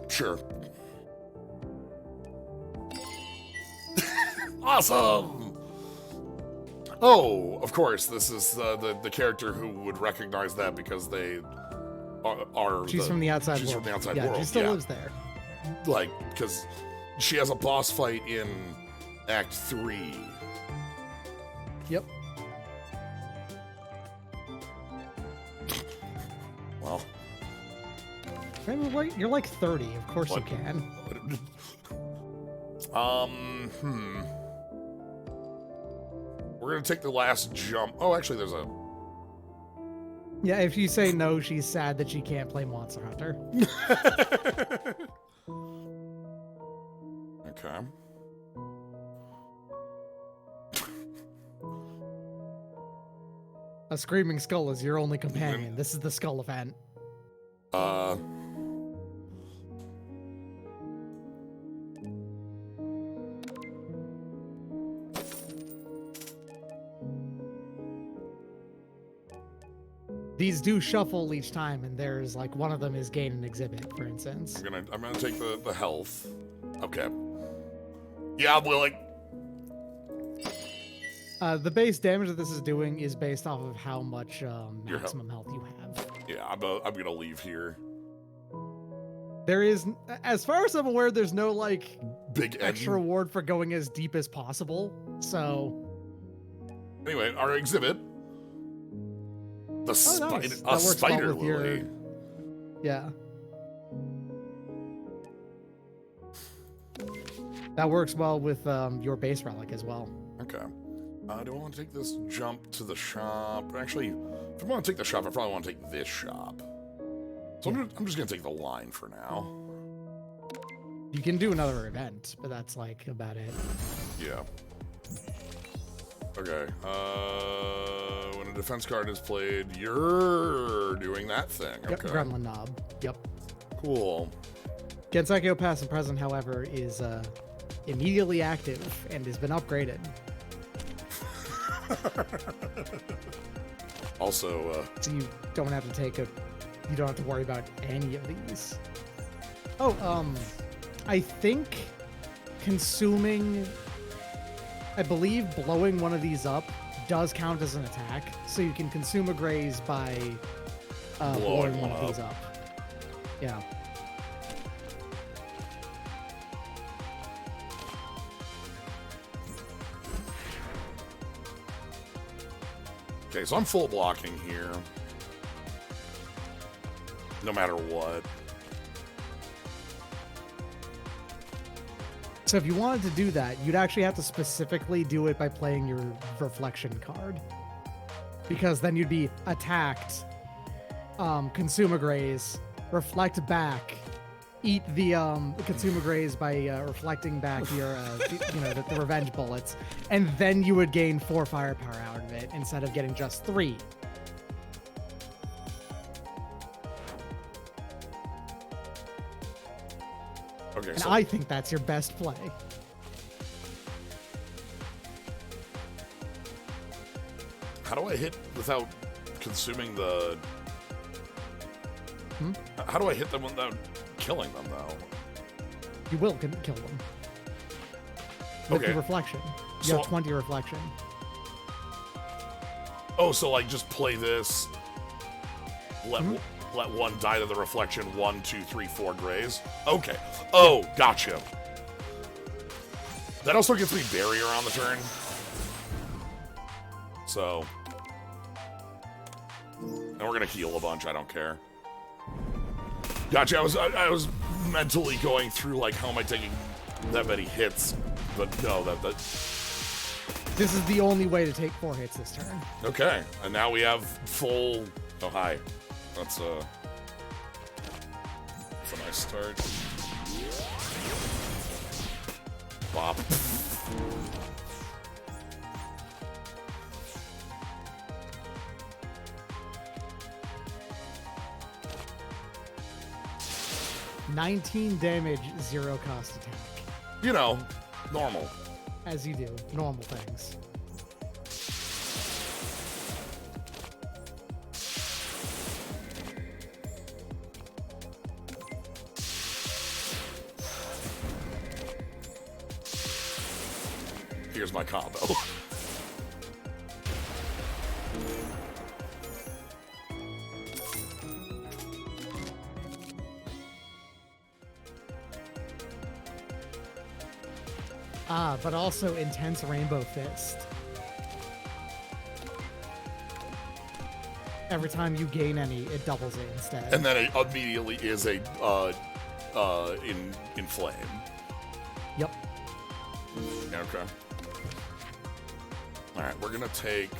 Sure. Awesome! Oh, of course, this is the character who would recognize that because they are she's from the outside she's world. from the outside yeah, world. She still lives there. Like, because she has a boss fight in Act 3. Yep. Well. You're like 30. Of course you can. We're gonna take the last jump. Oh, actually, there's a... Yeah, if you say no, she's sad that she can't play Monster Hunter. Okay. A screaming skull is your only companion. This is the skull event. These do shuffle each time, and there's like one of them is gain an exhibit, for instance. I'm gonna take the health. Okay. Yeah, I'm willing. The base damage that this is doing is based off of how much maximum health you have. Yeah, I'm gonna leave here. There is, as far as I'm aware, there's no like big extra reward for going as deep as possible. So. Anyway, our exhibit. The nice. spider lily. Yeah. That works well with your base relic as well. Okay. Do I want to take this jump to the shop? Actually, if I want to take the shop, I probably want to take this shop. So I'm just going to take the line for now. You can do another event, but that's like about it. Yeah. Okay. When a defense card is played, you're doing that thing. Yep, okay. Gremlin Knob. Yep. Cool. Gensakyo Past and Present, however, is immediately active and has been upgraded. Also, so you don't have to you don't have to worry about any of these. Oh, I think consuming, I believe blowing one of these up does count as an attack, so you can consume a graze by blowing one of these up. Yeah. Okay, so I'm full blocking here. No matter what. So if you wanted to do that, you'd actually have to specifically do it by playing your reflection card. Because then you'd be attacked, consume a graze, reflect back, eat the consume a graze by reflecting back your the revenge bullets, and then you would gain 4 firepower out of it instead of getting just 3. Okay, And so I think that's your best play. how do I hit without consuming the... How do I hit them without killing them, though? You will kill them. With Okay. the reflection. You So- have 20 reflection. Oh, so like just play this. Let one die to the reflection. 1, 2, 3, 4 grays. Okay. Oh, gotcha. That also gets me barrier on the turn. So, and we're gonna heal a bunch. I don't care. Gotcha. I was mentally going through like, how am I taking that many hits? But no, that. This is the only way to take 4 hits this turn. Okay, and now we have full... Oh, hi. That's a nice start. Bop. $19 damage, 0 cost attack. You know, normal. As you do, normal things. Here's my combo. But also intense Rainbow Fist. Every time you gain any, it doubles it instead. And then it immediately is a in flame. Yep. Okay. All right, we're gonna take.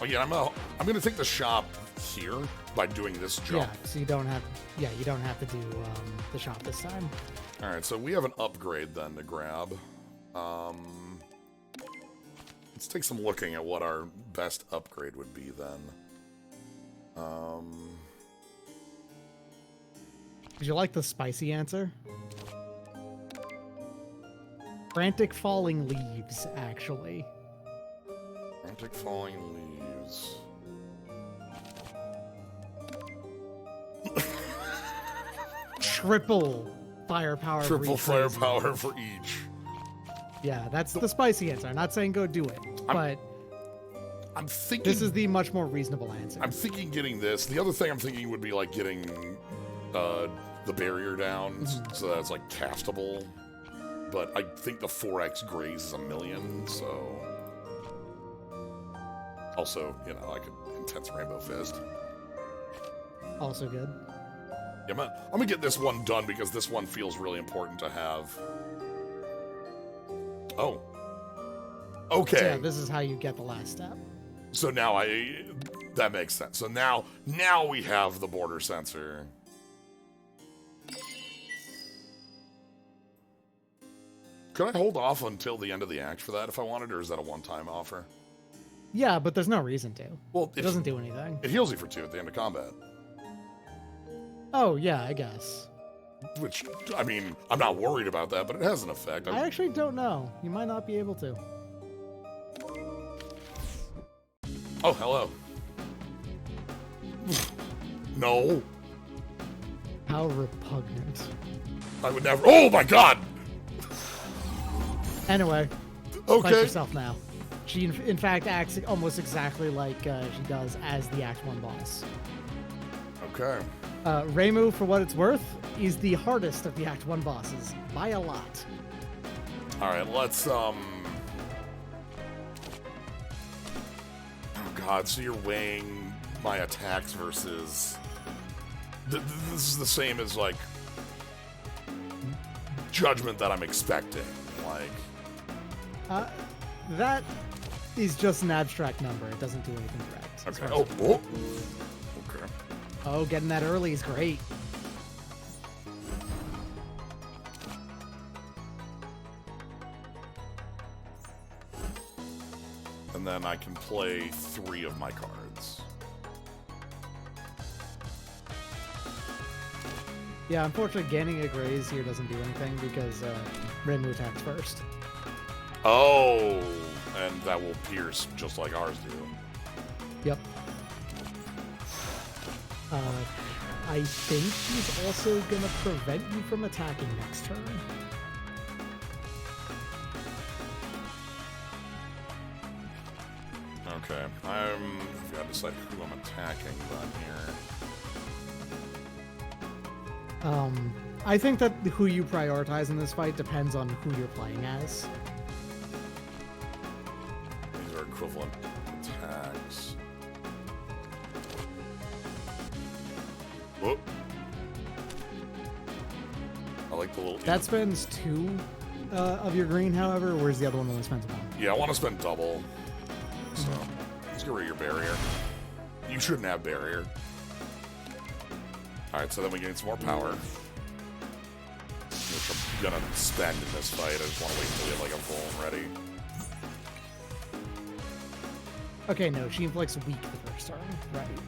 Oh yeah, I'm gonna take the shop here by doing this jump. Yeah, so you don't have. Yeah, you don't have to do the shop this time. All right, so we have an upgrade then to grab. Let's take some looking at what our best upgrade would be then. Would you like the spicy answer? Frantic Falling Leaves, actually. Frantic Falling Leaves. Triple firepower. Triple firepower for each. Yeah, that's the spicy answer. I'm not saying go do it, but I'm thinking this is the much more reasonable answer. I'm thinking getting this. The other thing I'm thinking would be like getting the barrier down, so that it's like castable. But I think the 4x grays is 1,000,000, so also, you know, like an intense Rainbow Fist. Also good. Yeah, I'm gonna get this one done because this one feels really important to have. Oh. Okay. So yeah, this is how you get the last step. So now that makes sense. So now we have the border sensor. Could I hold off until the end of the act for that if I wanted, or is that a one-time offer? Yeah, but there's no reason to. Well, It doesn't do anything. It heals you for 2 at the end of combat. Oh, yeah, I guess. Which, I mean, I'm not worried about that, but it has an effect. I actually don't know. You might not be able to. Oh, hello. No. How repugnant. I would never. Oh my god! Anyway, fight Okay. yourself now. She, in fact, acts almost exactly like she does as the Act 1 boss. Okay. Reimu, for what it's worth, is the hardest of the Act 1 bosses, by a lot. Alright, let's, Oh god, so you're weighing my attacks versus... This is the same as, like, judgment that I'm expecting. Like... That is just an abstract number. It doesn't do anything direct. as Okay. far as- Oh. Okay. Oh, getting that early is great. And then I can play 3 of my cards. Yeah, unfortunately, gaining a graze here doesn't do anything because Renmu attacks first. Oh, and that will pierce just like ours do. Yep. I think he's also gonna prevent you from attacking next turn. Okay, I've got to decide who I'm attacking then here. I think that who you prioritize in this fight depends on who you're playing as. These are equivalent attacks. Whoop. I like the little... That spends 2 of your green, however, whereas the other one only spends 1. Yeah, I want to spend double. So, let's get rid of your barrier. You shouldn't have barrier. Alright, so then we gain some more power. Which I'm gonna spend in this fight. I just want to wait until we have like a full and ready. Okay, no, she inflicts weak the first turn. Right.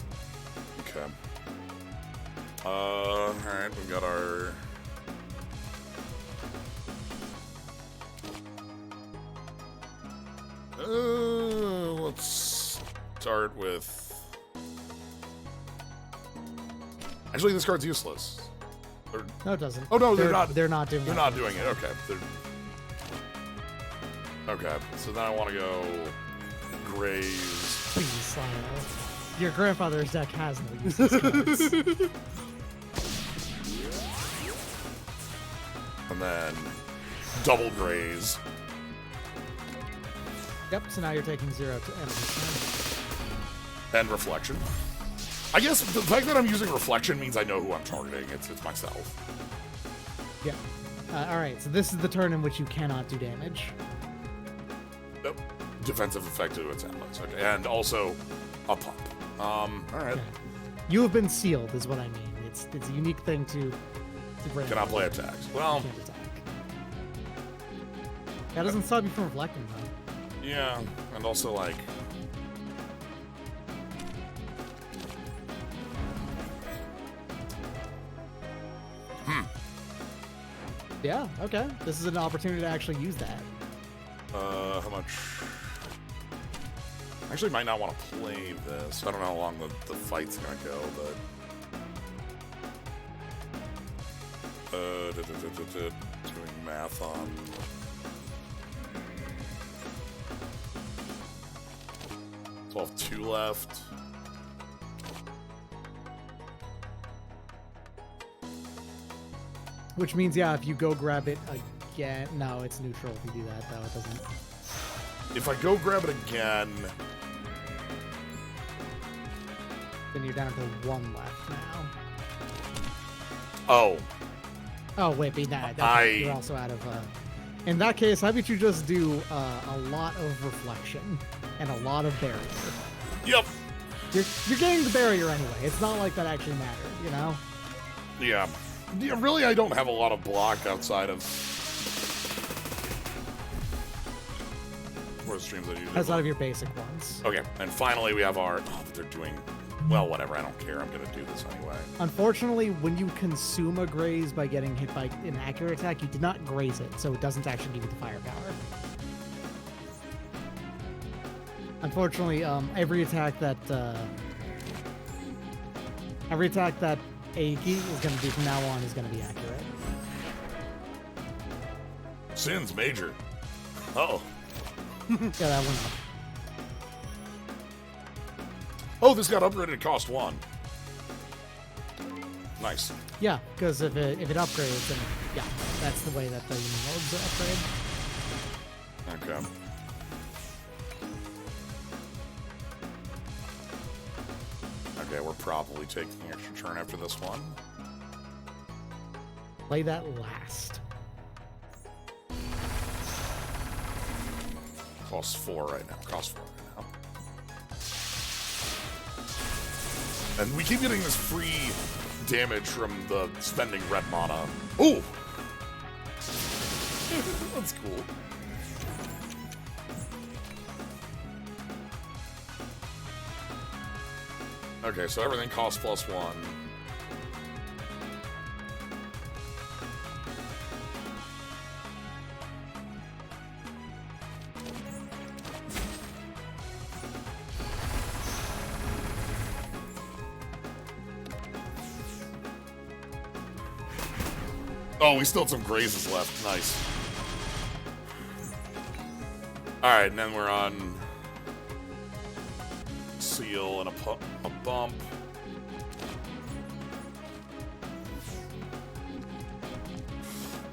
Okay. Alright, we got our... let's start with... Actually, this card's useless. No, it doesn't. Oh, no, they're not. They're not doing it. They're not doing it. Okay. Okay, so then I want to go graze. Please, your grandfather's deck has no useless cards. And then double graze. Yep, so now you're taking 0 to enemies. And reflection. I guess the fact that I'm using reflection means I know who I'm targeting. It's myself. Yeah. Alright, so this is the turn in which you cannot do damage. Nope. Defensive effect to its allies. Okay. And also a pump. Alright. Yeah. You have been sealed, is what I mean. It's a unique thing to bring. Cannot play attacks. Well, you can't attack. That doesn't stop you from reflecting, though. Yeah, and also like... Yeah, okay. This is an opportunity to actually use that. How much? Actually, might not want to play this. I don't know how long the fight's gonna go, but doing math on. So I'll have 2 left. Which means, yeah, if you go grab it again... No, it's neutral if you do that, though. It doesn't... If I go grab it again... Then you're down to 1 left now. Oh. Oh, wait, but you're also out of... In that case, how about you just do a lot of reflection and a lot of barrier? Yep. You're getting the barrier anyway. It's not like that actually mattered, you know? Yeah. Yeah, really, I don't have a lot of block outside of... What streams I usually... Outside of your basic ones. Okay, and finally we have our... Oh, but they're doing... Well, whatever, I don't care. I'm gonna do this anyway. Unfortunately, when you consume a graze by getting hit by an accurate attack, you did not graze it, so it doesn't actually give you the firepower. Unfortunately, every attack that Aiki is going to do from now on is going to be accurate. Sin's major. Uh-oh. Yeah, that went up. Oh, this got upgraded to cost 1. Nice. Yeah, because if it upgrades, then yeah, that's the way that the modes upgrade. Okay. Okay, we're probably taking an extra turn after this one. Play that last. Costs 4 right now. Costs 4 right now. And we keep getting this free damage from the spending red mana. Ooh! That's cool. Okay, so everything costs +1. Oh, we still have some grazes left. Nice. Alright, and then we're on seal and a bump.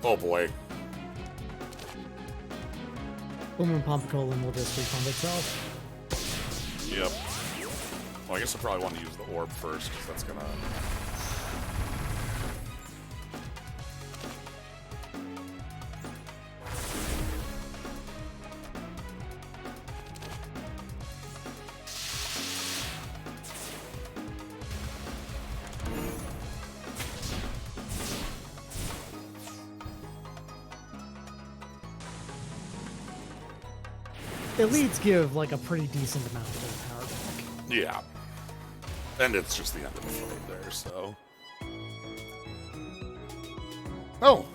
Oh boy. Boom and Pump Colon will just refund itself. Yep. Well, I guess I probably want to use the orb first, because that's gonna... Elites give like a pretty decent amount of their power back. Yeah. And it's just the end of the fight there, so... Oh!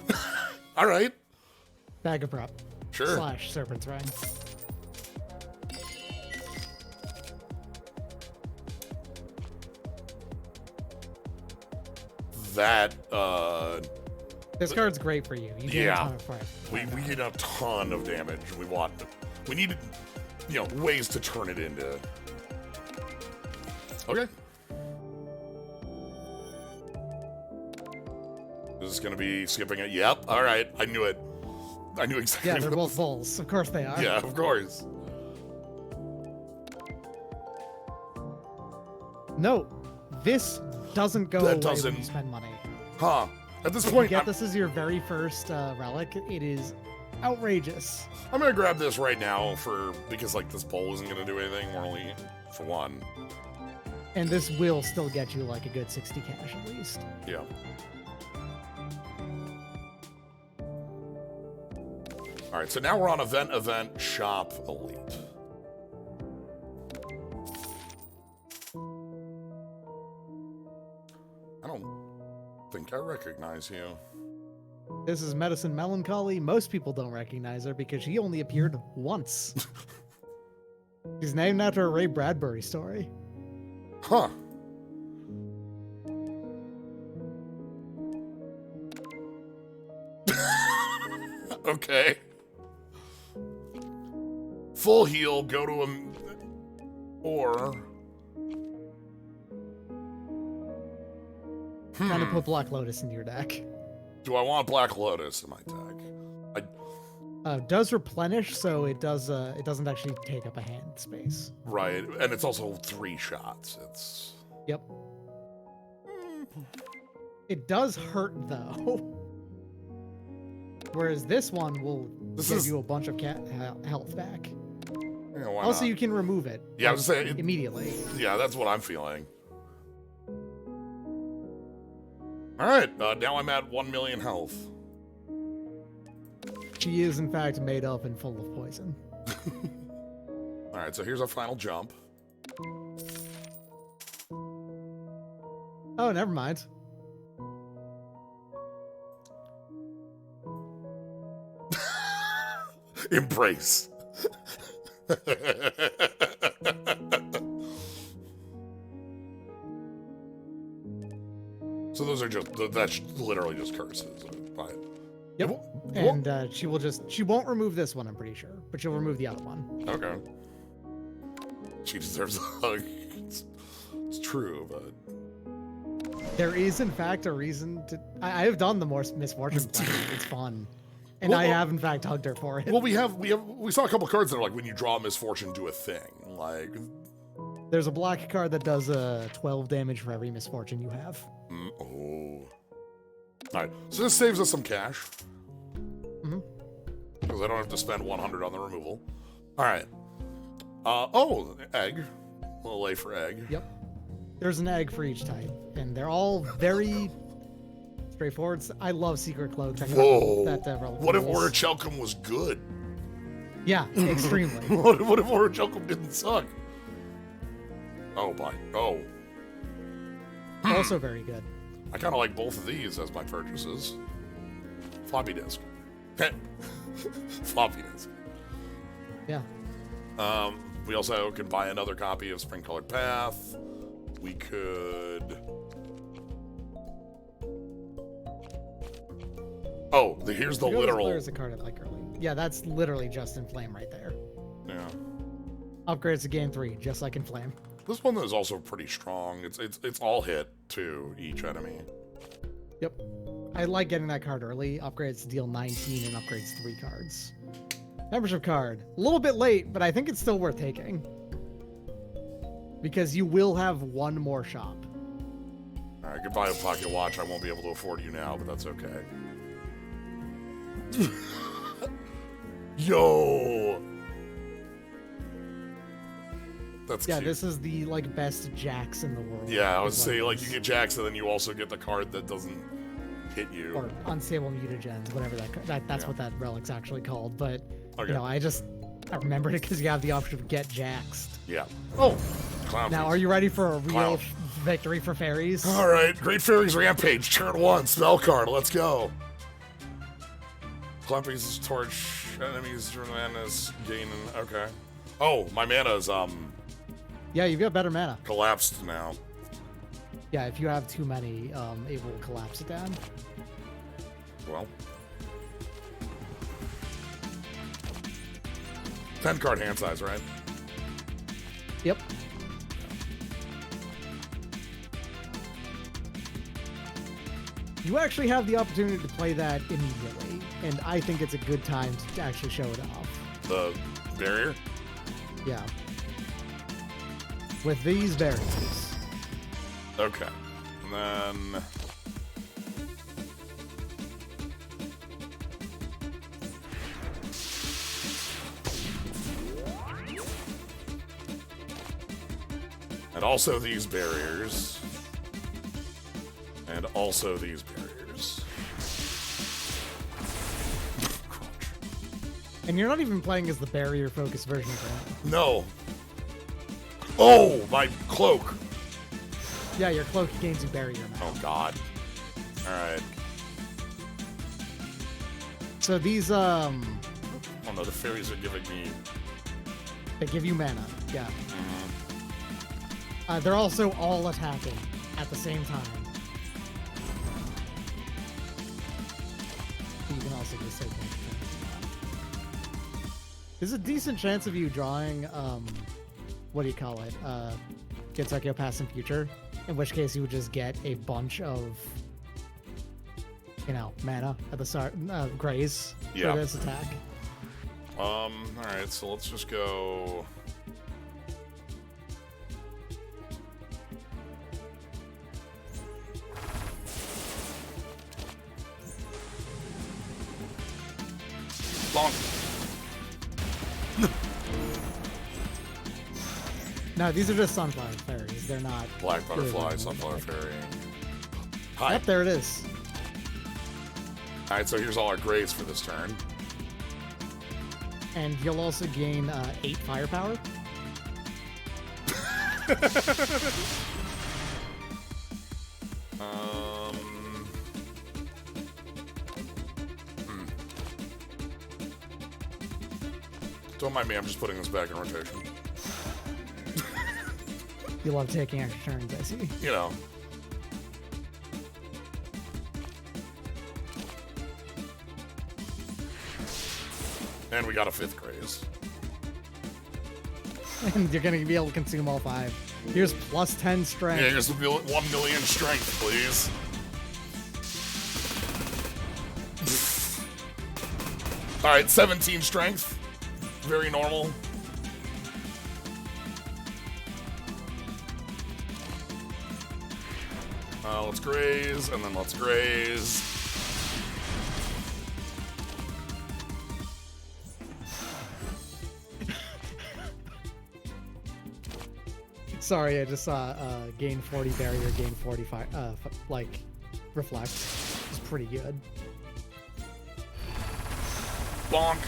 Alright. Bag of prop. Sure. / Serpent's Ring. That, This card's great for you. You get a ton of fire. We get a ton of damage. We need, you know, ways to turn it into... Okay. Is this gonna be skipping it? Yep. Alright. I knew it. I knew exactly. Yeah, they're both bulls. Of course they are. Yeah, of course. No, this doesn't go away when you spend money. Huh. At this If point, you get this as your very first relic, it is outrageous. I'm gonna grab this right now because like this bowl isn't gonna do anything. We're only for one. And this will still get you like a good 60 cash at least. Yeah. All right, so now we're on event, shop, elite. I don't think I recognize you. This is Medicine Melancholy. Most people don't recognize her because she only appeared once. She's named after a Ray Bradbury story. Huh. Okay. Full heal, go to him, or... Trying to put Black Lotus into your deck. Do I want Black Lotus in my deck? Does replenish, so it doesn't actually take up a hand space. Right, and it's also 3 shots. It's... Yep. It does hurt, though. Whereas this one will give you a bunch of health back. Yeah, why also, not? you can remove it. Yeah, I was saying immediately. Yeah, that's what I'm feeling. All right, now I'm at 1 million health. She is, in fact, made up and full of poison. All right, so here's our final jump. Oh, never mind. Embrace. So those are that's literally just curses. But yep. And she won't remove this one, I'm pretty sure, but she'll remove the other one. Okay. She deserves a hug. It's true, but there is, in fact, a reason to. I have done the more misfortune plan. It's fun. And I have, in fact, hugged her for it. Well, we saw a couple cards that are like, when you draw misfortune, do a thing. Like, there's a black card that does 12 damage for every misfortune you have. Oh. All right, so this saves us some cash. Because I don't have to spend 100 on the removal. All right. Oh, egg. A little A for egg. Yep. There's an egg for each type, and they're all very straightforward. I love Secret Cloak. Whoa. What if Orichalcum was good? Yeah, extremely. What if Orichalcum didn't suck? Oh, boy. Oh. Also very good. I kind of like both of these as my purchases. Floppy disk. Floppy disk. Yeah. We also can buy another copy of Spring Colored Path. We could... Oh, here's the literal. There's a card I like early. Yeah, that's literally just in Flame right there. Yeah. Upgrades to Gain 3, just like in Flame. This one is also pretty strong. It's all hit to each enemy. Yep. I like getting that card early. Upgrades to deal 19 and upgrades 3 cards. Membership card. A little bit late, but I think it's still worth taking. Because you will have one more shop. Alright, goodbye Pocket Watch. I won't be able to afford you now, but that's okay. Yo! That's yeah, cute. this is the like best Jax in the world. Yeah, I would say like you get Jax and then you also get the card that doesn't hit you. Or unstable mutagens, whatever that's what that relic's actually called. But okay. you know, I remembered it because you have the option of get Jaxed. Yeah. Oh, Clown now Piece. are you ready for a real victory for fairies? All right, Great Fairies Rampage, turn 1, spell card. Let's go. Clown Piece's torch enemies during madness gain. Okay. Oh, my mana's Yeah, you've got better mana. collapsed now. Yeah, if you have too many, it will collapse it down. Well, 10 card hand size, right? Yep. You actually have the opportunity to play that immediately, and I think it's a good time to actually show it off. The barrier? Yeah. With these berries. Okay. And then... and also these barriers. And also these barriers. And you're not even playing as the barrier-focused version of it. No. Oh, my cloak. Yeah, your cloak gains you barrier now. Oh, God. All right. So these, Oh, no, the fairies are giving me... they give you mana. Yeah. They're also all attacking at the same time. You can also just take that. There's a decent chance of you drawing, what do you call it? Gensokyo Past and Future, in which case you would just get a bunch of, you know, mana at the start, grays for this attack. Alright, so let's just go... Bonk. No, these are just sunflower fairies. They're not... Black butterfly, sunflower fairy. Hi. Yep, there it is. Alright, so here's all our grays for this turn. And you'll also gain 8 firepower. Don't mind me, I'm just putting this back in rotation. You love taking extra turns, I see. You know. And we got a 5th graze. And you're going to be able to consume all 5. Here's plus 10 strength. Yeah, here's 1 million strength, please. Alright, 17 strength. Very normal. Let's graze, and then let's graze. Sorry, I just saw gain 40 barrier, gain 45, like, reflect. It's pretty good. Bonk.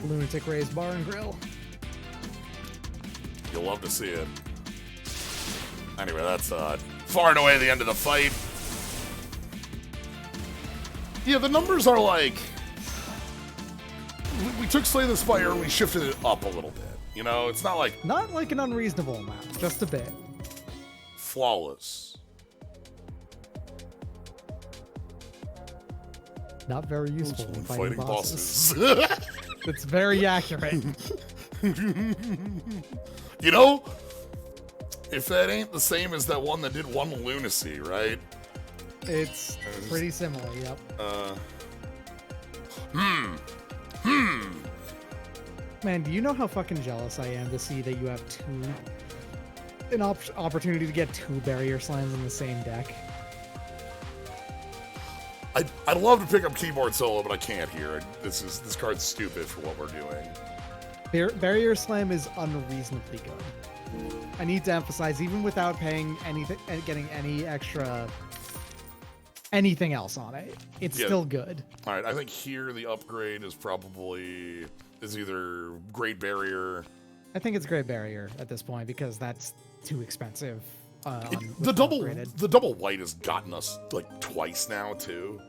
Lunatic Ray's Bar and Grill. You'll love to see it. Anyway, that's far and away the end of the fight. Yeah, the numbers are like we took Slay the Spire, we shifted it up a little bit. You know, it's not like... Not like an unreasonable amount, just a bit. Flawless. Not very useful in fighting bosses. It's very accurate. You know, if that ain't the same as that one that did one lunacy, right? It's pretty similar, yep. Man, do you know how fucking jealous I am to see that you have an opportunity to get 2 barrier slams in the same deck? I'd love to pick up keyboard solo, but I can't here. This card's stupid for what we're doing. Barrier slam is unreasonably good. I need to emphasize, even without paying anything, getting any extra anything else on it, it's still good. All right, I think here the upgrade is probably either Great Barrier. I think it's Great Barrier at this point because that's too expensive. The double white has gotten us like twice now too.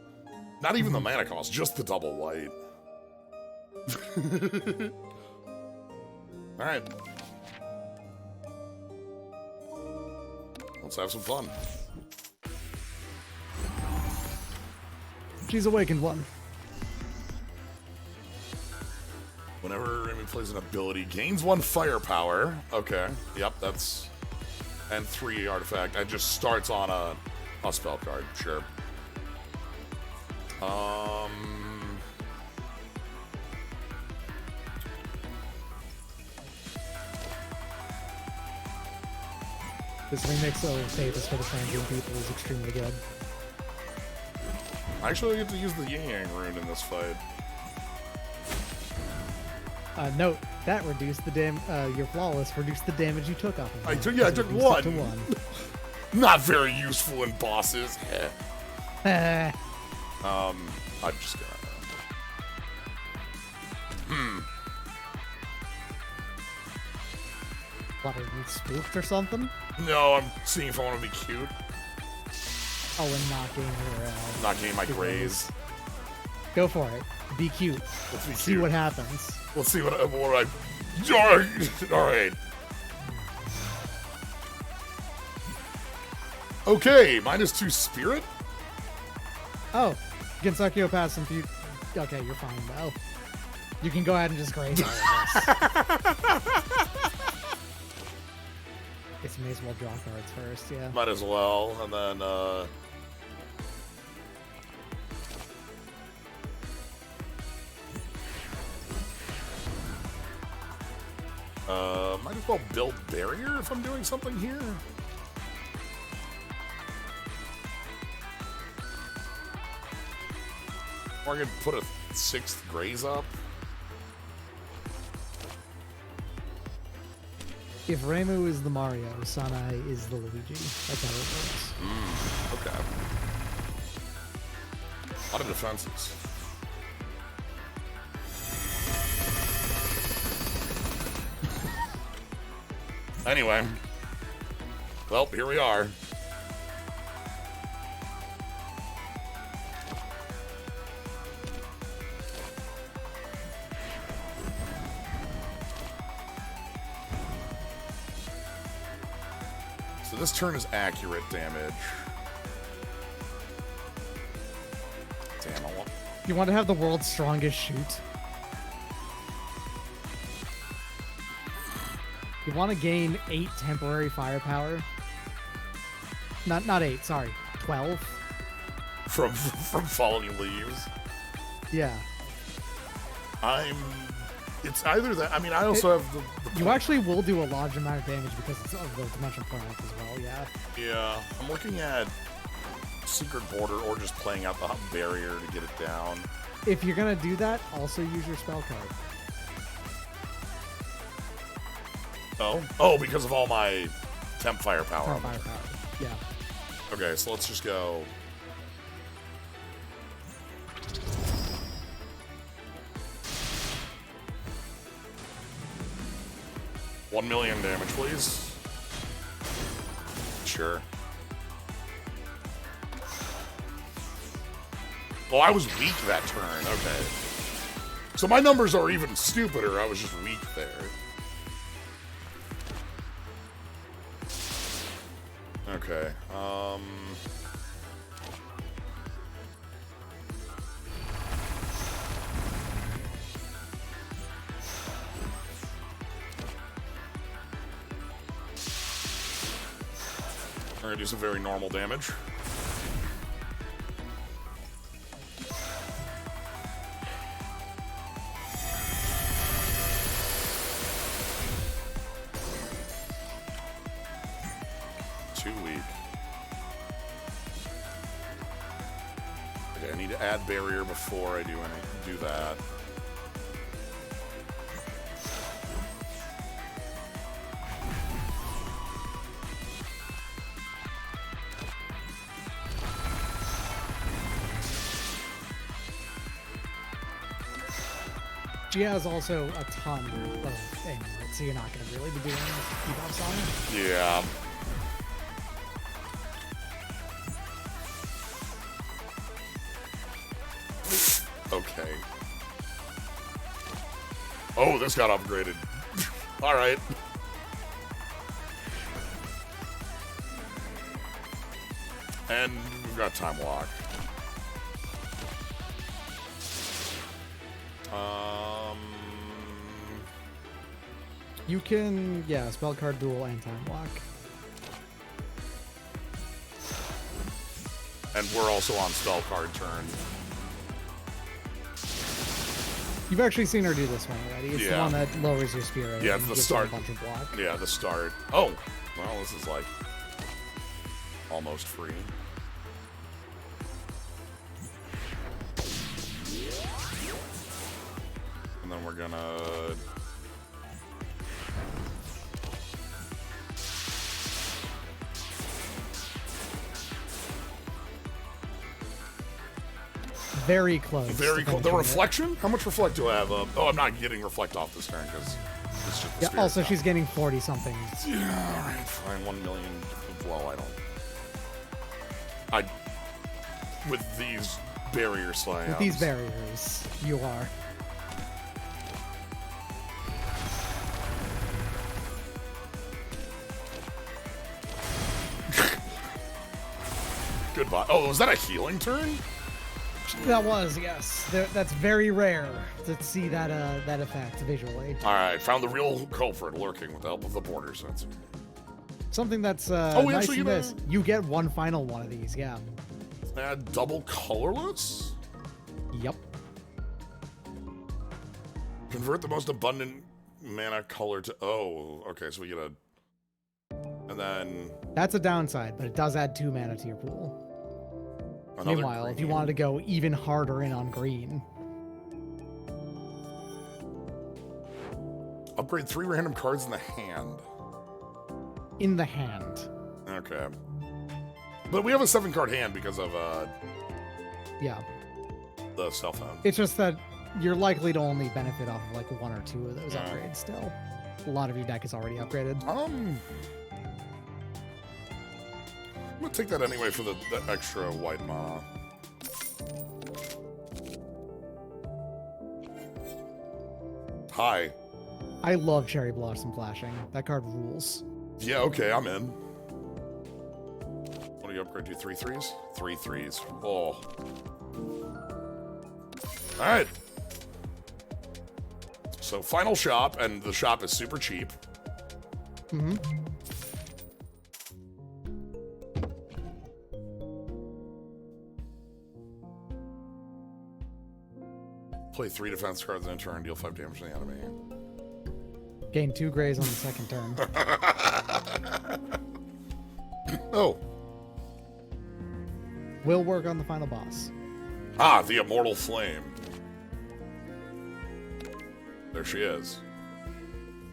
Not even the mana cost, just the double white. All right, let's have some fun. She's awakened one. Whenever enemy plays an ability, gains 1 firepower. Okay, yep, that's... And 3 artifact. It just starts on a spell card, sure. This remix of Davis for the transient people is extremely good. I actually get to use the Yin Yang rune in this fight. Note that reduced the your flawless reduced the damage you took off of it. I took 1. To 1. Not very useful in bosses. I'm just gonna. What, are you spooked or something? No, I'm seeing if I want to be cute. Oh, and not getting her. Not getting my graze. Go for it. Be cute. Let's be See cute. what happens. Let's see what I. All right. Okay, -2 spirit. Oh, you can psychopath some few. Okay, you're fine though. You can go ahead and just graze all of this. Guess you may as well draw cards first, yeah. Might as well, and then might as well build barrier if I'm doing something here. Or I could put a 6th graze up. If Reimu is the Mario, Sanai is the Luigi. That's how it works. Okay. A lot of defenses. Anyway. Well, here we are. So this turn is accurate damage. Damn, I want... You want to have the world's strongest shoot? You want to gain 8 temporary firepower? Not 8, sorry. 12? From falling leaves? Yeah. It's either that... I mean, I also have the you actually will do a large amount of damage because it's of the dimension planets as well, yeah. Yeah. I'm looking at Secret Border or just playing out the barrier to get it down. If you're going to do that, also use your spell card. Oh, because of all my temp firepower. Temp firepower, yeah. Okay, so let's just go... $1 million damage, please. Sure. Oh, I was weak that turn. Okay. So my numbers are even stupider. I was just weak there. Okay. We're gonna do some very normal damage. Too weak. Okay, I need to add barrier before I do that. She has also a ton of aim, so you're not going to really be doing debuffs on it. Yeah. Okay. Oh, this got upgraded. All right. And we've got time lock. You can, yeah, spell card duel and time lock. And we're also on spell card turn. You've actually seen her do this one already. It's the one that lowers your spirit. Yeah, it's the start. A bunch of block. Yeah, the start. Oh, well, this is like almost free. And then we're gonna... Very close. Very close. The reflection? How much reflect do I have up? Oh, I'm not getting reflect off this turn because it's just the spirit also, stuff. she's getting 40 something. Yeah, alright, fine. 1 million. Well, I don't. With these barrier slams. With these barriers, you are. Goodbye. Oh, was that a healing turn? That was, yes. That's very rare to see that that effect visually. All right, found the real culprit lurking with the help of the border sensor. Something that's we nice actually in get this. You get one final one of these, yeah. Add double colorless? Yep. Convert the most abundant mana color to... Oh, okay, so we get a... And then... That's a downside, but it does add 2 mana to your pool. Meanwhile, if you wanted to go even harder in on green... Upgrade 3 random cards in the hand. In the hand. Okay. But we have a 7-card hand because of, yeah. the cell phone. It's just that you're likely to only benefit off of, like, 1 or 2 of those upgrades still. A lot of your deck is already upgraded. I'm gonna take that anyway for the extra white mana. Hi. I love Cherry Blossom Flashing. That card rules. Yeah, okay, I'm in. What do you upgrade to? 3 3s? 3 3s. Oh. Alright. So, final shop, and the shop is super cheap. Mm-hmm. Play 3 defense cards in a turn, deal 5 damage to the enemy. Gain 2 grays on the second turn. Oh. Will work on the final boss. Ah, the Immortal Flame. There she is.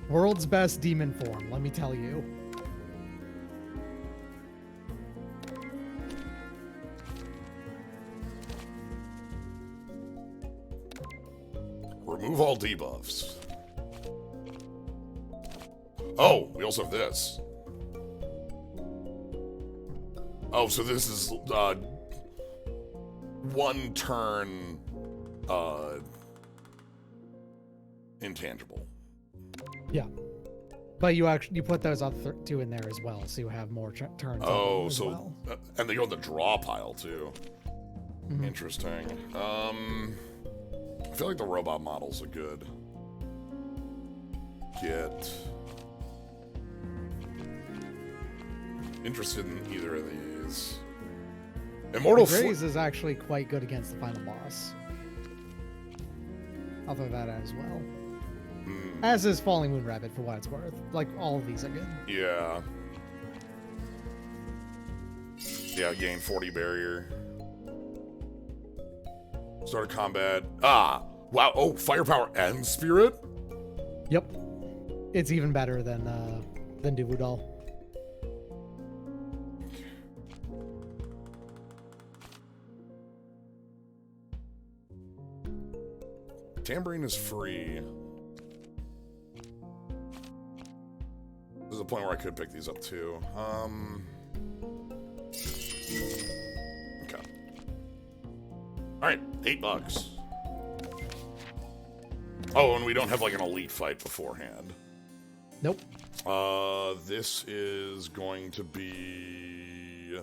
World's best demon form, let me tell you. Remove all debuffs. Oh, we also have this. Oh, so this is 1 turn intangible. Yeah. But you put those other two in there as well, so you have more turns. Oh, so well. And they go in the draw pile too. Mm-hmm. Interesting. I feel like the robot models are good. Get interested in either of these. Immortal Graze is actually quite good against the final boss. I'll throw that out as well. As is Falling Moon Rabbit, for what it's worth. Like, all of these are good. Yeah. Yeah, gain 40 barrier. Start of combat. Ah! Wow, oh, firepower and spirit? Yep. It's even better than Touhou Doll. Tambourine is free. There's a point where I could pick these up too. Okay. Alright, $8. Oh, and we don't have like an elite fight beforehand. Nope. This is going to be...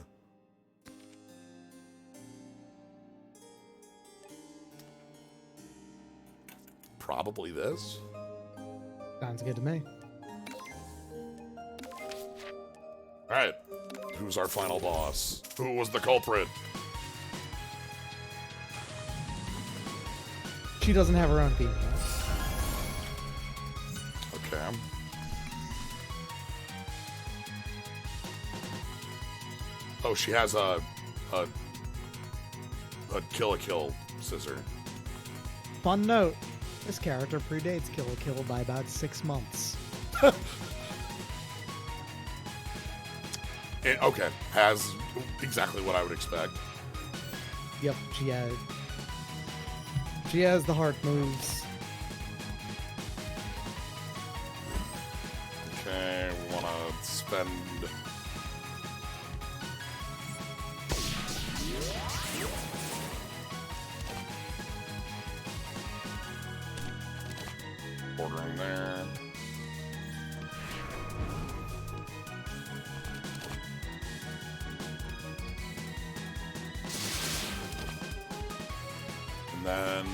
probably this. Sounds good to me. Alright. Who's our final boss? Who was the culprit? She doesn't have her own theme. Okay. Oh, she has a kill scissor. Fun note. This character predates Kill la Kill by about 6 months. Okay, has exactly what I would expect. Yep, she has the heart moves. Okay, we want to spend... ordering there. And then...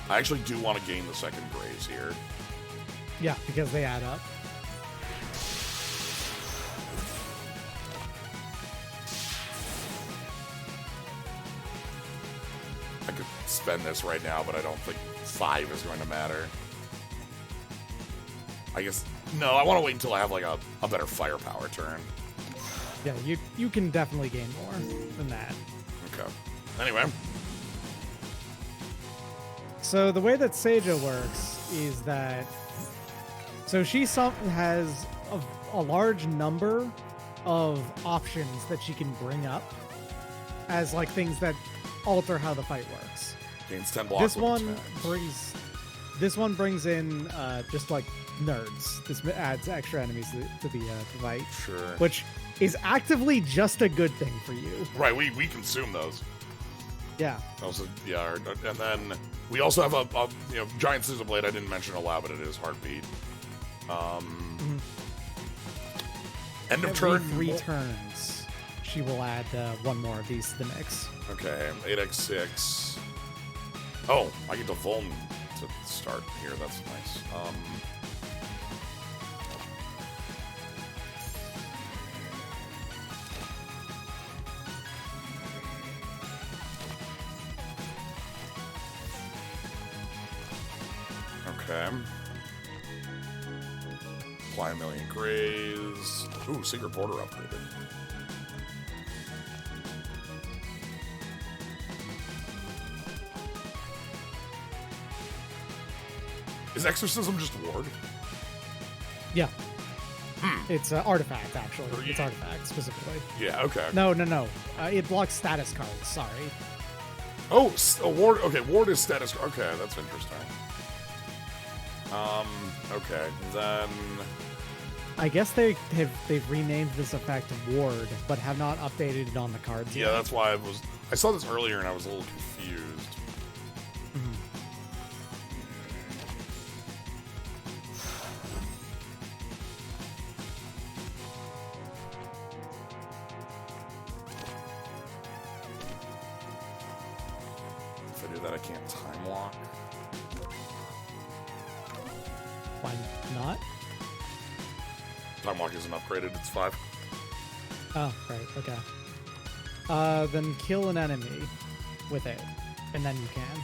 I actually do want to gain the second graze here. Yeah, because they add up. I could spend this right now, but I don't think 5 is going to matter. I guess... No, I want to wait until I have like a better firepower turn. Yeah, you can definitely gain more than that. Okay. Anyway. So the way that Seijo works is that... So she has a large number of options that she can bring up as like things that alter how the fight works. Gains 10 blocks. This one brings in just like nerds. This adds extra enemies to the fight. Sure. Which is actively just a good thing for you. Right, we consume those. Yeah. Also, yeah, and then we also have a giant scissor blade. I didn't mention aloud, but it is heartbeat. End of turn. Every 3 turns, she will add one more of these to the mix. Okay, 8x6. Oh, I get to Vuln to start here. That's nice. Okay. Apply 1 million grays. Ooh, Secret Porter upgraded. Is Exorcism just ward? Yeah. It's artifact, actually. It's artifact, specifically. Yeah, okay. No. It blocks status cards, sorry. Oh, a ward. Okay, ward is status. Okay, that's interesting. Okay, then I guess they've renamed this effect Ward, but have not updated it on the cards yet. Yeah, that's why I saw this earlier and I was a little confused. If I do that, I can't time lock. Why not? Time lock isn't upgraded, it's 5. Oh, right, okay. Then kill an enemy with it, and then you can.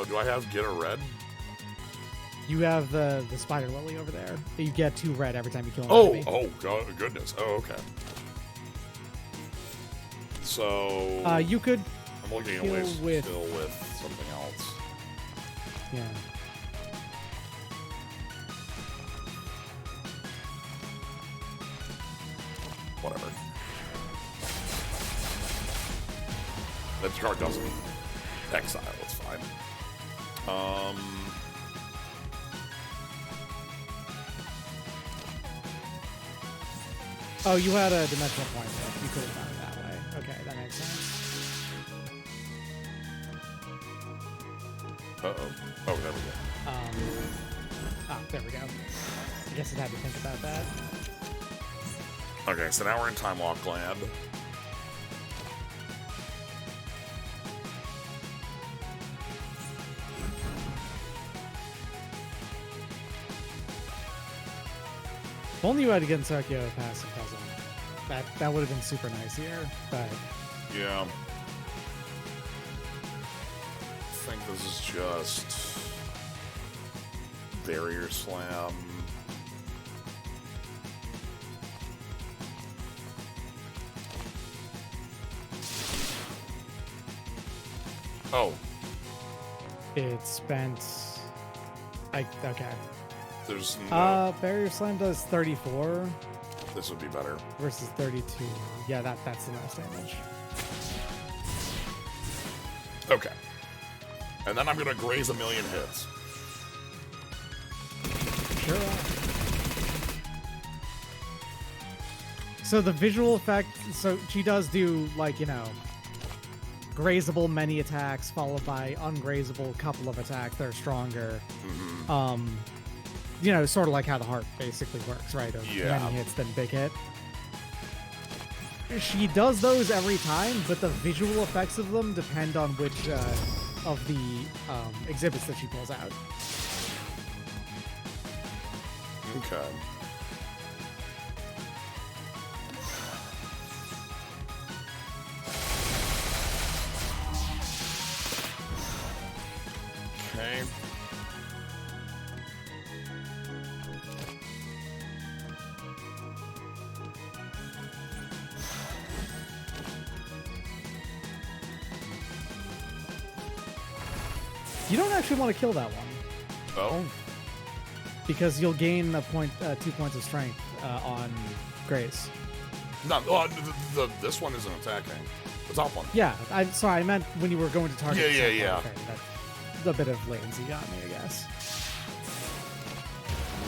Oh, do I have get a red? You have the spider lily over there. You get 2 red every time you kill an enemy. Oh, goodness. Oh, okay. So... you could I'm looking at ways to kill with something else. Yeah. Whatever. That card doesn't exile, it's fine. Oh, you had a dimensional point there. You could have done it that way. Okay, that makes sense. Uh-oh. Oh, there we go. There we go. I guess I had to think about that. Okay, so now we're in Time Lock Land. If only you had Gensokyo passive puzzle. That would have been super nice here, but... Yeah. I think this is just... Barrier Slam. Oh. It spent... okay. There's no... Barrier Slam does 34. This would be better. Versus 32. Yeah, that's the most damage. Okay. And then I'm gonna graze a million hits. Sure. So the visual effect, so she does do, like, you know, grazable many attacks followed by ungrazable couple of attacks that are stronger. Mm-hmm. You know, sort of like how the heart basically works, right? Of yeah. Many hits, then big hit. She does those every time, but the visual effects of them depend on which of the exhibits that she pulls out. Okay. Okay. You don't actually want to kill that one. Oh. Because you'll gain a point, 2 points of strength on Grace. No, this one isn't attacking. The top one. Yeah, sorry, I meant when you were going to target. Yeah. Okay, that's a bit of latency on me, I guess.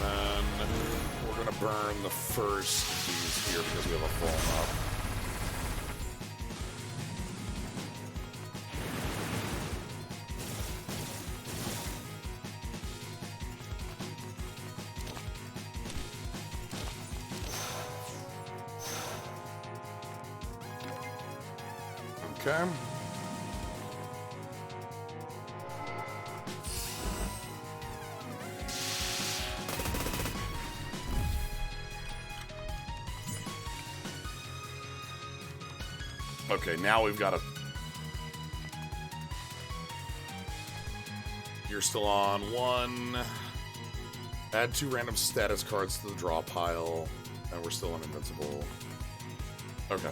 And then we're gonna burn the first of these here because we have a full up. Okay. Okay, now we've got a... You're still on 1. Add 2 random status cards to the draw pile, and we're still uninvincible. Okay.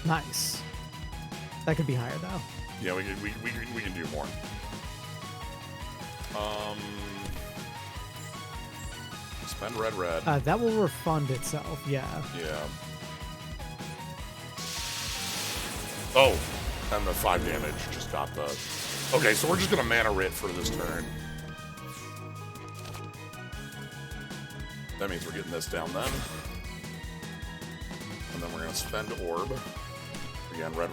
Nice. That could be higher though. Yeah, we can do more. Spend red. That will refund itself. Yeah. Yeah. Oh, and the 5 damage just got the... Okay, so we're just gonna mana writ for this turn. That means we're getting this down then. And then we're gonna spend orb. Again, red.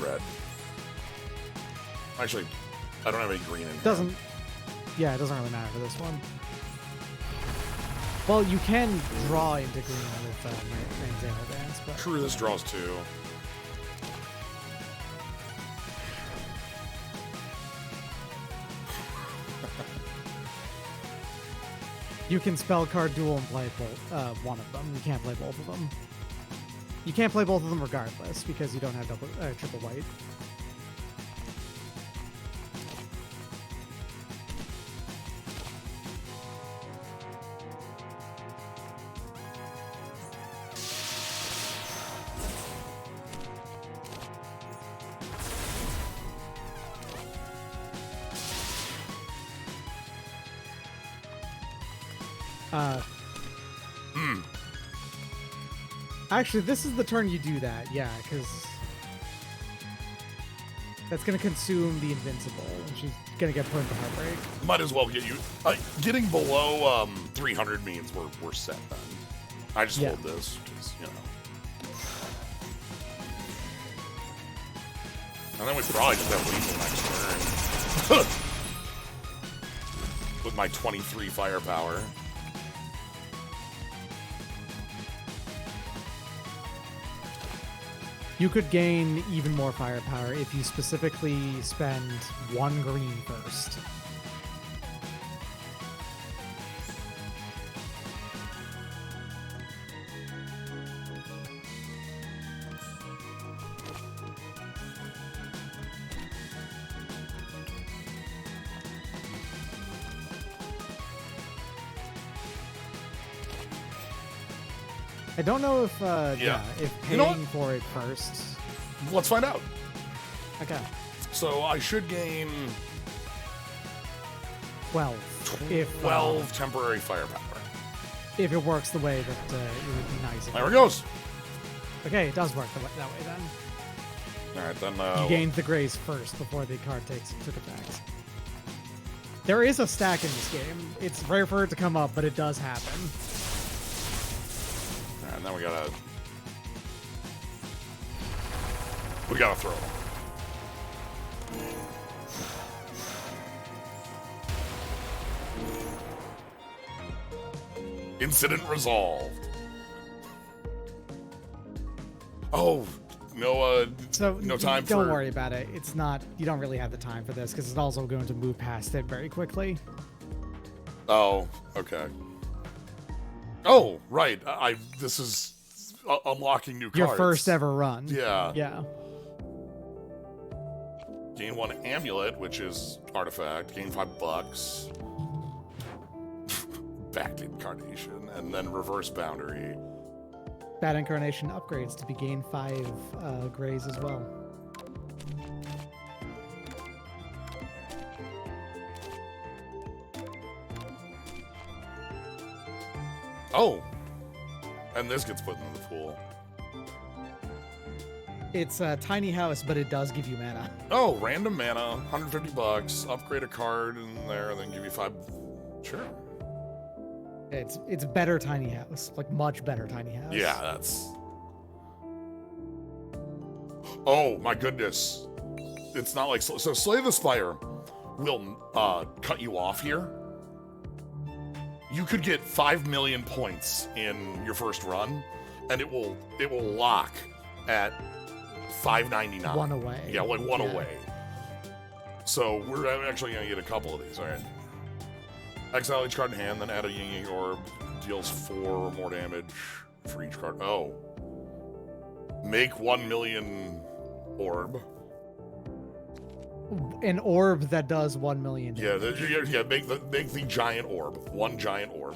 Actually, I don't have any green in here. Yeah, it doesn't really matter for this one. Well, you can draw into green with Manzano Dance, but... True, this draws 2. You can spell card duel and play one of them. You can't play both of them. You can't play both of them regardless because you don't have triple white. Actually, this is the turn you do that, yeah, because that's going to consume the Invincible, and she's going to get put into Heartbreak. Might as well get you... getting below 300 means we're set then. I just hold this, because, you know. And then we probably just have lethal next turn. With my 23 firepower. You could gain even more firepower if you specifically spend 1 green first. I don't know if if paying for it first. Let's find out. Okay. So I should gain 12. 12 temporary firepower. If it works the way that it would be nice. There it goes. Okay, it does work that way then. All right, then. You gained the grace first before the card took effect. There is a stack in this game. It's rare for it to come up, but it does happen. And then we gotta throw. Incident resolved. Oh, no time. Don't worry about it. It's not. You don't really have the time for this because it's also going to move past it very quickly. Oh, okay. Oh, right. This is unlocking new cards. Your first ever run. Yeah. Yeah. Gain 1 amulet, which is artifact. Gain $5. Backed incarnation, and then reverse boundary. That incarnation upgrades to be gain 5 grays as well. Oh, and this gets put in the pool. It's a tiny house, but it does give you mana. Oh, random mana, $150. Upgrade a card in there, and then give you 5. Sure. It's better tiny house, like much better tiny house. Yeah, that's. Oh my goodness! It's not like so. Slay the Spire will cut you off here. You could get 5 million points in your first run, and it will lock at 599. 1 away. Yeah, like 1 away. So we're actually gonna get a couple of these. All right. Exile each card in hand, then add a Yin Orb. Deals 4 or more damage for each card. Oh. Make 1 million orb. An orb that does 1 million damage. Yeah, make the giant orb. 1 giant orb.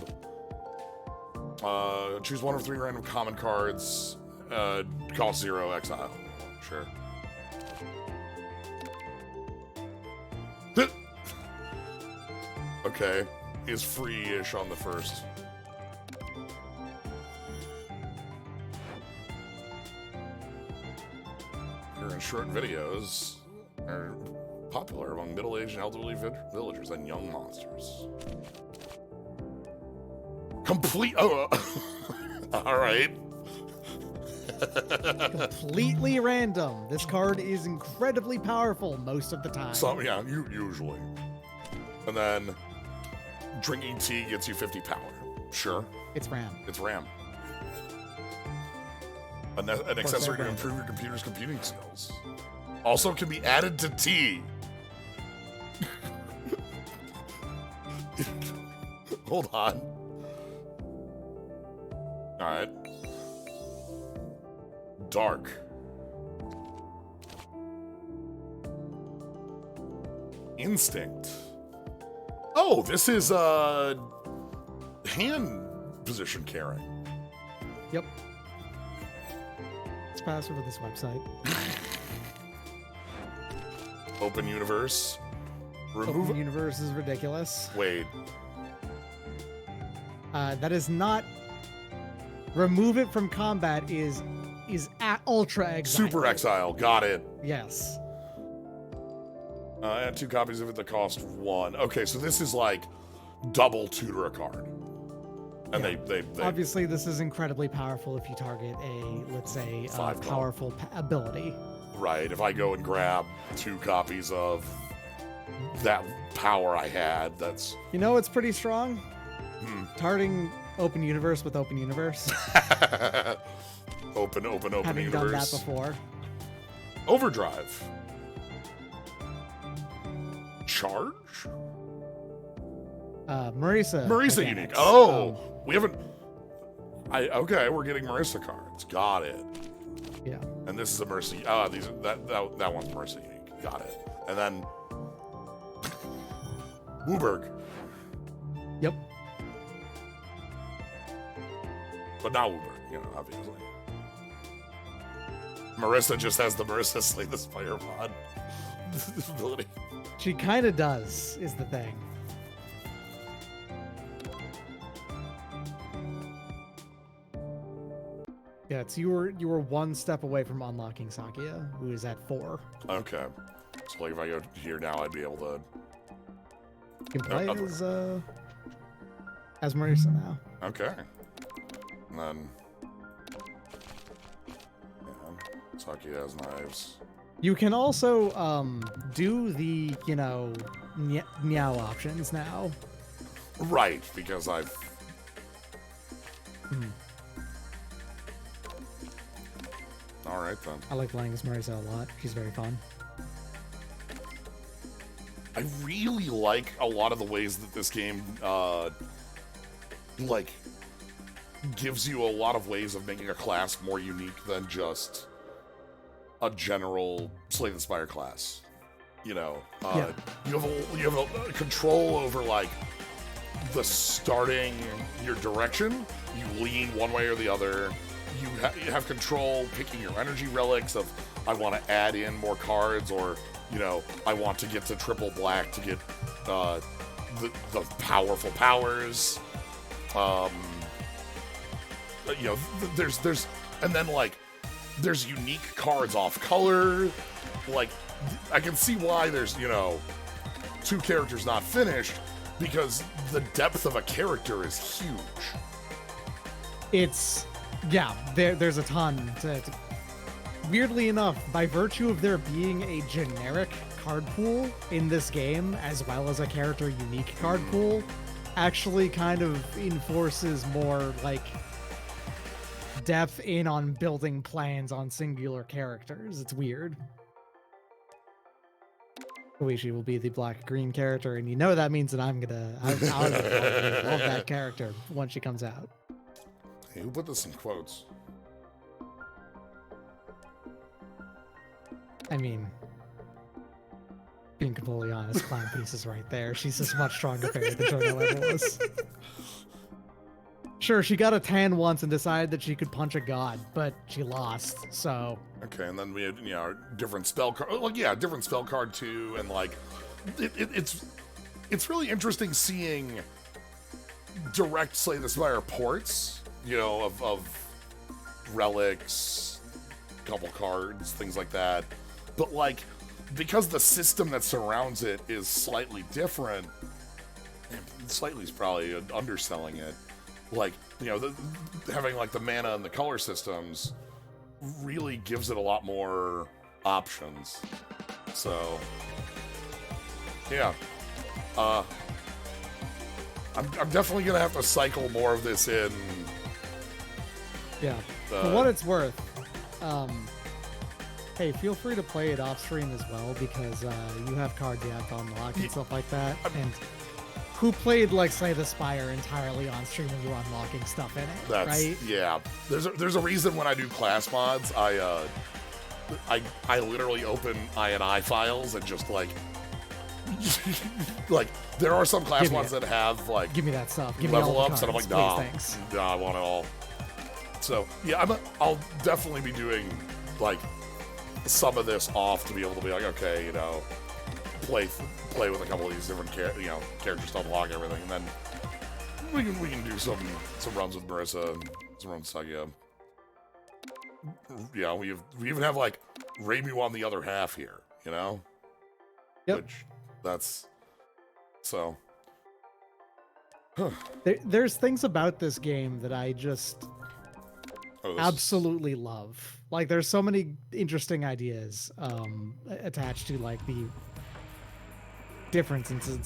Choose 1 of 3 random common cards. Cost 0, exile. Sure. Okay. Is free-ish on the first. short videos are popular among middle-aged and elderly villagers and young monsters. Complete. Oh, all right. Completely random. This card is incredibly powerful most of the time. So yeah, usually. And then drinking tea gets you 50 power. Sure. It's RAM. It's RAM. An accessory to improve your computer's computing skills. Also can be added to tea. Hold on. All right. Dark. Instinct. Oh, this is hand position carrying. Yep. It's faster with this website. Open universe. Open universe is ridiculous. Wait. That is not. Remove it from combat is ultra exile. Super exile. Got it. Yes. Add 2 copies of it that cost 1. Okay, so this is like double tutor a card. And yeah. they obviously this is incredibly powerful if you target a, let's say, a powerful ability. Right. If I go and grab 2 copies of that power I had, that's... You know what's pretty strong? Targeting open universe with open universe. open Having universe. done that before. Overdrive. Charge? Marisa unique. Oh, we haven't... Okay, we're getting Marisa cards. Got it. Yeah. And this is a Marisa... that one's Marisa unique. Got it. And then... Wooberg. Yep. But not Wooberg, you know, obviously. Marisa just has the Marisa Slay the Spire Mod ability. She kind of does, is the thing. Yeah, it's you were one step away from unlocking Sakia, who is at 4. Okay. So like if I go here now, I'd be able to... You can play as Marisa now. Okay. And then... Yeah, Sakia has knives. You can also do the, you know, meow options now. Right, because I've... All right, then. I like playing as Marisa a lot. She's very fun. I really like a lot of the ways that this game, like, gives you a lot of ways of making a class more unique than just a general Slay the Spire class. You know, you have a control over, like, the starting your direction. You lean one way or the other. You have control picking your energy relics of, I want to add in more cards, or, you know, I want to get to triple black to get the powerful powers. You know, there's and then, like, there's unique cards off color. Like, I can see why there's, you know, 2 characters not finished, because the depth of a character is huge. It's, yeah, there's a ton to... Weirdly enough, by virtue of there being a generic card pool in this game, as well as a character unique card pool, actually kind of enforces more, like, depth in on building plans on singular characters. It's weird. Koichi will be the black-green character, and you know that means that I'm gonna love that character once she comes out. Hey, who put this in quotes? I mean, being completely honest, Clown Piece is right there. She's just much stronger fairy than Jordan ever was. Sure, she got a tan once and decided that she could punch a god, but she lost, so... Okay, and then we had, you know, different spell card... Well, yeah, different spell card, too, and, like, it's really interesting seeing direct Slay the Spire ports, you know, of relics, couple cards, things like that. but like, because the system that surrounds it is slightly different, slightly is probably underselling it. Like, you know, having like the mana and the color systems really gives it a lot more options. So, yeah. I'm definitely gonna have to cycle more of this in. Yeah. For what it's worth, hey, feel free to play it off stream as well, because you have cards you have to unlock and stuff like that. And who played like Slay the Spire entirely on stream and you were unlocking stuff in it, right? Yeah. There's a reason when I do class mods, I literally open INI files and just like like there are some class mods that have like give me that stuff, give level me all the ups, cards, and I'm like, please, nah, I want it all. So yeah, I'll definitely be doing like some of this off to be able to be like, okay, you know, play with a couple of these different characters to unlock everything, and then we can do some runs with Marissa and some runs with Sagia. Yeah, we even have like Reimu on the other half here, you know? Yep. Which that's so. There's things about this game that I just absolutely love. Like, there's so many interesting ideas attached to like the differences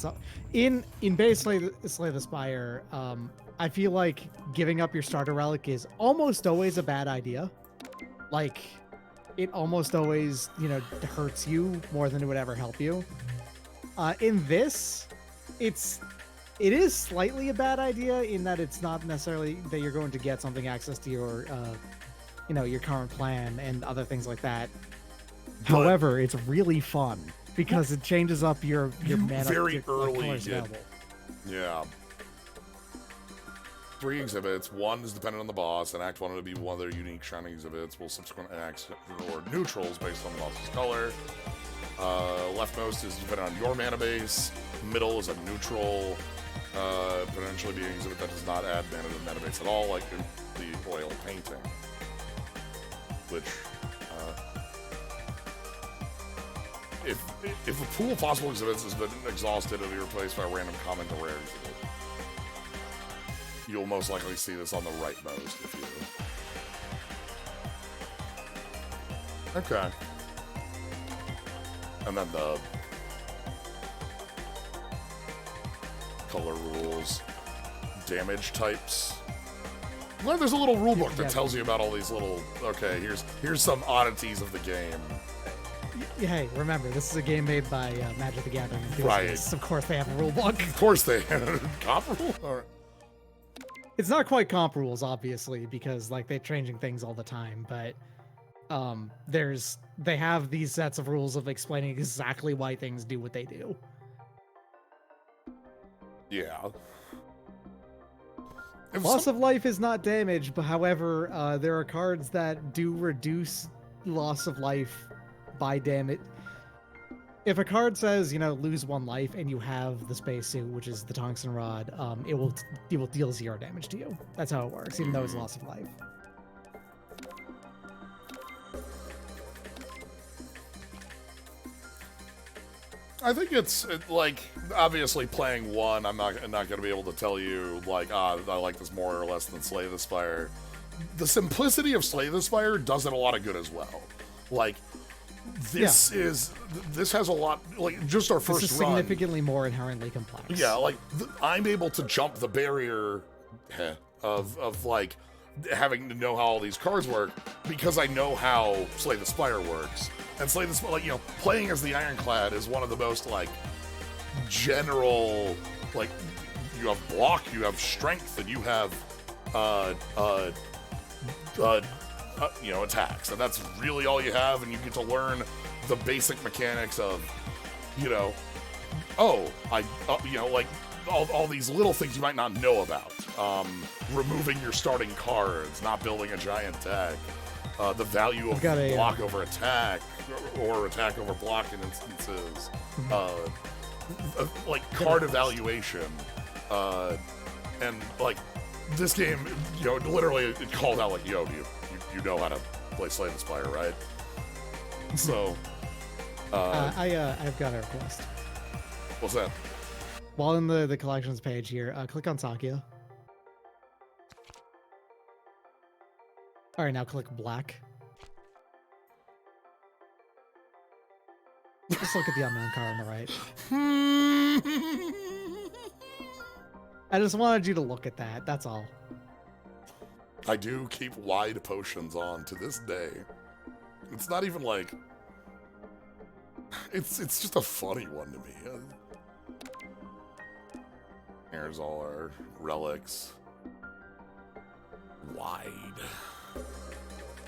in base Slay the Spire. I feel like giving up your starter relic is almost always a bad idea. Like, it almost always, you know, hurts you more than it would ever help you. In this, it is slightly a bad idea in that it's not necessarily that you're going to get something access to your, you know, your current plan and other things like that. However, it's really fun because it changes up your mana very early. Available. Yeah. 3 exhibits. 1 is dependent on the boss, and Act 1 will be one of their unique shining exhibits, while subsequent acts or neutrals based on the boss's color. Leftmost is dependent on your mana base. Middle is a neutral, potentially being an exhibit that does not add mana to the mana base at all, like the oil painting. Which, if a pool of possible exhibits has been exhausted, it'll be replaced by a random common to rare exhibit. You'll most likely see this on the rightmost if you. Okay. And then the color rules, damage types. Well, there's a little rule book that tells you about all these little. Okay, here's some oddities of the game. Hey, remember, this is a game made by Magic the Gathering enthusiasts. Right. Of course, they have a rule book. Of course, they have comp rule. All right. It's not quite comp rules, obviously, because like they're changing things all the time. But they have these sets of rules of explaining exactly why things do what they do. Yeah. Loss of life is not damage, but however, there are cards that do reduce loss of life by damage. If a card says, you know, lose 1 life and you have the spacesuit, which is the tungsten rod, it will deal 0 damage to you. That's how it works, even though it's loss of life. I think it's like, obviously playing 1, I'm not going to be able to tell you like, I like this more or less than Slay the Spire. The simplicity of Slay the Spire does it a lot of good as well. Like, this has a lot, like, just our first run. This is significantly more inherently complex. Yeah, like, I'm able to jump the barrier of like, having to know how all these cards work because I know how Slay the Spire works. And Slay the Spire, like, you know, playing as the Ironclad is one of the most, like, general, like, you have block, you have strength, and you have, you know, attacks, and that's really all you have, and you get to learn the basic mechanics of, you know, you know, like, all these little things you might not know about. Removing your starting cards, not building a giant deck, the value of block over attack, or attack over block in instances, like card evaluation, and like this game, you know, literally it called out like, yo, you know how to play Slay the Spire, right? So, I've got a request. What's that? While in the collections page here, click on Sakya. All right, now click black. Just look at the unknown card on the right. I just wanted you to look at that. That's all. I do keep wide potions on to this day. It's not even like... It's just a funny one to me. Here's all our relics. Wide.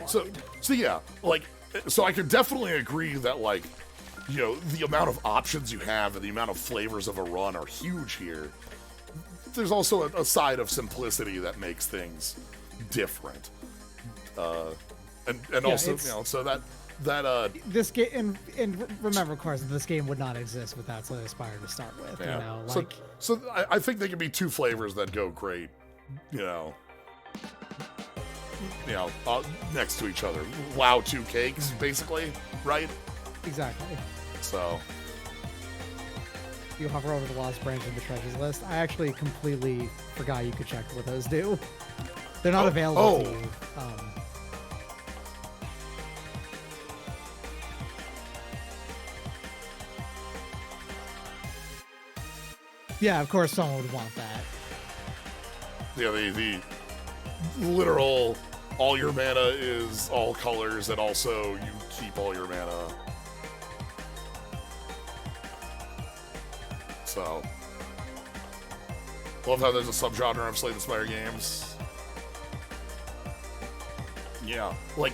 So yeah, like, so I could definitely agree that, like, you know, the amount of options you have and the amount of flavors of a run are huge here. There's also a side of simplicity that makes things different. And yeah, also, you know, so that this game, and remember, of course, this game would not exist without Slay the Spire to start with. Yeah. You know, like, so I think there could be two flavors that go great, you know, next to each other. Wow, two cakes, basically, right? Exactly. So you hover over the Lost Branch in the treasures list. I actually completely forgot you could check what those do. They're not available to you. Yeah, of course someone would want that. Yeah, the literal all your mana is all colors, and also you keep all your mana. So, love how there's a subgenre of Slay the Spire games. Yeah, like,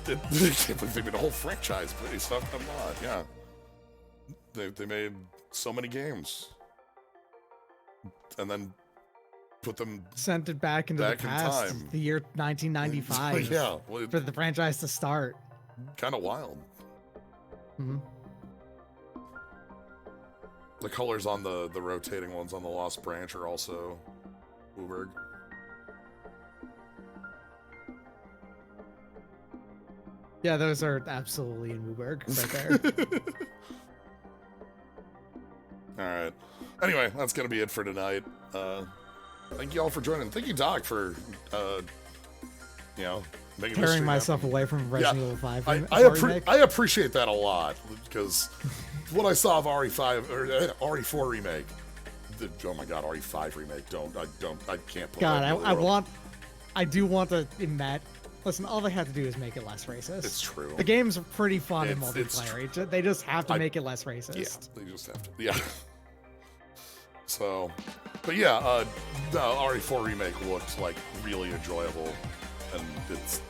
I can't believe they made a whole franchise based off that mod. Yeah, they made so many games, and then put them sent it back into the past, the year 1995. Yeah, for the franchise to start. Kind of wild. Mm-hmm. The colors on the rotating ones on the Lost Branch are also Uberg. Yeah, those are absolutely in Wooburg right there. Alright. Anyway, that's going to be it for tonight. Thank you all for joining. Thank you, Doc, for, you know, making tearing myself away from Resident Evil 5. I appreciate that a lot, because what I saw of RE5 or RE4 remake, oh my god, RE5 remake, I can't put God, I do want to admit, listen, all they have to do is make it less racist. It's true. The game's pretty fun in multiplayer. They just have to make it less racist. Yeah, they just have to. Yeah. So, but yeah, the RE4 remake looked like really enjoyable, and it's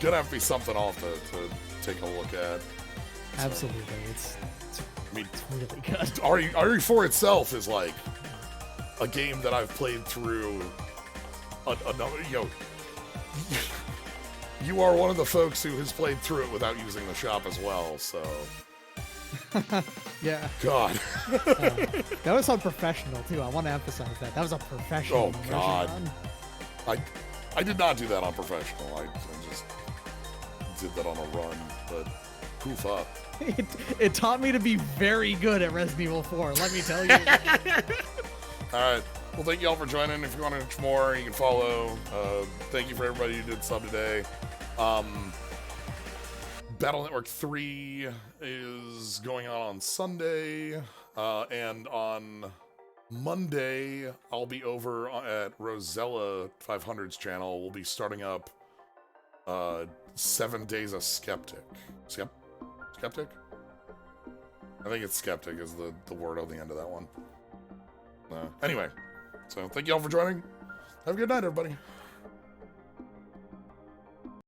gonna have to be something I'll have to take a look at. Absolutely, it's really good. RE4 itself is like a game that I've played through. You are one of the folks who has played through it without using the shop as well, so. Yeah. God. That was unprofessional too. I want to emphasize that. That was a professional. Oh God. I did not do that on professional. I just did that on a run, but poof up. It taught me to be very good at Resident Evil 4, let me tell you. Alright. Well, thank you all for joining. If you want to watch more, you can follow. Thank you for everybody who did sub today. Battle Network 3 is going on Sunday, and on Monday, I'll be over at Rosella 500's channel. We'll be starting up 7 Days of Skeptic. Skeptic? I think it's Skeptic is the word on the end of that one. Anyway, so thank you all for joining. Have a good night, everybody.